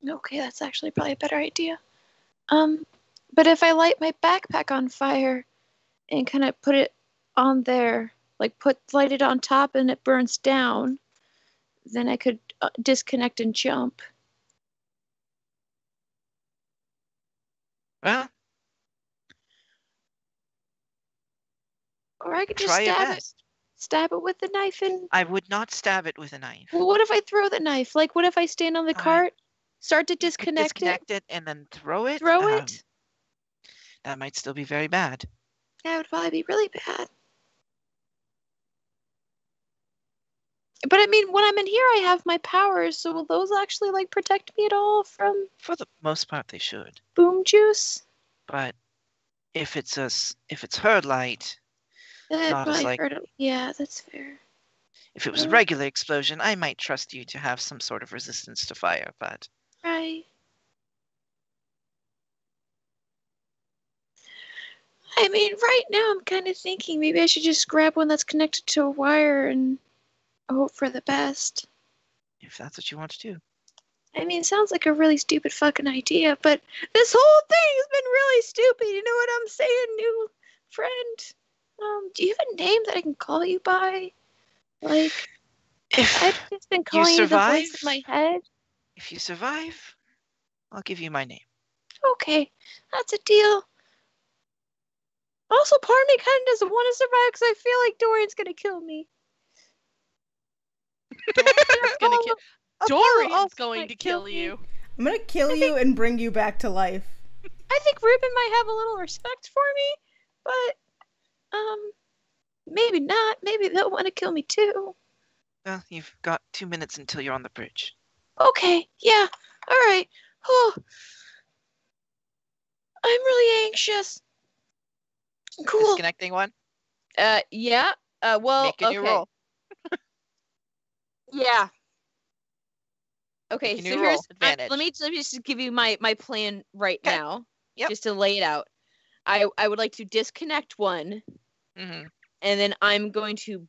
Okay, that's actually probably a better idea. But if I light my backpack on fire and kind of put it on there, like light it on top and it burns down, then I could disconnect and jump. Well, Or I could just try your stab it. best. Stab it with the knife and. I would not stab it with a knife. Well, what if I throw the knife? Like, what if I stand on the cart, start to You could disconnect it, and then throw it. throw it? That might still be very bad. That would probably be really bad. But I mean, when I'm in here, I have my powers, so will those actually like protect me at all from For the most part, they should. boom juice? But if it's herd light, That not as might like hurt. Yeah, that's fair. if it was a regular explosion, I might trust you to have some sort of resistance to fire. But Right. I mean, right now I'm kind of thinking maybe I should just grab one that's connected to a wire and hope for the best. if that's what you want to do, I mean, it sounds like a really stupid fucking idea, but this whole thing has been really stupid. You know what I'm saying, new friend? Do you have a name that I can call you by? Like, if I've just been calling you the voice in my head. if you survive, I'll give you my name. Okay, that's a deal. Also, part of me kind of doesn't want to survive because I feel like Dorian's gonna kill me. Dorian's gonna kill. Dorian's also going might to kill kill me. you. I'm gonna kill you and bring you back to life. I think Ruben might have a little respect for me, but maybe not. Maybe they'll want to kill me too. Well, you've got 2 minutes until you're on the bridge. Okay, yeah, all right. Oh, I'm really anxious. Cool. Disconnecting one. Yeah. Well, Make a new roll. Yeah. Okay, Make a so new here's roll. Advantage. let me just give you my plan right Okay. now. Yep. Just to lay it out. I would like to disconnect one, Mm-hmm. and then I'm going to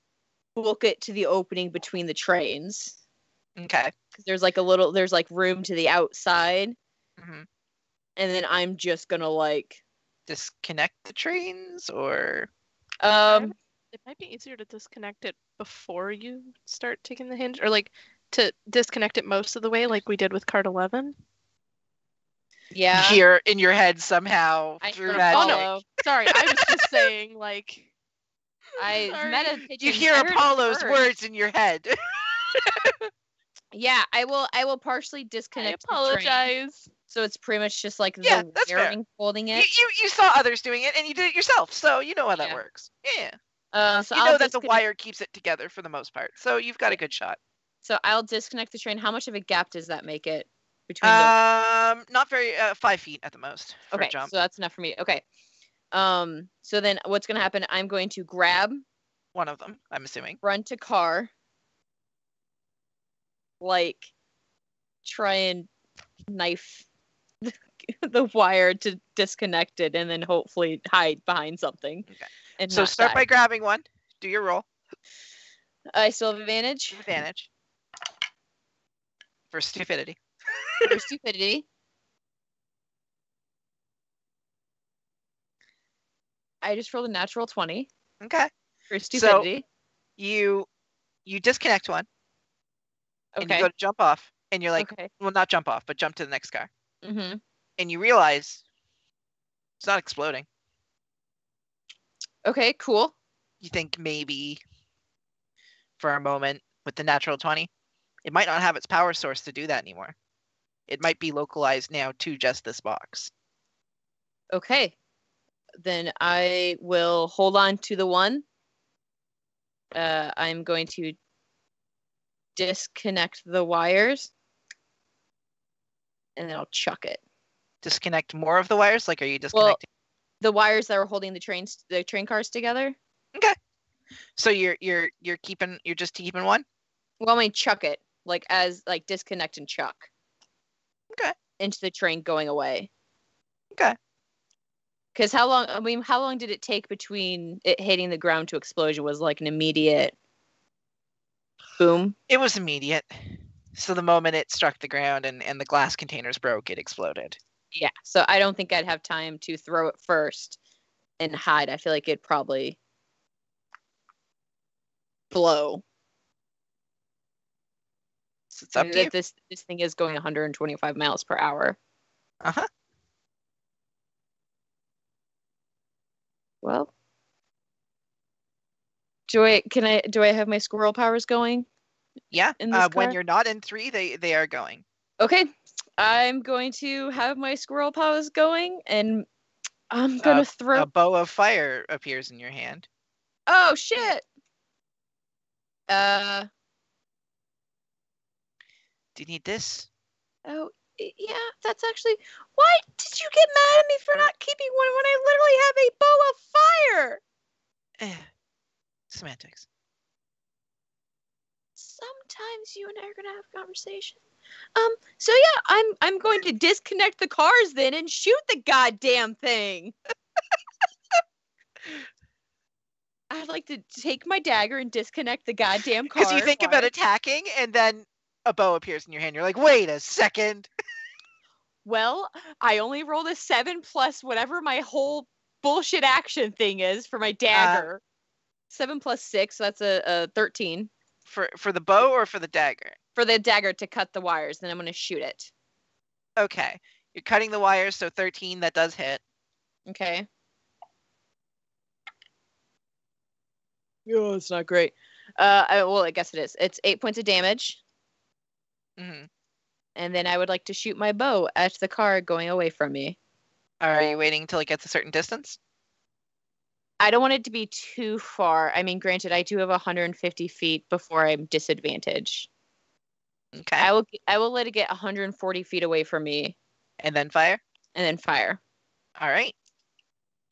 book it to the opening between the trains. Okay. Because there's like room to the outside, Mm-hmm. and then I'm just gonna like Disconnect the trains, or It might be easier to disconnect it before you start taking the hinge, or like to disconnect it most of the way, like we did with card 11. yeah. hear in your head somehow I through heard a magic. Apollo. Sorry, I was just saying, like, I Sorry. meta You pitching- hear I heard Apollo's first. words in your head. Yeah, I will partially I disconnect the train. apologize. So it's pretty much just like Yeah, the that's fair. wiring holding it. You saw others doing it, and you did it yourself, so you know how that Yeah. works. Yeah. So You I'll know that the disconnect- wire keeps it together for the most part, so you've got a good shot. So I'll disconnect the train. How much of a gap does that make it between Not very 5 feet at the most for Okay, a jump. so that's enough for me. Okay. So then what's gonna happen? I'm going to grab, One of them, I'm assuming. run to car, like try and knife the wire to disconnect it, and then hopefully hide behind something. Okay. And So not start die. by grabbing one. Do your roll. I still have advantage Advantage. For stupidity. for stupidity. I just rolled a natural 20 Okay. for stupidity. You disconnect one, and you Okay. go to jump off, and you're like, Okay. well, not jump off, but jump to the next car. Mm-hmm. And you realize it's not exploding. Okay, cool. You think maybe for a moment with the natural 20, it might not have its power source to do that anymore. It might be localized now to just this box. Okay. Then I will hold on to the one. I'm going to disconnect the wires, and then I'll chuck it. Disconnect more of the wires? Like, are you disconnecting? The wires that were holding the train cars together. Okay. So you're just keeping one? Well, I mean, chuck it like disconnect and chuck. Okay. Into the train going away. Okay. Because how long did it take between it hitting the ground to explosion? Was like an immediate boom? It was immediate. So the moment it struck the ground and the glass containers broke, it exploded. Yeah. So I don't think I'd have time to throw it first and hide. I feel like it'd probably blow. So it's up to you. This thing is going 125 miles per hour. Uh-huh. Well, do I have my squirrel powers going? Yeah. In this When car? you're not in 3, they are going. Okay, I'm going to have my squirrel powers going, and I'm gonna throw. A bow of fire appears in your hand. Oh shit! Do you need this? Oh, yeah, that's actually... Why did you get mad at me for not keeping one when I literally have a bow of fire? Semantics. Sometimes you and I are gonna have a conversation. So yeah, I'm going to disconnect the cars then and shoot the goddamn thing. I'd like to take my dagger and disconnect the goddamn car. Because you think about attacking, and then a bow appears in your hand. You're like, wait a second. Well, I only rolled a 7 plus whatever my whole bullshit action thing is for my dagger. 7 plus 6, so that's a 13. For the bow or for the dagger? For the dagger to cut the wires, then I'm going to shoot it. Okay. You're cutting the wires, so 13, that does hit. Okay. Oh, it's not great. I guess it is. It's 8 points of damage. Mm-hmm. And then I would like to shoot my bow at the car going away from me. Are you waiting until it gets a certain distance? I don't want it to be too far. I mean, granted, I do have 150 feet before I'm disadvantaged. Okay. I will let it get 140 feet away from me. And then fire? And then fire. All right.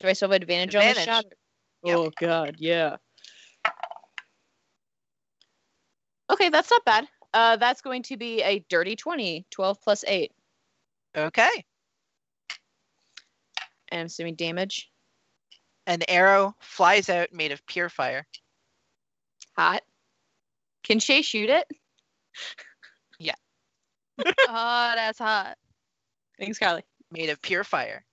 Do I still have advantage on the shot? Yep. Oh, God, yeah. Okay, that's not bad. That's going to be a dirty 20. 12 plus 8. Okay. And I'm assuming damage. An arrow flies out made of pure fire. Hot. Can Shay shoot it? Yeah. Oh, that's hot. Thanks, Carly. Made of pure fire.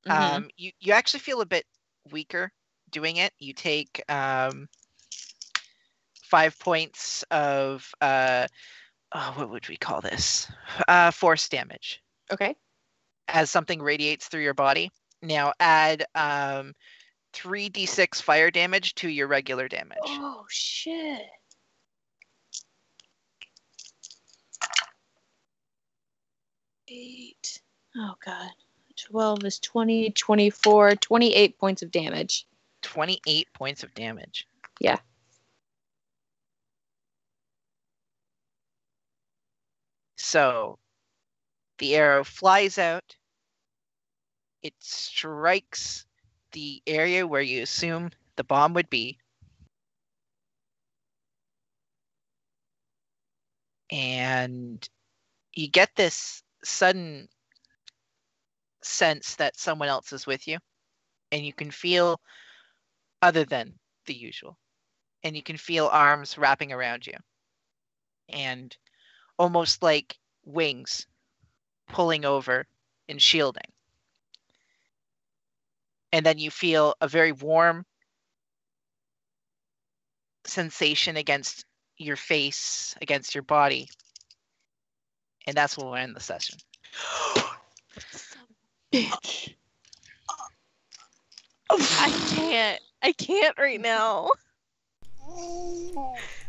Mhm. You actually feel a bit weaker doing it. You take 5 points of what would we call this? Force damage. Okay. As something radiates through your body. Now add 3d6 fire damage to your regular damage. Oh, shit. Eight. Oh, God. 12 is 20, 24, 28 points of damage. 28 points of damage. Yeah. So the arrow flies out. It strikes the area where you assume the bomb would be. And you get this sudden sense that someone else is with you. And you can feel other than the usual. And you can feel arms wrapping around you. And almost like wings pulling over and shielding. And then you feel a very warm sensation against your face, against your body. And that's when we'll end the session. Bitch. I can't right now.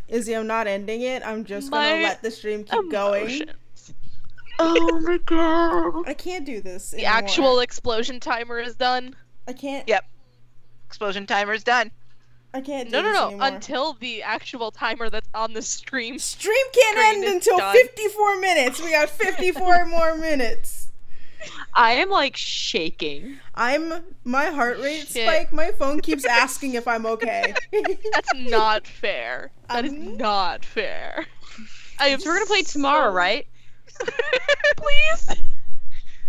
Izzy, I'm not ending it. I'm just gonna let the stream keep going. Oh my god. I can't do this The anymore. actual explosion timer is done. I can't. Yep. Explosion timer's done. I can't do No, this anymore. until the actual timer that's on the stream. Stream can't Screen end is until done. 54 minutes. We got 54 more minutes. I am like shaking. My heart rate Shit. spike. My phone keeps asking if I'm okay. That's not fair. That is not fair. I am So we're gonna play tomorrow, right? Please.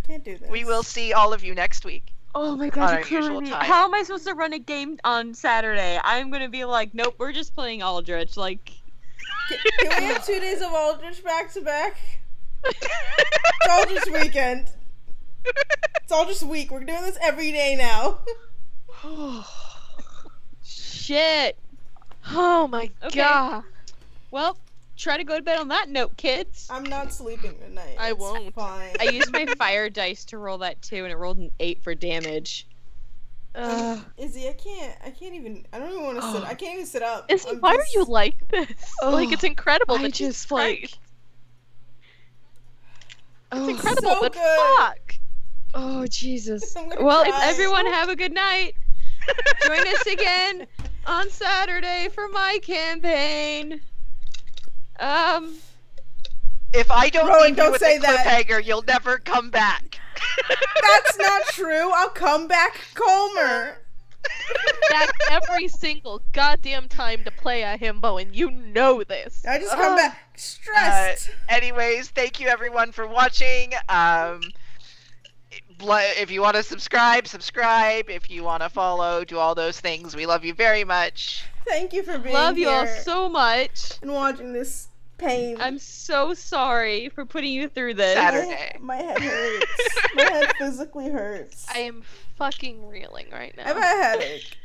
Can't do this. We will see all of you next week. Oh my On god, our you're killing usual me. time. How am I supposed to run a game on Saturday? I'm gonna be like, nope, we're just playing Aldrich. Like, Can we have 2 days of Aldrich back to back? It's Aldrich weekend. It's Aldrich week. We're doing this every day now. shit. Oh my Okay. god. Well, try to go to bed on that note, kids. I'm not sleeping tonight. I It's won't. Fine. I used my fire dice to roll that too, and it rolled an 8 for damage. Izzy, I don't even want to sit. I can't even sit up. Izzy, I'm why are just- you like this? Like, it's incredible I that just, you like- strike. Oh, It's incredible, so but good. fuck. oh Jesus. I'm gonna Well, cry. everyone have a good night. Join us again on Saturday for my campaign. If I don't Rowan, leave you don't with say a that. cliffhanger, you'll never come back. That's not true. I'll come back calmer. Back every single goddamn time to play a himbo, and you know this. I just come back stressed. Anyways, thank you everyone for watching. If you want to subscribe. If you want to follow, do all those things. We love you very much. Thank you for being Love you all here so much. and watching this pain. I'm so sorry for putting you through this. Saturday. My head hurts. My head physically hurts. I am fucking reeling right I have now. a headache.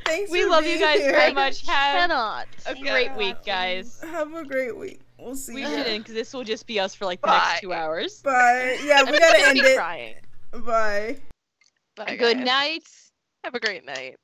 Thanks We for love you being guys here. very much. Have Cannot. a great week, guys. Have a great week. We'll see We you. should end because this will just be us for like the Bye. next 2 hours. Bye. Yeah, we I'm gotta gonna end be it. crying. Bye. Bye, Good guys. night. Have a great night.